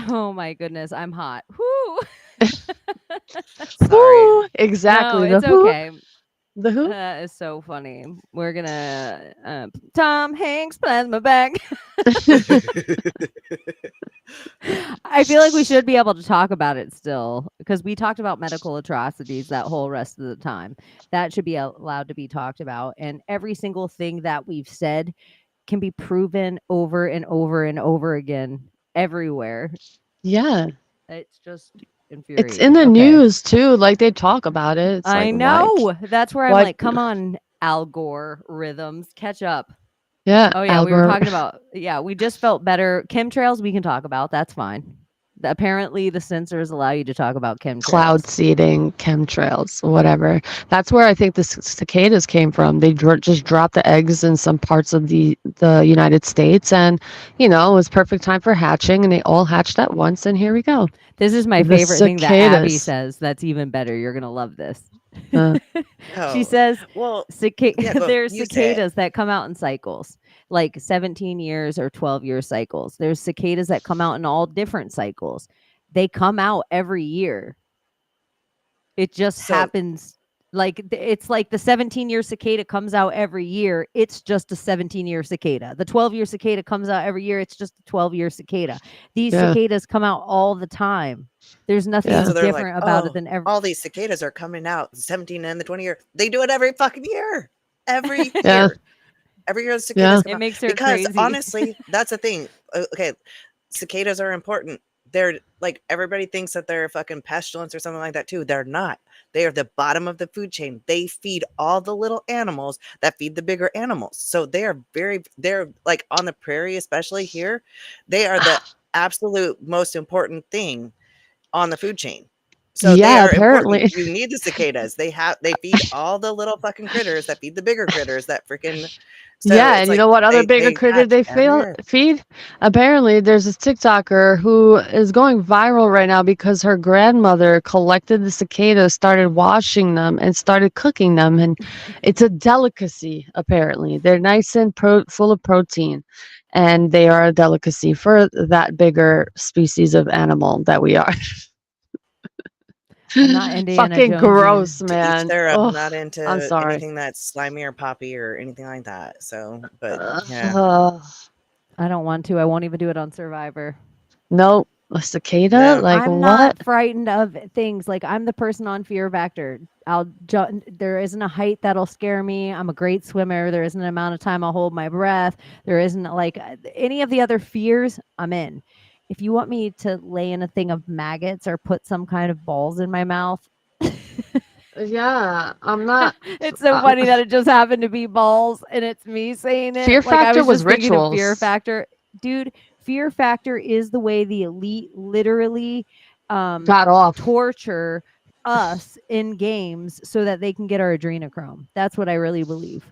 Oh my goodness, I'm hot. Whoo. Sorry. Woo, exactly. No, The it's who? okay. The who? That is so funny. We're gonna Tom Hanks plasma bag. I feel like we should be able to talk about it still because we talked about medical atrocities that whole rest of the time. That should be allowed to be talked about, and every single thing that we've said can be proven over and over and over again everywhere. Yeah, It's just it's infuriating. in the Okay. news too. Like they talk about it. It's I like, know. That's where I'm why- like, come on, Al Gore rhythms, catch up. Yeah. Oh yeah, we were talking about we just felt better. Chemtrails we can talk about. That's fine. Apparently the sensors allow you to talk about chemtrails. cloud seeding, chemtrails, whatever. That's where I think the cicadas came from. They just dropped the eggs in some parts of the United States, and it was perfect time for hatching, and they all hatched at once, and here we go. This is my The favorite thing that Abby cicadas. says. That's even better. You're gonna love this. Uh, Oh, She says well, yeah, go, there's you say it. cicadas that come out in cycles, like 17 years or 12-year cycles. There's cicadas that come out in all different cycles. They come out every year. It just So- happens like it's like the 17-year cicada comes out every year. It's just a 17-year cicada. The 12-year cicada comes out every year. It's just a 12-year cicada. These Yeah. cicadas come out all the time. There's nothing Yeah. So they're different like, about "Oh, it than ever. all these cicadas are coming out, the 17 and the 20 year. They do it every fucking year. Every Yeah. year. Every year the cicadas come It out. makes her Because crazy. honestly, that's the thing. Okay, cicadas are important. They're like everybody thinks that they're fucking pestilence or something like that too. They're not. They are the bottom of the food chain. They feed all the little animals that feed the bigger animals. So they're like on the prairie, especially here, they are the absolute most important thing on the food chain. So they Yeah, are apparently. important. You need the cicadas. They feed all the little fucking critters that feed the bigger critters that freaking. So Yeah, it's and like you know what other bigger they critter hatch they every year. feed? Apparently, there's this TikToker who is going viral right now because her grandmother collected the cicadas, started washing them, and started cooking them, and it's a delicacy. Apparently, they're nice and full of protein, and they are a delicacy for that bigger species of animal that we are. I'm not Indiana Fucking Jones. gross, To each man. their own. I'm Ugh, not I'm into sorry. anything that's slimy or poppy or anything like that. So, but yeah. Ugh. I don't want to. I won't even do it on Survivor. Nope. A cicada? No. Like I'm what? not frightened of things. Like I'm the person on Fear Factor. There isn't a height that'll scare me. I'm a great swimmer. There isn't an amount of time I'll hold my breath. There isn't like any of the other fears. I'm in. If you want me to lay in a thing of maggots or put some kind of balls in my mouth, Yeah, I'm not. it's so funny that it just happened to be balls and it's me saying it. Fear Like, I Factor was just thinking of Fear rituals. Factor. Dude, Fear Factor is the way the elite literally Got off. torture us in games so that they can get our adrenochrome. That's what I really believe.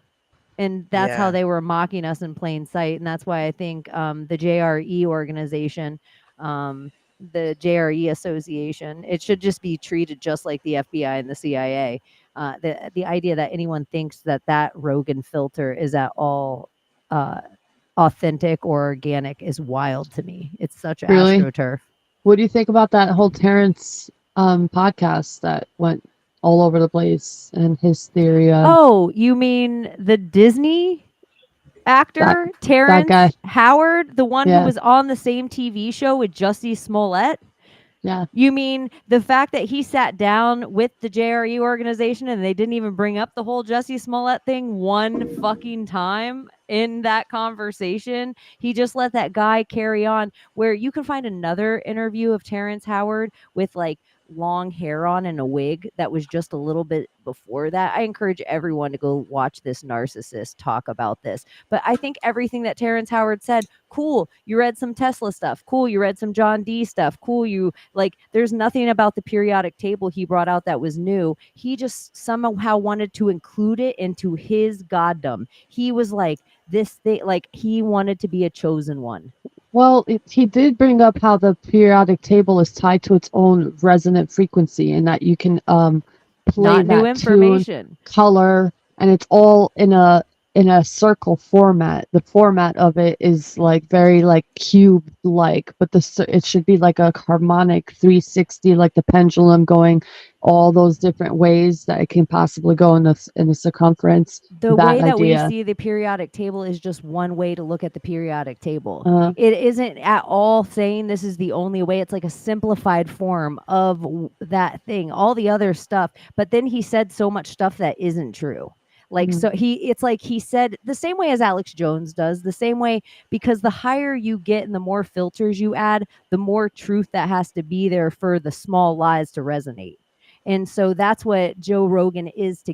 And that's how Yeah. they were mocking us in plain sight. And that's why I think the JRE organization, the JRE Association, it should just be treated just like the FBI and the CIA. The idea that anyone thinks that Rogan filter is at all authentic or organic is wild to me. It's such Really? astroturf. What do you think about that whole Terrence podcast that went all over the place and his theory of Oh, you mean the Disney actor Terrence guy. Howard, the one Yeah. who was on the same TV show with Jussie Smollett? Yeah. You mean the fact that he sat down with the JRE organization and they didn't even bring up the whole Jussie Smollett thing one fucking time in that conversation? He just let that guy carry on, where you can find another interview of Terrence Howard with like long hair on and a wig that was just a little bit before that. I encourage everyone to go watch this narcissist talk about this. But I think everything that Terrence Howard said, cool, you read some Tesla stuff, cool, you read some John D stuff, cool, you like, there's nothing about the periodic table he brought out that was new. He just somehow wanted to include it into his goddom. He was like, this thing, like he wanted to be a chosen one. Well, he did bring up how the periodic table is tied to its own resonant frequency, and that you can play Not new that tune, information. color, and it's all in a circle format. The format of it is like very like cube like, but it should be like a harmonic 360, like the pendulum going all those different ways that it can possibly go in the circumference. The that way that we idea. see the periodic table is just one way to look at the periodic table. Uh, It isn't at all saying this is the only way. It's like a simplified form of that thing, all the other stuff. But then he said so much stuff that isn't true. Like, so it's like he said the same way as Alex Jones does, the same way, because the higher you get and the more filters you add, the more truth that has to be there for the small lies to resonate. And so that's what Joe Rogan is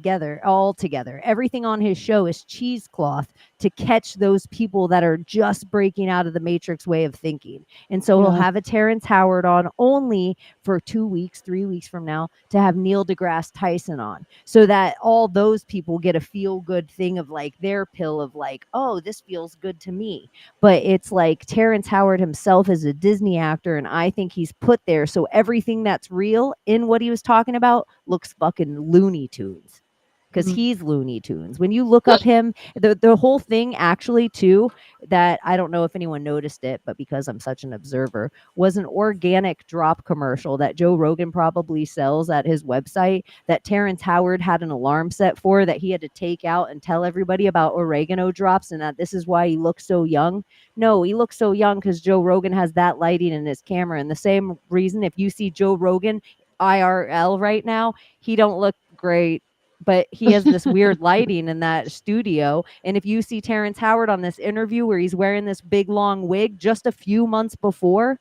all together. Everything on his show is cheesecloth to catch those people that are just breaking out of the Matrix way of thinking. And so he'll have a Terrence Howard on only for 2 weeks, 3 weeks from now, to have Neil deGrasse Tyson on, so that all those people get a feel good thing of like their pill of like, oh, this feels good to me. But it's like Terrence Howard himself is a Disney actor, and I think he's put there so everything that's real in what he was talking about looks fucking Looney Tunes, because he's Looney Tunes. When you look up him, the whole thing actually too, that I don't know if anyone noticed it, but because I'm such an observer, was an organic drop commercial that Joe Rogan probably sells at his website that Terrence Howard had an alarm set for that he had to take out and tell everybody about oregano drops, and that this is why he looks so young. No, he looks so young because Joe Rogan has that lighting in his camera. And the same reason, if you see Joe Rogan IRL right now, he don't look great, but he has this weird lighting in that studio. And if you see Terrence Howard on this interview where he's wearing this big long wig just a few months before,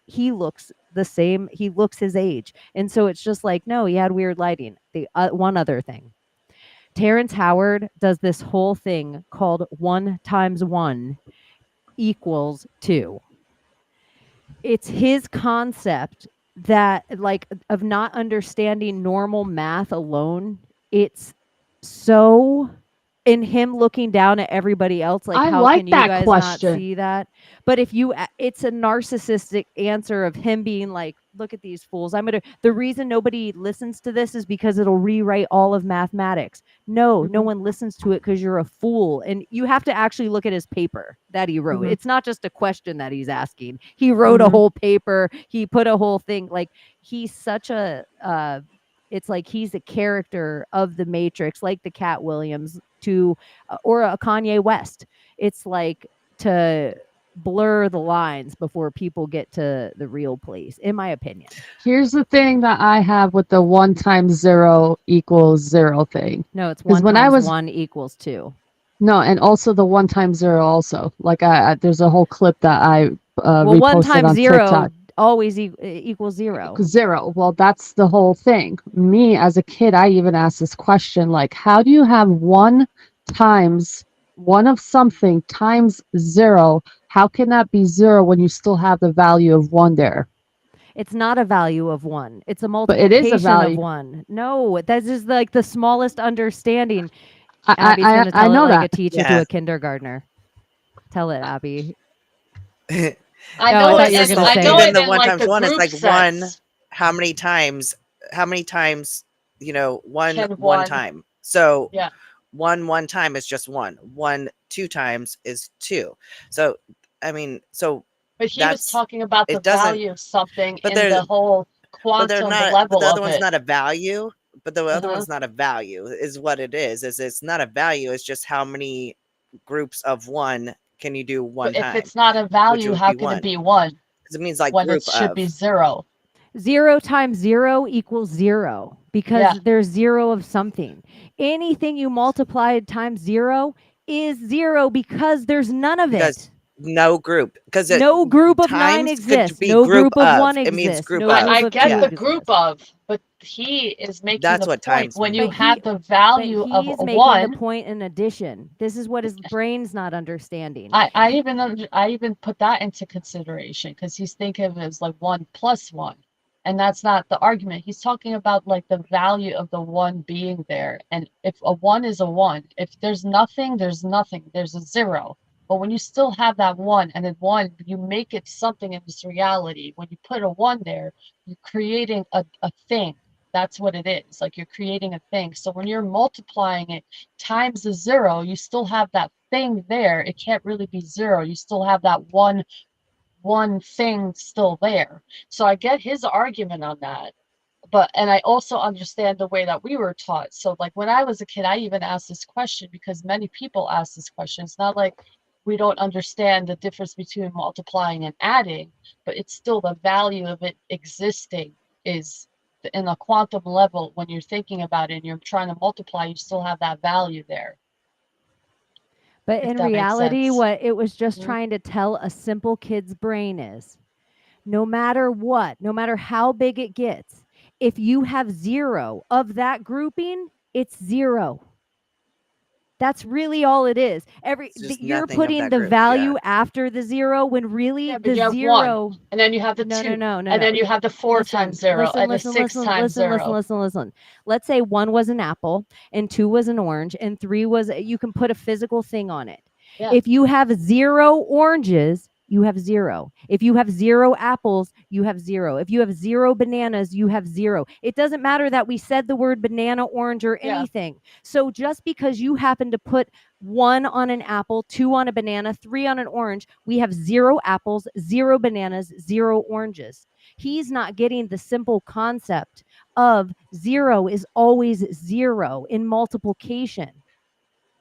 he looks the same. He looks his age. And so it's just like, no, he had weird lighting. The one other thing, Terrence Howard does this whole thing called 1 × 1 = 2. It's his concept that, like, of not understanding normal math alone. It's so in him looking down at everybody else, like, I how like can you that guys question. not see that? But if you, it's a narcissistic answer of him being like, look at these fools. The reason nobody listens to this is because it'll rewrite all of mathematics. No, no one listens to it because you're a fool. And you have to actually look at his paper that he wrote. It's not just a question that he's asking. He wrote a whole paper. He put a whole thing. Like, he's such a, it's like he's a character of the Matrix, like the Cat Williams to, or a Kanye West. It's like to blur the lines before people get to the real place, in my opinion. Here's the thing that I have with the 1 × 0 = 0 thing. No, it's 'Cause 1 when I × was 1 = 2. No, and also the 1 × 0 also. Like there's a whole clip that I Well, 1 reposted × on 0 TikTok. always equals 0. 0. Well, that's the whole thing. Me as a kid, I even asked this question, like, how do you have 1 times 1 of something times 0? How can that be 0 when you still have the value of 1 there? It's not a value of 1. It's a But it is a multiplication value. of 1. No, that's just like the smallest understanding. I Abby's going to I tell know it like that. a teacher Yeah. to a kindergartner. Tell it, Abby. I Oh, I know thought it. you were And gonna I say know it. it Even the in 1 like × the 1 is group like sense. how many times, one Can one 1. time. So Yeah. 1 time is just 1. 1 2 times is 2. So I mean, so But he was that's, talking about the it doesn't, value of something but in they're the whole but they're quantum not, but level the other of one's it. not a value. But the other Uh-huh. one's not a value, is what it is it's not a value. It's just how many groups of 1 can you do 1 But if time, it's not a which value, would how be can 1, it be 1 because it means like when it group should of. be 0? 0 × 0 = 0 because Yeah. there's 0 of something. Anything you multiply times 0 is 0 because there's none of Because it. No group, because No group of 9 times could exists. be No group group of of. 1 It means exists. group No of. I group of get 2 the Yeah, group exists. of, but he is making that's the what point times when mean. you But have he the but value of he's a making the one. point in addition. This is what his brain's not understanding. I even put that into consideration because he's thinking of it as like 1 plus 1, and that's not the argument. He's talking about like the value of the one being there, and if a 1 is a 1, if there's nothing, there's nothing. There's a 0. But when you still have that 1, and then 1, you make it something in this reality. When you put a 1 there, you're creating a thing. That's what it is. Like you're creating a thing. So when you're multiplying it times the 0, you still have that thing there. It can't really be 0. You still have that one thing still there. So I get his argument on that. But and I also understand the way that we were taught. So like when I was a kid, I even asked this question because many people ask this question. It's not like we don't understand the difference between multiplying and adding, but it's still the value of it existing is in a quantum level. When you're thinking about it and you're trying to multiply, you still have that value there, But if in that makes reality, sense. what it was just Mhm. trying to tell a simple kid's brain is no matter what, no matter how big it gets, if you have 0 of that grouping, it's 0. That's really all it is. It's just You're nothing of putting that the group. Yeah. value after the 0 when really Yeah, but the you have 1, 0. and then you have the No, 2, no. and then you have the 4 times 0, and the 6 times 0. Listen. Let's say 1 was an apple and 2 was an orange and 3 was you can put a physical thing on it. Yeah. If you have 0 oranges, you have 0. If you have 0 apples, you have 0. If you have 0 bananas, you have 0. It doesn't matter that we said the word banana, orange, or Yeah. anything. So just because you happen to put 1 on an apple, 2 on a banana, 3 on an orange, we have 0 apples, 0 bananas, 0 oranges. He's not getting the simple concept of 0 is always 0 in multiplication.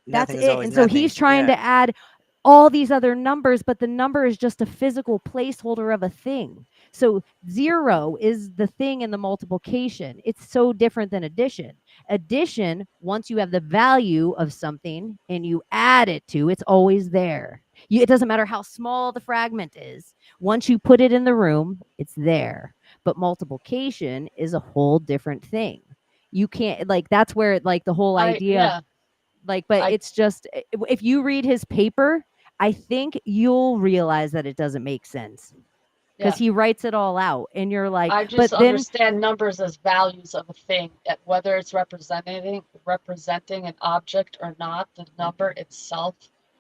That's Nothing is it. always And so nothing. he's trying Yeah. to add all these other numbers, but the number is just a physical placeholder of a thing. So 0 is the thing in the multiplication. It's so different than addition. Addition, once you have the value of something and you add it to, it's always there. It doesn't matter how small the fragment is. Once you put it in the room, it's there. But multiplication is a whole different thing. You can't like that's where like the whole idea of Yeah. like, but I it's just if you read his paper, I think you'll realize that it doesn't make sense because yeah. he writes it all out, and you're like, I just but then understand numbers as values of a thing, whether it's representing an object or not. The number itself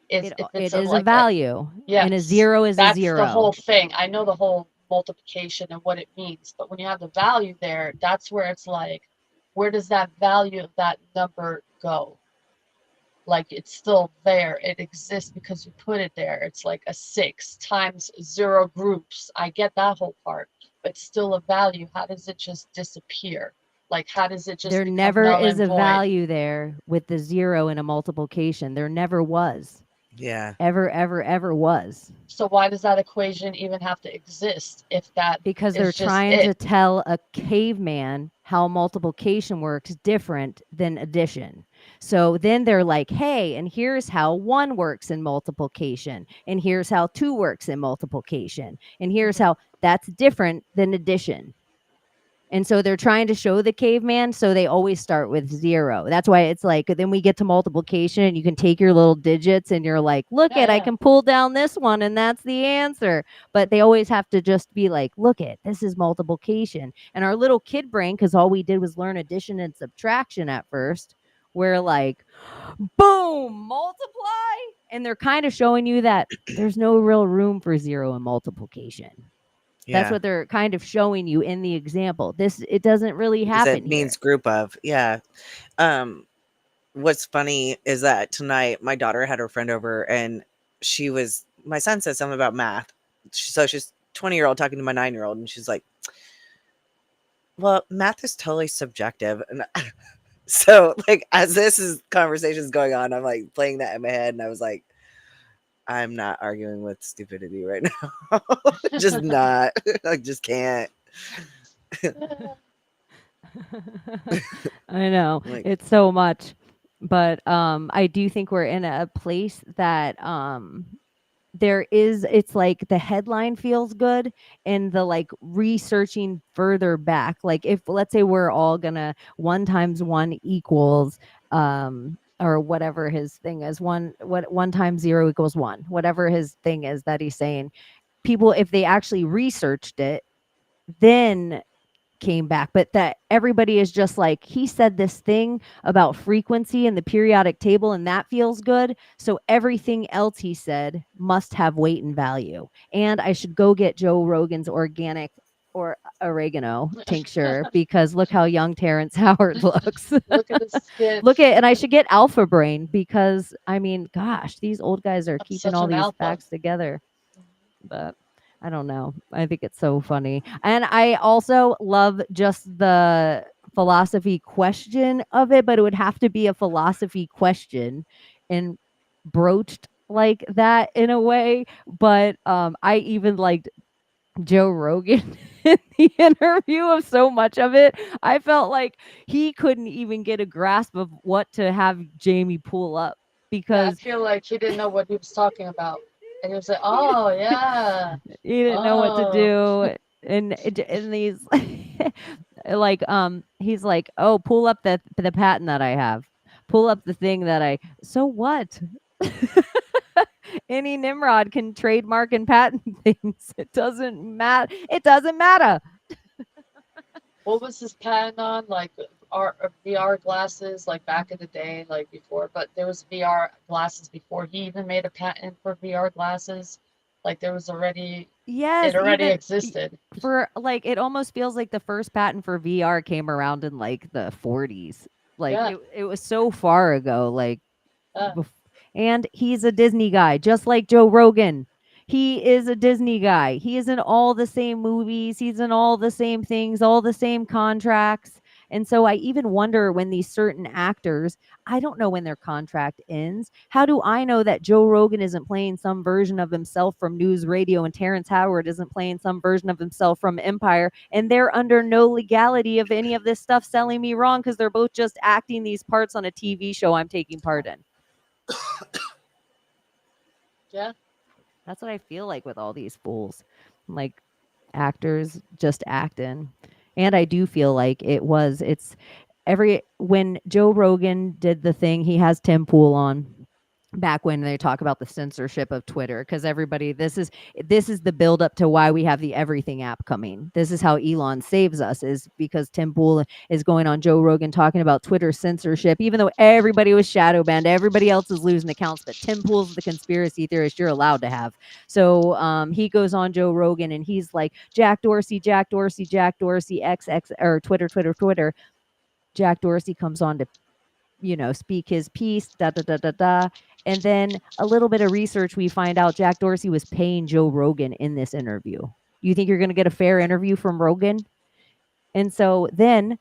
is, if it's it is a like a, value, and a yes, 0 is a that's the 0. whole thing. I know the whole multiplication and what it means, but when you have the value there, that's where it's like, where does that value of that number go? Like it's still there. It exists because you put it there. It's like a 6 times 0 groups. I get that whole part, but still a value. How does it just disappear? Like how does it just There become never null is and a void? value there with the 0 in a multiplication. There never was. Yeah. Ever was. So why does that equation even have to exist if that Because they're is just trying it? to tell a caveman how multiplication works different than addition. So then they're like, hey, and here's how 1 works in multiplication, and here's how 2 works in multiplication, and here's Mhm. how that's different than addition. And so they're trying to show the caveman, so they always start with 0. That's why it's like then we get to multiplication and you can take your little digits and you're like, "Look Yeah, it, I yeah. can pull down this one and that's the answer." But they always have to just be like, "Look it, this is multiplication." And our little kid brain, cuz all we did was learn addition and subtraction at first, we're like, "Boom, multiply." And they're kind of showing you that there's no real room for 0 in multiplication. That's Yeah. what they're kind of showing you in the example. It doesn't really Because happen it means here. group of. Yeah. Um, what's funny is that tonight my daughter had her friend over and my son said something about math. So she's 20-year-old talking to my 9-year-old and she's like, well, math is totally subjective. And so like as conversation is going on, I'm like playing that in my head and I was like, I'm not arguing with stupidity right now. Just not. I just can't. I know. Like, It's so much. But I do think we're in a place that it's like the headline feels good, and the like researching further back, like if let's say we're all gonna 1 times 1 equals or whatever his thing is, 1 times 0 equals 1, whatever his thing is that he's saying, people, if they actually researched it, then came back, but that everybody is just like, he said this thing about frequency and the periodic table, and that feels good. So everything else he said must have weight and value. And I should go get Joe Rogan's organic or oregano tincture because look how young Terrence Howard looks. Look at the skin. Look at, and I should get Alpha Brain because I mean, gosh, these old guys are I'm keeping such all an these alpha. facts together. But I don't know. I think it's so funny. And I also love just the philosophy question of it, but it would have to be a philosophy question and broached like that in a way. But I even liked Joe Rogan in the interview of so much of it. I felt like he couldn't even get a grasp of what to have Jamie pull up Yeah, I because feel like he didn't know what he was talking about. And he was like, oh, yeah. he didn't know what to Oh. do. And these like he's like, oh, pull up the patent that I have, pull up the thing that I, so what? Any Nimrod can trademark and patent things. It doesn't matter. It doesn't matter. What was his patent on? Like VR glasses, like back in the day, like before. But there was VR glasses before he even made a patent for VR glasses. Like there was already, Yes, it already even existed. for like it almost feels like the first patent for VR came around in like the 40s. Like Yeah, it was so far ago. Like yeah. and he's a Disney guy, just like Joe Rogan. He is a Disney guy. He is in all the same movies. He's in all the same things, all the same contracts. And so I even wonder when these certain actors, I don't know when their contract ends. How do I know that Joe Rogan isn't playing some version of himself from News Radio and Terrence Howard isn't playing some version of himself from Empire, and they're under no legality of any of this stuff selling me wrong because they're both just acting these parts on a TV show I'm taking part in. Yeah. That's what I feel like with all these fools. Like actors just acting. And I do feel like it's every when Joe Rogan did the thing, he has Tim Pool on back when they talk about the censorship of Twitter, because everybody, this is the build up to why we have the everything app coming. This is how Elon saves us, is because Tim Pool is going on Joe Rogan talking about Twitter censorship, even though everybody was shadow banned, everybody else is losing accounts, but Tim Pool's the conspiracy theorist you're allowed to have. So he goes on Joe Rogan and he's like, Jack Dorsey, Jack Dorsey, Jack Dorsey, XX, or Twitter, Twitter, Twitter. Jack Dorsey comes on to speak his piece, da da da da da. And then a little bit of research, we find out Jack Dorsey was paying Joe Rogan in this interview. You think you're going to get a fair interview from Rogan? And so then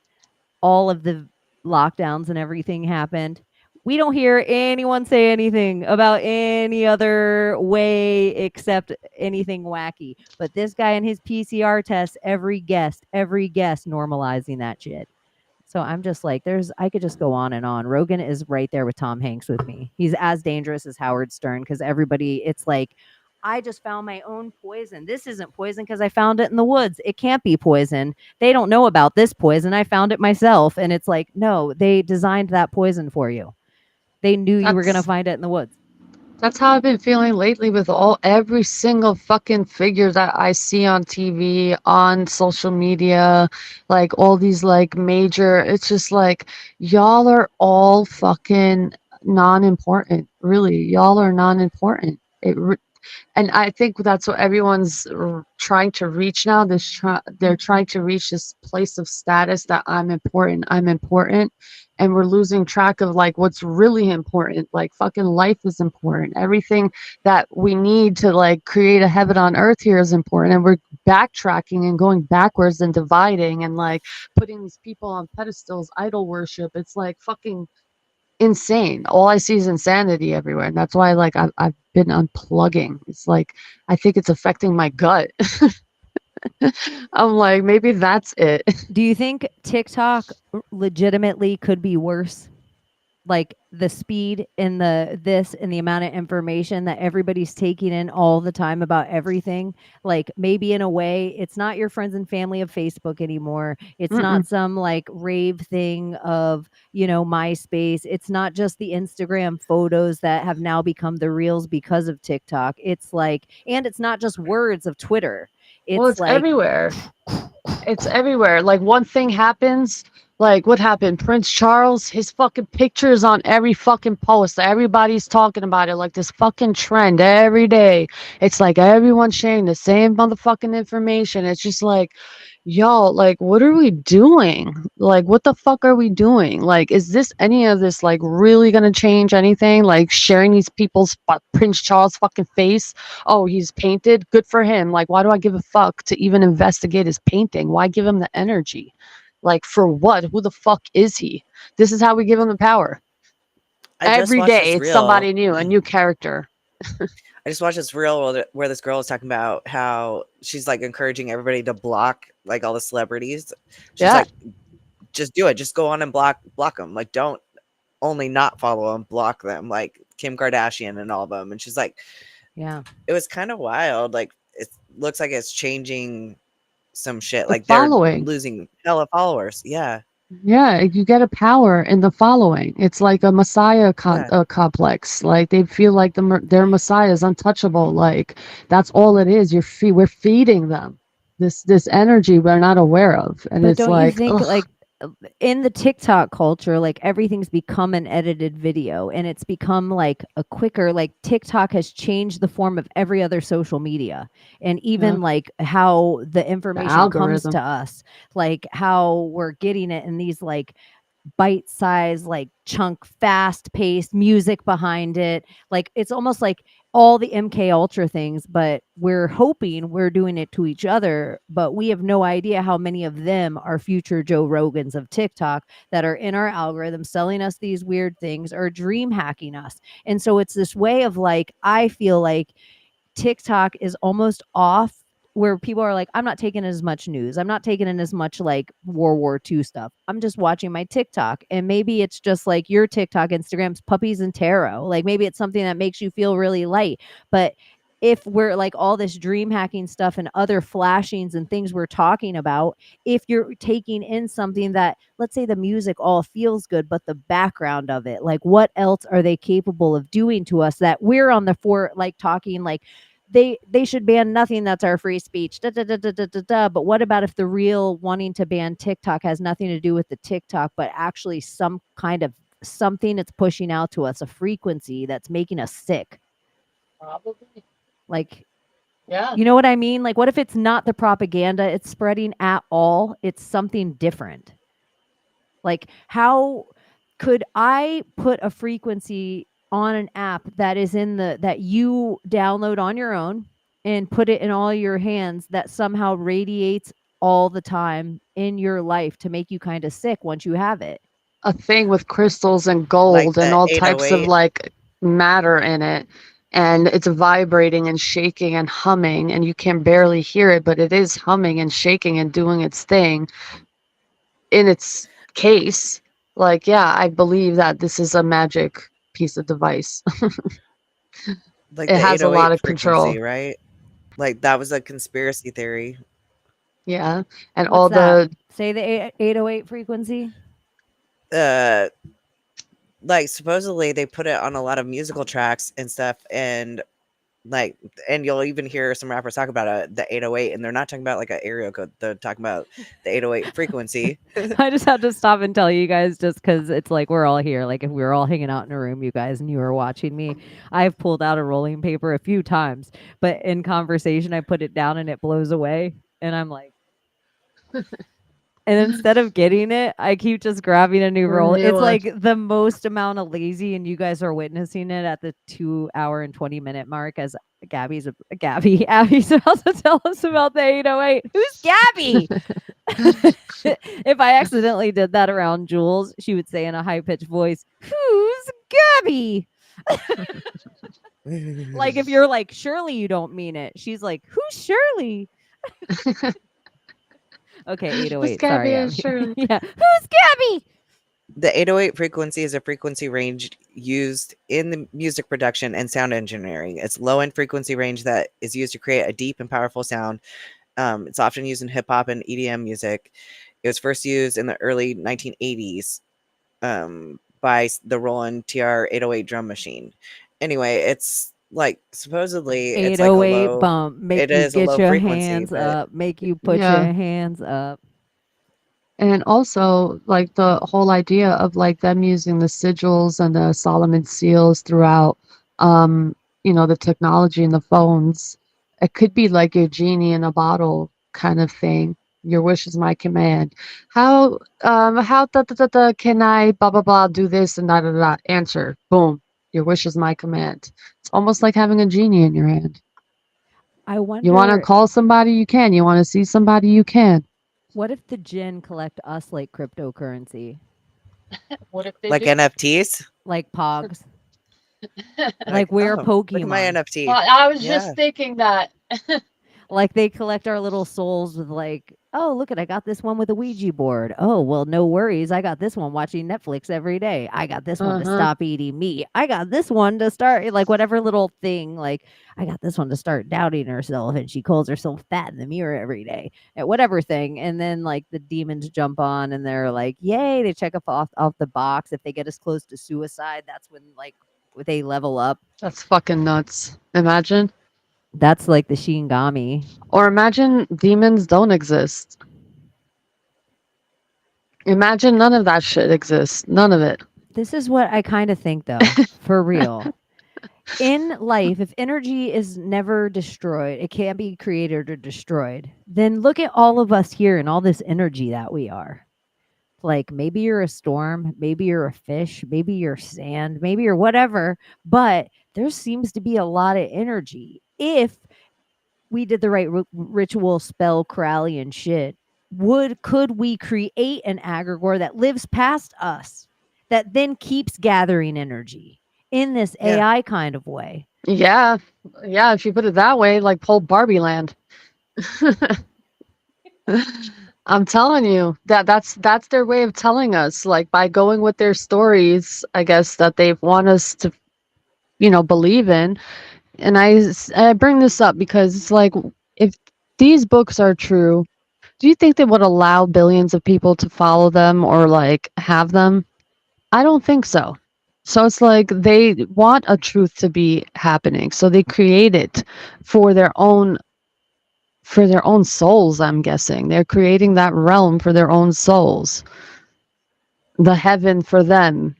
all of the lockdowns and everything happened. We don't hear anyone say anything about any other way except anything wacky. But this guy and his PCR tests, every guest normalizing that shit. So I'm just like, I could just go on and on. Rogan is right there with Tom Hanks with me. He's as dangerous as Howard Stern because everybody, it's like, I just found my own poison. This isn't poison because I found it in the woods. It can't be poison. They don't know about this poison. I found it myself. And it's like, no, they designed that poison for you. They knew you were going to find it in the woods. That's how I've been feeling lately with every single fucking figure that I see on TV, on social media, like all these like major, it's just like y'all are all fucking non-important. Really, y'all are non-important. And I think that's what everyone's trying to reach now. They're trying to reach this place of status that I'm important, and we're losing track of like what's really important. Like fucking life is important. Everything that we need to like create a heaven on earth here is important, and we're backtracking and going backwards and dividing and like putting these people on pedestals, idol worship. It's like fucking insane. All I see is insanity everywhere, and that's why like I've been unplugging. It's like I think it's affecting my gut. I'm like, maybe that's it. Do you think TikTok legitimately could be worse? like the speed and the amount of information that everybody's taking in all the time about everything. Like maybe in a way it's not your friends and family of Facebook anymore. It's Mm-mm. not some like rave thing of, MySpace. It's not just the Instagram photos that have now become the reels because of TikTok. It's like, and it's not just words of Twitter. Well, It's it's like, everywhere. It's everywhere. Like one thing happens, like what happened? Prince Charles, his fucking pictures on every fucking post. Everybody's talking about it like this fucking trend every day. It's like everyone's sharing the same motherfucking information. It's just like, yo, like what are we doing? Like what the fuck are we doing? Like is this any of this like really gonna change anything? Like sharing these people's Prince Charles fucking face. Oh, he's painted. Good for him. Like, why do I give a fuck to even investigate his painting? Why give him the energy? Like, for what? Who the fuck is he? This is how we give him the power. I just Every watched day, this it's reel. somebody new, a new character. I just watched this reel where this girl is talking about how she's like encouraging everybody to block like all the celebrities. She's Yeah. like, just do it. Just go on and block them. Like, don't only not follow them, block them. Like Kim Kardashian and all of them. And she's like, yeah. it was kind of wild. Like it looks like it's changing some shit. The Like they're following. losing hella followers. Yeah. Yeah, you get a power in the following. It's like a messiah Yeah. complex. Like they feel like their messiah is untouchable. Like that's all it is. We're feeding them this energy we're not aware of, and But it's don't you like, think, ugh. like, in the TikTok culture, like everything's become an edited video and it's become like a quicker, like TikTok has changed the form of every other social media. And Yeah, even like how the the information comes to algorithm. us, like how we're getting it in these like bite size, like chunk, fast paced music behind it. Like it's almost like all the MK Ultra things, but we're hoping we're doing it to each other. But we have no idea how many of them are future Joe Rogans of TikTok that are in our algorithm selling us these weird things or dream hacking us. And so it's this way of like, I feel like TikTok is almost off where people are like, I'm not taking as much news. I'm not taking in as much like World War II stuff. I'm just watching my TikTok. And maybe it's just like your TikTok, Instagram's puppies and tarot. Like maybe it's something that makes you feel really light. But if we're like all this dream hacking stuff and other flashings and things we're talking about, if you're taking in something that, let's say the music all feels good, but the background of it, like what else are they capable of doing to us that we're on the like talking like they should ban nothing that's our free speech. Da, da, da, da, da, da, da. But what about if the real wanting to ban TikTok has nothing to do with the TikTok, but actually some kind of something it's pushing out to us, a frequency that's making us sick? Probably. Like, Yeah. you know what I mean? Like, what if it's not the propaganda it's spreading at all? It's something different. Like, how could I put a frequency on an app that is in that you download on your own and put it in all your hands that somehow radiates all the time in your life to make you kind of sick once you have it? A thing with crystals and Like gold and the all types of 808. like matter in it, and it's vibrating and shaking and humming, and you can barely hear it, but it is humming and shaking and doing its thing in its case. Like, yeah, I believe that this is a magic piece of device. Like It the has a lot 808 of control. frequency, right? Like that was a conspiracy theory. Yeah, and What's all that? the Say the 808 frequency. Uh like supposedly they put it on a lot of musical tracks and stuff, and like, and you'll even hear some rappers talk about the 808, and they're not talking about like an area code, they're talking about the 808 frequency. I just had to stop and tell you guys just because it's like we're all here. Like if we were all hanging out in a room, you guys, and you were watching me, I've pulled out a rolling paper a few times, but in conversation, I put it down and it blows away. And I'm like, and instead of getting it, I keep just grabbing a new roll. new It's one. like the most amount of lazy, and you guys are witnessing it at the 2 hour and 20-minute mark as Abby's about to tell us about the 808. Who's Gabby? If I accidentally did that around Jules, she would say in a high pitched voice, "Who's Gabby?" Like if you're like, "Surely you don't mean it." She's like, "Who's Shirley?" Okay, Who's 808. Gabby Sorry, and Abby. Shirley? Yeah. Who's Gabby? The 808 frequency is a frequency range used in the music production and sound engineering. It's low-end frequency range that is used to create a deep and powerful sound. It's often used in hip hop and EDM music. It was first used in the early 1980s by the Roland TR 808 drum machine. Anyway, it's like supposedly it's like a 808 low. bump, make It you is a get low your frequency, hands but up, make you put Yeah. your hands up. And also, like the whole idea of like them using the sigils and the Solomon seals throughout, the technology in the phones. It could be like your genie in a bottle kind of thing. Your wish is my command. How can I blah blah blah do this and da da da? Answer. Boom. Your wish is my command. It's almost like having a genie in your hand. I You want to wonder, call somebody, you can. You want to see somebody, you can. what if the jinn collect us like cryptocurrency, What if they like do? NFTs. like Pogs, Like, like we're oh, look at my Pokemon? NFT. I was Yeah. just thinking that. Like they collect our little souls with like, oh, look at, I got this one with a Ouija board. Oh, well, no worries. I got this one watching Netflix every day. I got this one to Uh-huh. stop eating meat. I got this one to start like whatever little thing. Like I got this one to start doubting herself, and she calls herself fat in the mirror every day at whatever thing. And then like the demons jump on and they're like, yay! They check off the box. If they get us close to suicide, that's when like they level up. That's fucking nuts. Imagine. That's like the Shinigami. Or imagine demons don't exist. Imagine none of that shit exists. None of it. This is what I kind of think, though, for real. In life, if energy is never destroyed, it can't be created or destroyed, then look at all of us here and all this energy that we are. Like maybe you're a storm, maybe you're a fish, maybe you're sand, maybe you're whatever, but there seems to be a lot of energy. If we did the right ritual spell Corallian shit, could we create an aggregor that lives past us that then keeps gathering energy in this Yeah. AI kind of way? Yeah. Yeah, if you put it that way, like pull Barbie Land. I'm telling you, that's their way of telling us, like by going with their stories, I guess that they want us to, believe in. And I bring this up because it's like, if these books are true, do you think they would allow billions of people to follow them or like have them? I don't think so. So it's like they want a truth to be happening. So they create it for their own souls, I'm guessing. They're creating that realm for their own souls. The heaven for them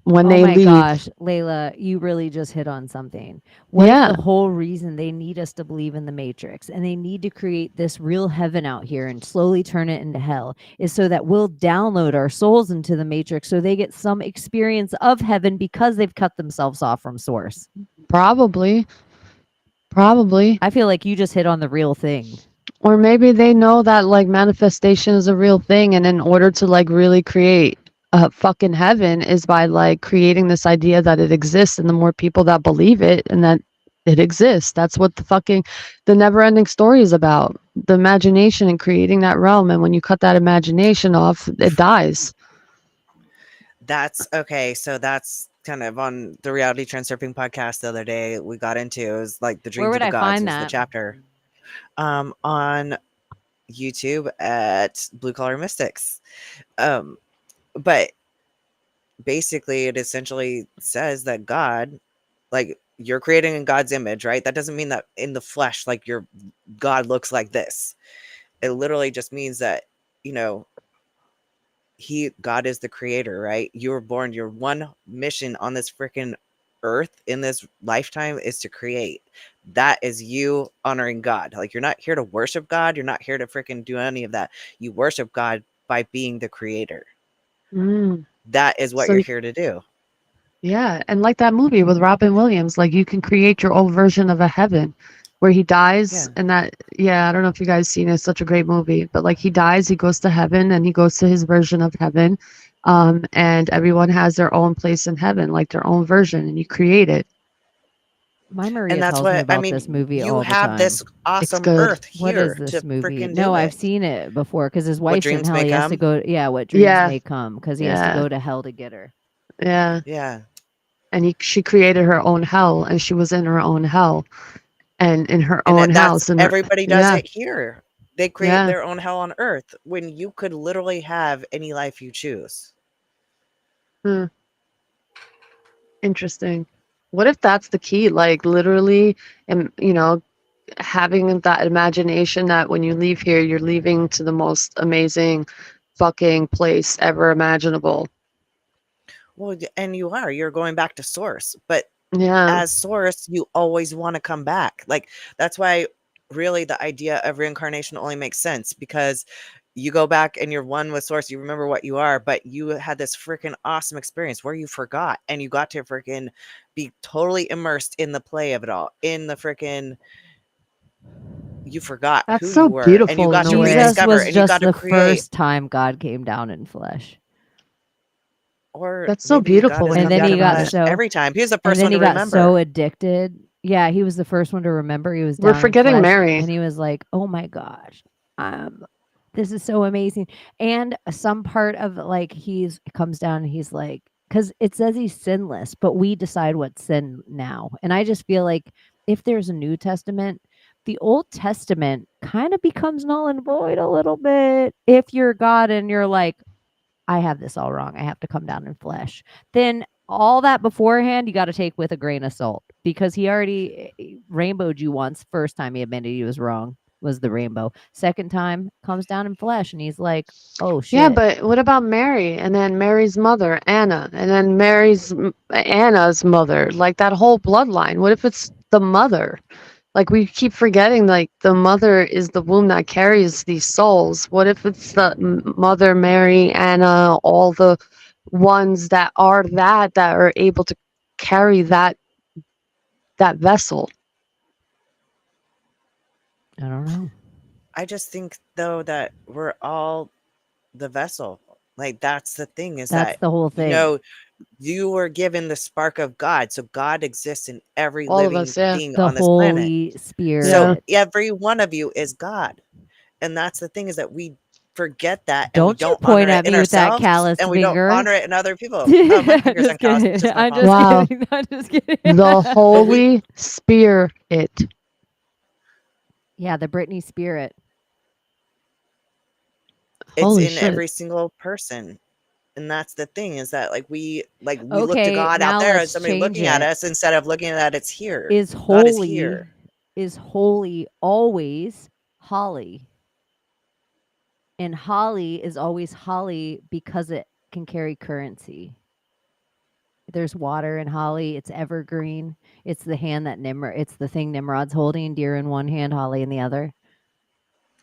when Oh they my leave. gosh, Layla, you really just hit on something. What Yeah. if the whole reason they need us to believe in the Matrix and they need to create this real heaven out here and slowly turn it into hell is so that we'll download our souls into the Matrix so they get some experience of heaven because they've cut themselves off from source? Probably. I feel like you just hit on the real thing. Or maybe they know that like manifestation is a real thing, and in order to like really create a fucking heaven is by like creating this idea that it exists, and the more people that believe it and that it exists, that's what the never ending story is about. The imagination and creating that realm, and when you cut that imagination off, it dies. That's okay. So that's kind of on the Reality Transurfing podcast the other day. We got into it was like the Where dreams would of the I gods find was the that? chapter. On YouTube at Blue Collar Mystics. But basically it essentially says that God, like you're creating in God's image, right? That doesn't mean that in the flesh, like your God looks like this. It literally just means that, God is the creator, right? You were born, your one mission on this freaking earth in this lifetime is to create. That is you honoring God. Like you're not here to worship God. You're not here to freaking do any of that. You worship God by being the creator. Mm. That is what So you're here to do. yeah, and like that movie with Robin Williams, like you can create your own version of a heaven where he dies. Yeah. And that, yeah, I don't know if you guys seen it, it's such a great movie, but like he dies, he goes to heaven, and he goes to his version of heaven. And everyone has their own place in heaven, like their own version, and you create it. My Maria And that's tells me what I about this mean. movie You all the have time. this awesome good. earth What is here this to movie? freaking No, do I've it. seen it before because his What wife's in dreams hell. may He has to come. go. Yeah, what dreams Yeah. may come because he has to Yeah. go to hell to get her. Yeah. Yeah. And she created her own hell, and she was in her own hell, and in her And own that's house. And everybody does it here. They create Yeah. their own hell on earth when you could literally have any life you choose. Hmm. Interesting. What if that's the key? Like literally, and having that imagination that when you leave here, you're leaving to the most amazing fucking place ever imaginable. Well, and you're going back to source. But Yeah. as source, you always want to come back. Like that's why really the idea of reincarnation only makes sense, because you go back and you're one with source, you remember what you are, but you had this freaking awesome experience where you forgot and you got to freaking be totally immersed in the play of it all, in the freaking you forgot That's who so you were and you beautiful in got a to way. Jesus rediscover was and you got just to the create. first time God came down in flesh. Or That's so maybe God beautiful has when you And come then down think he in got about it. flesh so every time. He was the and first then one he to got so remember. addicted. Yeah, he was the first one to remember. He was We're down in forgetting flesh, Mary. and he was like, "Oh my gosh, um, this is so amazing." And some part of like it comes down, and he's like, because it says he's sinless, but we decide what's sin now. And I just feel like if there's a New Testament, the Old Testament kind of becomes null and void a little bit if you're God and you're like, I have this all wrong. I have to come down in flesh. Then all that beforehand, you got to take with a grain of salt because he already rainbowed you once. First time he admitted he was wrong was the rainbow. Second time comes down in flesh and he's like, oh Yeah, shit. but what about Mary? And then Mary's mother, Anna, and then Anna's mother, like that whole bloodline. What if it's the mother? Like we keep forgetting, like the mother is the womb that carries these souls. What if it's the mother, Mary, Anna, all the ones that are able to carry that vessel? I don't know. I just think though that we're all the vessel. Like that's the thing is That's that the whole thing. you were given the spark of God. So God exists in every All of living us, yeah. thing The on this planet. Holy Yeah. So Spirit. every one of you is God. And that's the thing is that we forget that and we Don't you don't honor point it at in me with that ourselves calloused and we don't finger. honor it in other people. Oh, my I'm fingers just aren't calloused. It's kidding. just my I'm just Wow. kidding. I'm just kidding. The But we Holy Spirit. Yeah, the Britney spirit. it's Holy in shit. every single person. And that's the thing is that we look to Okay, God out now there as let's somebody change looking at it. us instead of looking at it's here. Is God is holy here. always holly. And holly is always holly because it can carry currency. There's water in holly, it's evergreen. It's the hand that it's the thing Nimrod's holding, deer in one hand, holly in the other.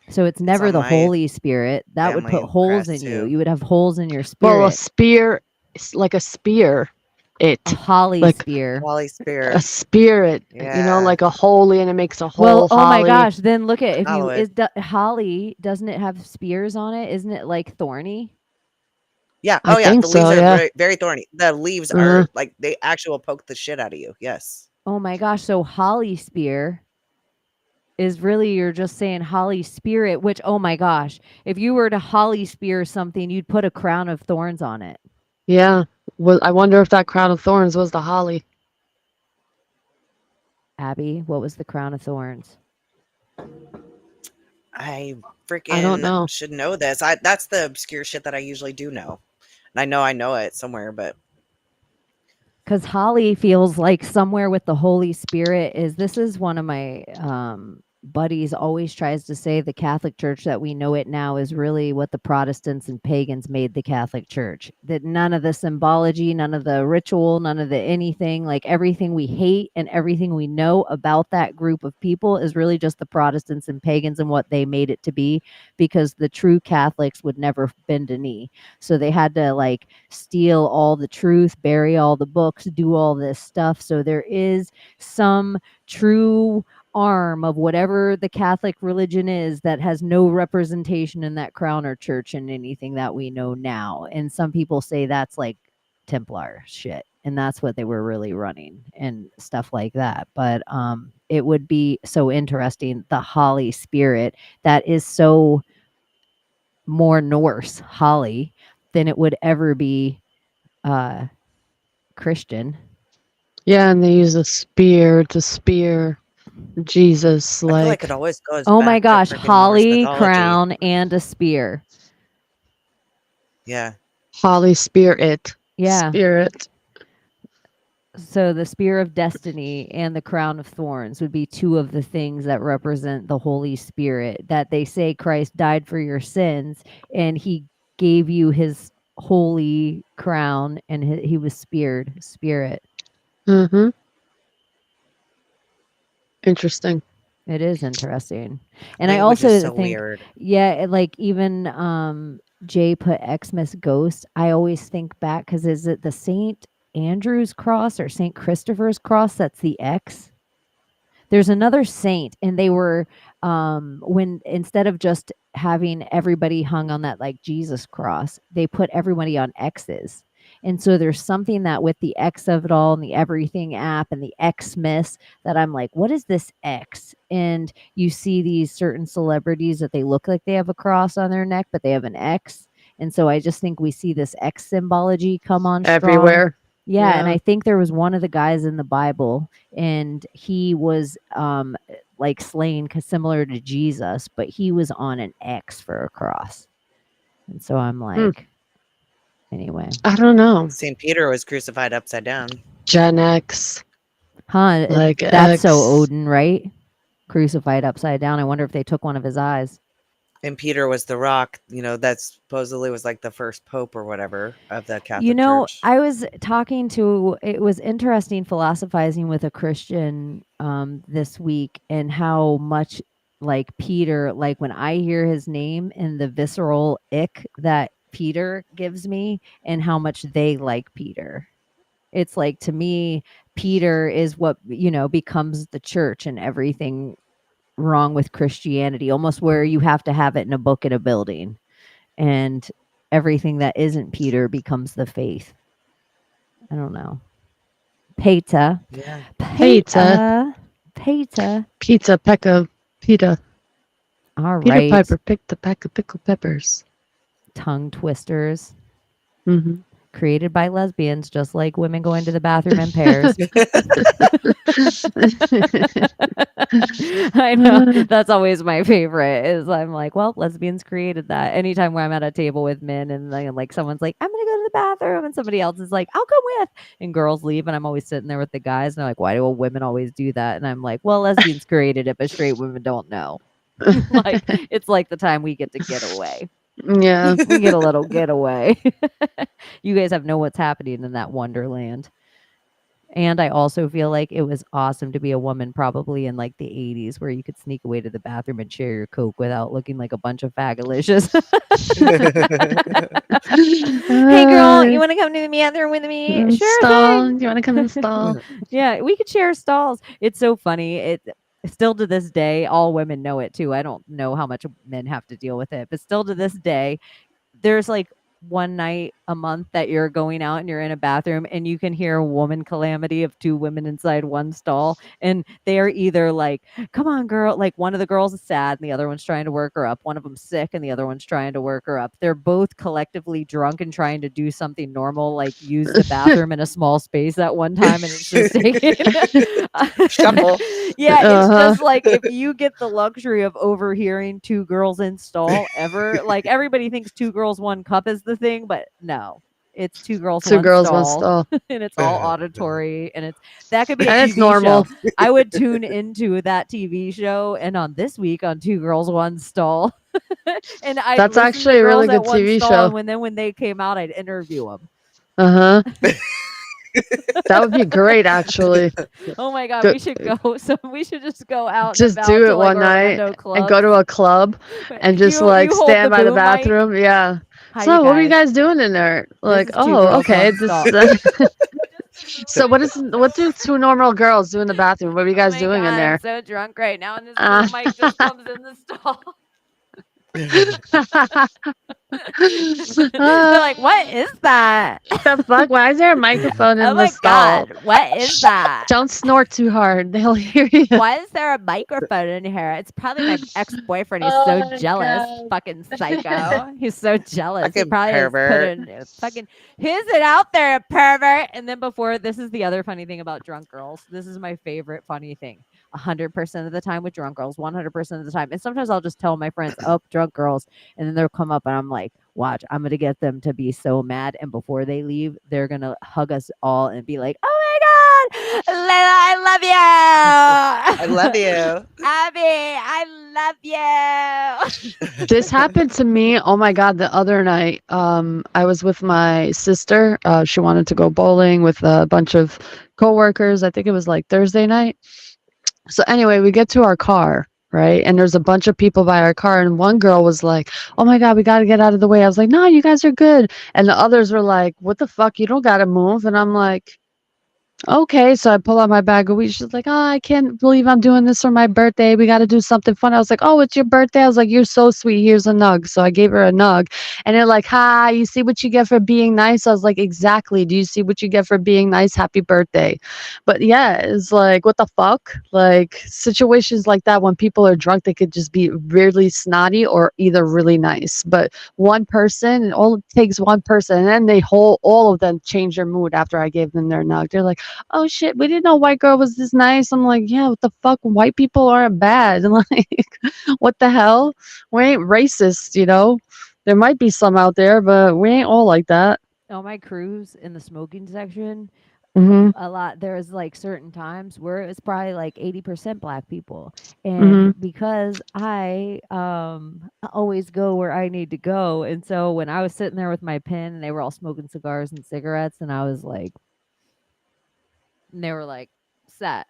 So it's It's never on the my Holy Spirit. That would put family holes crest in you. too. You would have holes in your Well, a spirit. spear is like a spear. A holly Like spear. Holy a Spirit. spirit, Yeah. like a holy, and it makes a Well, whole oh my holly. gosh, then look at if you Hollywood. holly, doesn't it have spears on it? Isn't it like thorny? Yeah. I Oh yeah. think The leaves so, are yeah. very, very thorny. The leaves Uh, are like they actually will poke the shit out of you. Yes. Oh my gosh, so holly spear is really you're just saying holly spirit, which oh my gosh, if you were to holly spear something, you'd put a crown of thorns on it. yeah. Well, I wonder if that crown of thorns was the holly. Abby, what was the crown of thorns? I I don't freaking know. should know this. That's the obscure shit that I usually do know. And I know it somewhere, but Because holly feels like somewhere with the Holy Spirit this is one of my buddies always tries to say the Catholic Church that we know it now is really what the Protestants and pagans made the Catholic Church. That none of the symbology, none of the ritual, none of the anything, like everything we hate and everything we know about that group of people is really just the Protestants and pagans and what they made it to be, because the true Catholics would never bend a knee. So they had to like steal all the truth, bury all the books, do all this stuff. So there is some true arm of whatever the Catholic religion is that has no representation in that crown or church in anything that we know now. And some people say that's like Templar shit, and that's what they were really running and stuff like that. But it would be so interesting, the Holly spirit that is so more Norse Holly than it would ever be Christian. Yeah, and they use a spear to spear Jesus. I feel like Like, it always goes Oh my back to gosh, freaking Norse Holly, mythology. crown, and a spear. Yeah. Holly Spirit. Yeah. Spirit. So the spear of destiny and the crown of thorns would be two of the things that represent the Holy Spirit, that they say Christ died for your sins and he gave you his holy crown and he was speared, spirit. Mm-hmm. Interesting. It is interesting. And I Language is also so think, weird. yeah, like even Jay put Xmas Ghost. I always think back because is it the St. Andrew's cross or St. Christopher's cross that's the X? There's another saint, and they were when instead of just having everybody hung on that like Jesus cross, they put everybody on X's. And so there's something that with the X of it all and the everything app and the Xmas that I'm like, what is this X? And you see these certain celebrities that they look like they have a cross on their neck, but they have an X. And so I just think we see this X symbology come on strong. Everywhere. Yeah, and Yeah. I think there was one of the guys in the Bible, and he was like slain similar to Jesus, but he was on an X for a cross. And so I'm like, anyway, I don't know. St. Peter was crucified upside down. Gen X. huh? Like That's so X. Odin, right? Crucified upside down. I wonder if they took one of his eyes. And Peter was the rock, that supposedly was like the first pope or whatever of the Catholic Church. I was talking to, it was interesting philosophizing with a Christian this week and how much like Peter, like when I hear his name and the visceral ick that Peter gives me and how much they like Peter. It's like to me, Peter is what, becomes the church and everything wrong with Christianity, almost where you have to have it in a book in a building. And everything that isn't Peter becomes the faith. I don't know. Peta. Yeah. Peta. Pizza, Pekka, Pita. All Peter right. Piper picked a pack of pickled peppers. Tongue twisters. Mm-hmm. Created by lesbians, just like women going to the bathroom in pairs. I know. That's always my favorite is I'm like, well, lesbians created that. Anytime where I'm at a table with men and like someone's like, I'm going to go to the bathroom and somebody else is like, I'll come with. And girls leave and I'm always sitting there with the guys and they're like, why do women always do that? And I'm like, well, lesbians created it, but straight women don't know. Like it's like the time we get to get away. Yeah. We get a little getaway. You guys have know what's happening in that wonderland. And I also feel like it was awesome to be a woman probably in like the 80s where you could sneak away to the bathroom and share your Coke without looking like a bunch of fagalicious. Hey girl, you want to come to the bathroom with me? Sure stall. thing. You want to come in the stall? Yeah, we could share stalls. It's so funny. It still to this day, all women know it too. I don't know how much men have to deal with it, but still to this day, there's like one night a month that you're going out and you're in a bathroom and you can hear a woman calamity of two women inside one stall. And they are either like, come on, girl. Like one of the girls is sad and the other one's trying to work her up. One of them's sick and the other one's trying to work her up. They're both collectively drunk and trying to do something normal, like use the bathroom in a small space at one time. And it's just taking Shuffle. Yeah, it's just like if you get the luxury of overhearing two girls in stall ever, like everybody thinks two girls, one cup is the thing, but no, it's two girls, Two one girls, stall, one stall. and it's all auditory, and that could be a And TV it's normal. show. I would tune into that TV show, and on this week on Two Girls, One Stall, and I That's actually a really good TV show. And when they came out, I'd interview them. That would be great, actually. Oh my god, Go- we should go. So we should just go out. Just and do about it to, like, one night Orlando and clubs. go to a club and just You like hold stand by the boom mic. bathroom. Yeah. Hi, So you what were you guys. guys doing in there? Like, is Two oh, Girls, okay. One So what do two normal girls do in the bathroom? What are you guys oh my doing god, in there? I'm so drunk right now, and this boom mic just comes in the stall. They're like, what is that? The fuck? Why is there a microphone Oh in the my stall? god, what is that? Don't snort too hard. They'll hear you. Why is there a microphone in here? It's probably my ex-boyfriend. He's so Oh my jealous. God. Fucking psycho. He's so jealous. He Fucking probably has put pervert. in fucking here's it out there, pervert. And then before this is the other funny thing about drunk girls. This is my favorite funny thing. 100% of the time with drunk girls, 100% of the time. And sometimes I'll just tell my friends, oh, drunk girls. And then they'll come up and I'm like, watch, I'm going to get them to be so mad. And before they leave, they're going to hug us all and be like, oh my God, I I love love you. you. Abby, I love you. This happened to me. Oh my God, the other night. I was with my sister. She wanted to go bowling with a bunch of coworkers. I think it was like Thursday night. So anyway, we get to our car, right? And there's a bunch of people by our car, and one girl was like, "Oh my God, we got to get out of the way." I was like, "No, you guys are good." And the others were like, "What the fuck? You don't got to move." And I'm like, okay, so I pull out my bag of weed. She's like, "Oh, I can't believe I'm doing this for my birthday. We got to do something fun." I was like, "Oh, it's your birthday." I was like, "You're so sweet. Here's a nug." So I gave her a nug, and they're like, "Ha, you see what you get for being nice?" I was like, "Exactly. Do you see what you get for being nice? Happy birthday." But yeah, it's like, what the fuck? Like situations like that when people are drunk, they could just be really snotty or either really nice. But one person, and all it takes one person, and then all of them change their mood after I gave them their nug. They're like, "Oh shit, we didn't know white girl was this nice." I'm like, "Yeah, what the fuck? White people aren't bad." And like, what the hell? We ain't racist, you know? There might be some out there, but we ain't all like that. On my cruise in the smoking section, Mhm. a lot there's like certain times where it's probably like 80% black people. And Mhm. because I always go where I need to go. And so when I was sitting there with my pen and they were all smoking cigars and cigarettes and I was like, and they were like, set.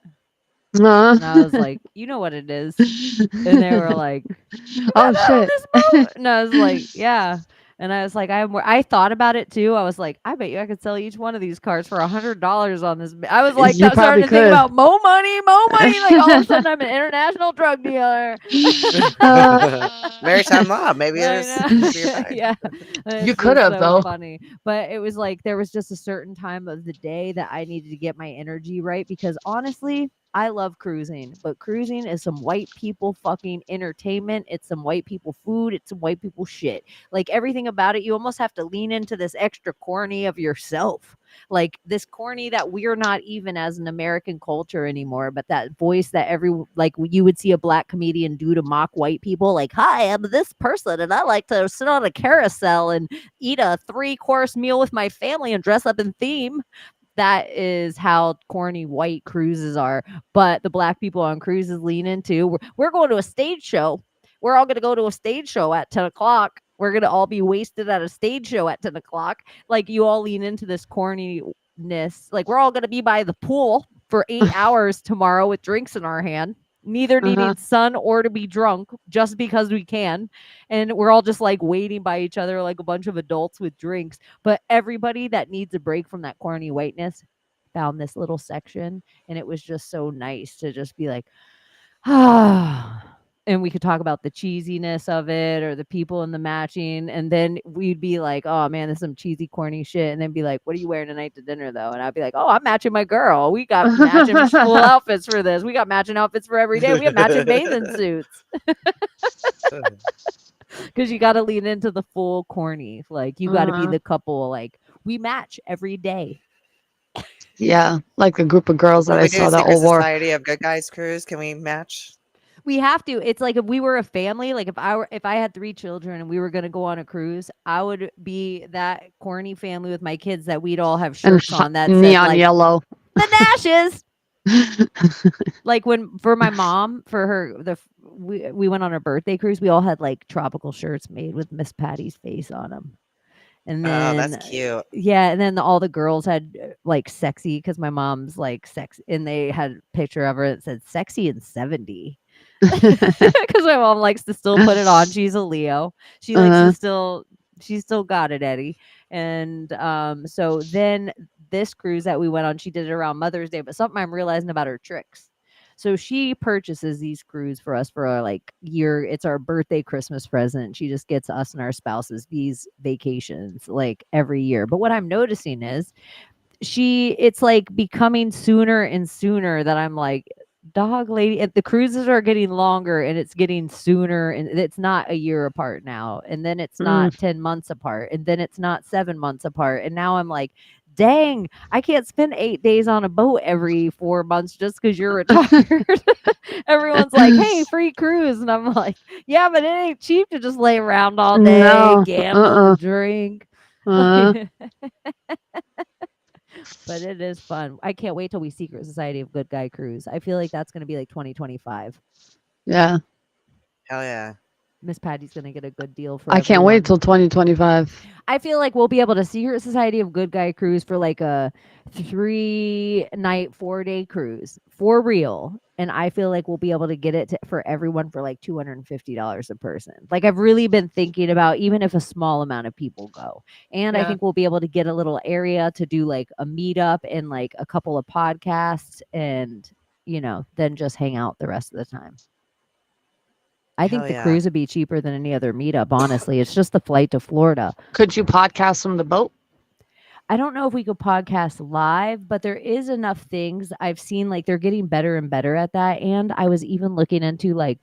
And I was like, you know what it is. And they were like, "You got Oh that on shit. this boat?" And I was like, "Yeah." And I was like, I thought about it too. I was like, I bet you I could sell each one of these cars for $100 on this. I was like, You that starting probably to think could. about mo money, mo money. Like all of a sudden, I'm an international drug dealer. Maritime law. Maybe I there's know. maybe you're fine. Yeah, You it's could just have so though. funny. But it was like there was just a certain time of the day that I needed to get my energy right because honestly, I love cruising, but cruising is some white people fucking entertainment. It's some white people food. It's some white people shit. Like everything about it, you almost have to lean into this extra corny of yourself. Like this corny that we're not even as an American culture anymore, but that voice that like you would see a black comedian do to mock white people, like, "Hi, I'm this person and I like to sit on a carousel and eat a 3-course meal with my family and dress up in theme." That is how corny white cruises are. But the black people on cruises lean into we're going to a stage show. We're all going to go to a stage show at 10 o'clock. We're going to all be wasted at a stage show at 10 o'clock. Like you all lean into this corniness. Like we're all going to be by the pool for 8 hours tomorrow with drinks in our hand. Neither Uh-huh. needing sun or to be drunk just because we can. And we're all just like waiting by each other like a bunch of adults with drinks. But everybody that needs a break from that corny whiteness found this little section. And it was just so nice to just be like, ah. And we could talk about the cheesiness of it or the people in the matching. And then we'd be like, oh man, this is some cheesy, corny shit. And then be like, what are you wearing tonight to dinner though? And I'd be like, oh, I'm matching my girl. We got matching school outfits for this. We got matching outfits for every day. We have matching bathing suits. Because you got to lean into the full corny. Like you got to be Uh-huh. the couple. Like we match every day. Yeah, like a group of girls that When I we do saw that Secret all wore. Society of Good Guys cruise, can we match? We have to. It's like if we were a family, like if I had 3 children and we were gonna go on a cruise, I would be that corny family with my kids that we'd all have And shirts on that said neon like yellow. the Nashes. Like when for my mom, for her we went on a birthday cruise, we all had like tropical shirts made with Miss Patty's face on them. And Oh, that's then cute. yeah, and then all the girls had like sexy because my mom's like sex and they had a picture of her that said sexy and 70. Because my mom likes to still put it on. She's a Leo. She likes to Uh-huh. she's still got it, Eddie. And so then this cruise that we went on, she did it around Mother's Day. But something I'm realizing about her tricks. So she purchases these cruise for us for our like year. It's our birthday Christmas present. She just gets us and our spouses these vacations like every year. But what I'm noticing is it's like becoming sooner and sooner that I'm like, dog lady, the cruises are getting longer and it's getting sooner, and it's not a year apart now, and then it's not 10 months apart, and then it's not 7 months apart, and now I'm like, dang, I can't spend 8 days on a boat every 4 months just because you're retired. Everyone's like, hey, free cruise, and I'm like, yeah, but it ain't cheap to just lay around all day, No. gamble and drink. Uh, But it is fun. I can't wait till we Secret Society of Good Guy Cruise. I feel like that's going to be like 2025. yeah. Hell yeah. Miss Patty's going to get a good deal for I can't wait everyone. till 2025. I feel like we'll be able to Secret Society of Good Guy Cruise for like a 3-night, 4-day cruise for real. And I feel like we'll be able to get it for everyone for like $250 a person. Like I've really been thinking about even if a small amount of people go. And I Yeah. think we'll be able to get a little area to do like a meetup and like a couple of podcasts and, then just hang out the rest of the time. I think Hell the yeah. cruise would be cheaper than any other meetup, honestly. It's just the flight to Florida. Could you podcast from the boat? I don't know if we could podcast live, but there is enough things I've seen, like they're getting better and better at that. And I was even looking into like,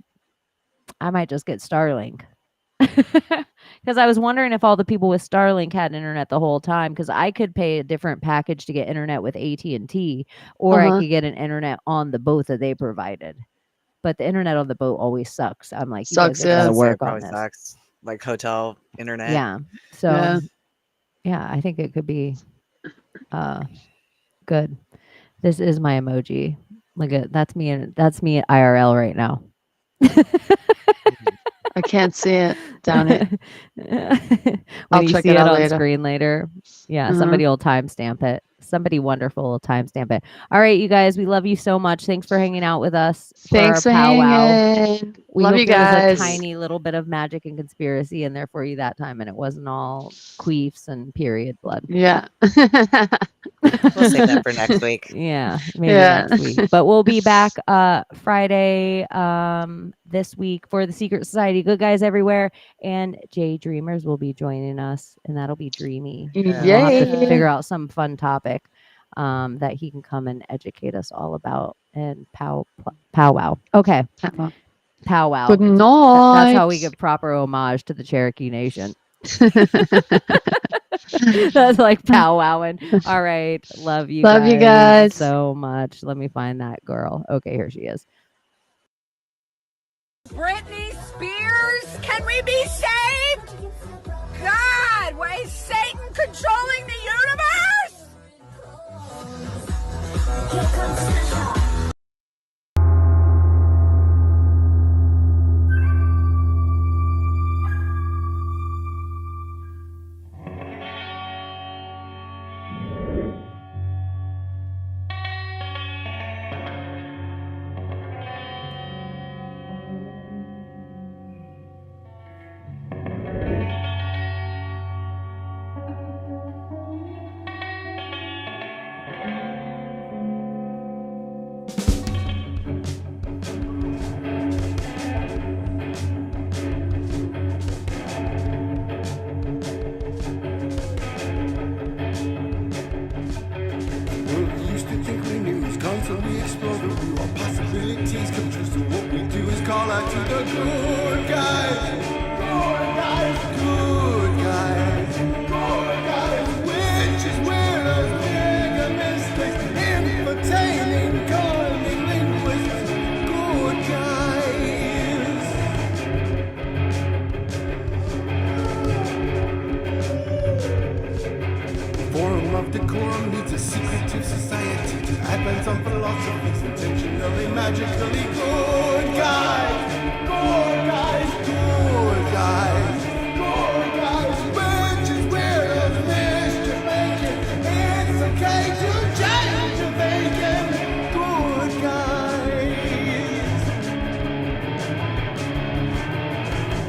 I might just get Starlink. Because I was wondering if all the people with Starlink had internet the whole time, because I could pay a different package to get internet with AT&T, or I could get an internet on the boat that they provided. But the internet on the boat always sucks. I'm like, you Sucks, guys gotta yeah. It work on probably this. sucks. Like hotel internet. Yeah. So yeah, I think it could be good. This is my emoji. Look at that's me at IRL right now. I can't see it. Down it. When I'll you check see it out on later. screen later. Yeah, Mhm. somebody will timestamp it. Somebody wonderful will timestamp it. All right, you guys, we love you so much. Thanks for hanging out with us for Thanks our for powwow. hanging. We Love hope you there was guys. a tiny little bit of magic and conspiracy in there for you that time, and it wasn't all queefs and period blood. Yeah. We'll save that for next week. Yeah, maybe Yeah. next week. But we'll be back Friday this week for the Secret Society Good Guys Everywhere, and Jay Dreamers will be joining us, and that'll be dreamy. We'll have to Yay. figure out some fun topic that he can come and educate us all about and powwow. Okay. Powwow. Good That's night. how we give proper homage to the Cherokee Nation. That's like powwowing. All right. Love you Love you guys. so much. Let me find that girl. Okay, here she is. Britney Spears, can we be saved? God, why is Satan controlling the universe? What we used to think we knew is constantly exploding. Our possibilities come true, so what we do is call out to the good guys. Good guys, good guys, good guys. Witches, winners, bigger mistakes, entertaining, calling linguists. Good guys. Forum of decorum needs a secretive society to advance on philosophies intentionally, magically good guys, good guys, good guys, good guys. Witches, weirdos, mischief making, it's okay to change your thinking. Good guys,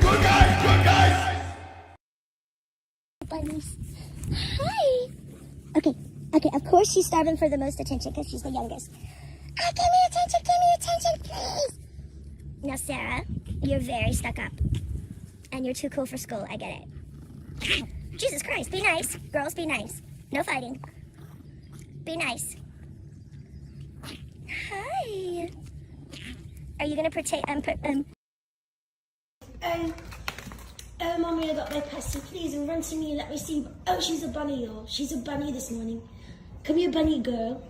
good guys, good guys. Bunnies. Hi. Okay, of course she's starving for the most attention because she's the youngest. Give me attention, give me attention. attention, please. Now, Sarah, you're very stuck up. And you're too cool for school, I get it. Jesus Christ, be nice. Girls, be nice. No fighting. Be nice. Hi. Are you gonna Mommy, I got my pasty. Please, and run to me and let me see. Oh, she's a bunny, y'all. She's a bunny this morning. Come here, bunny girl.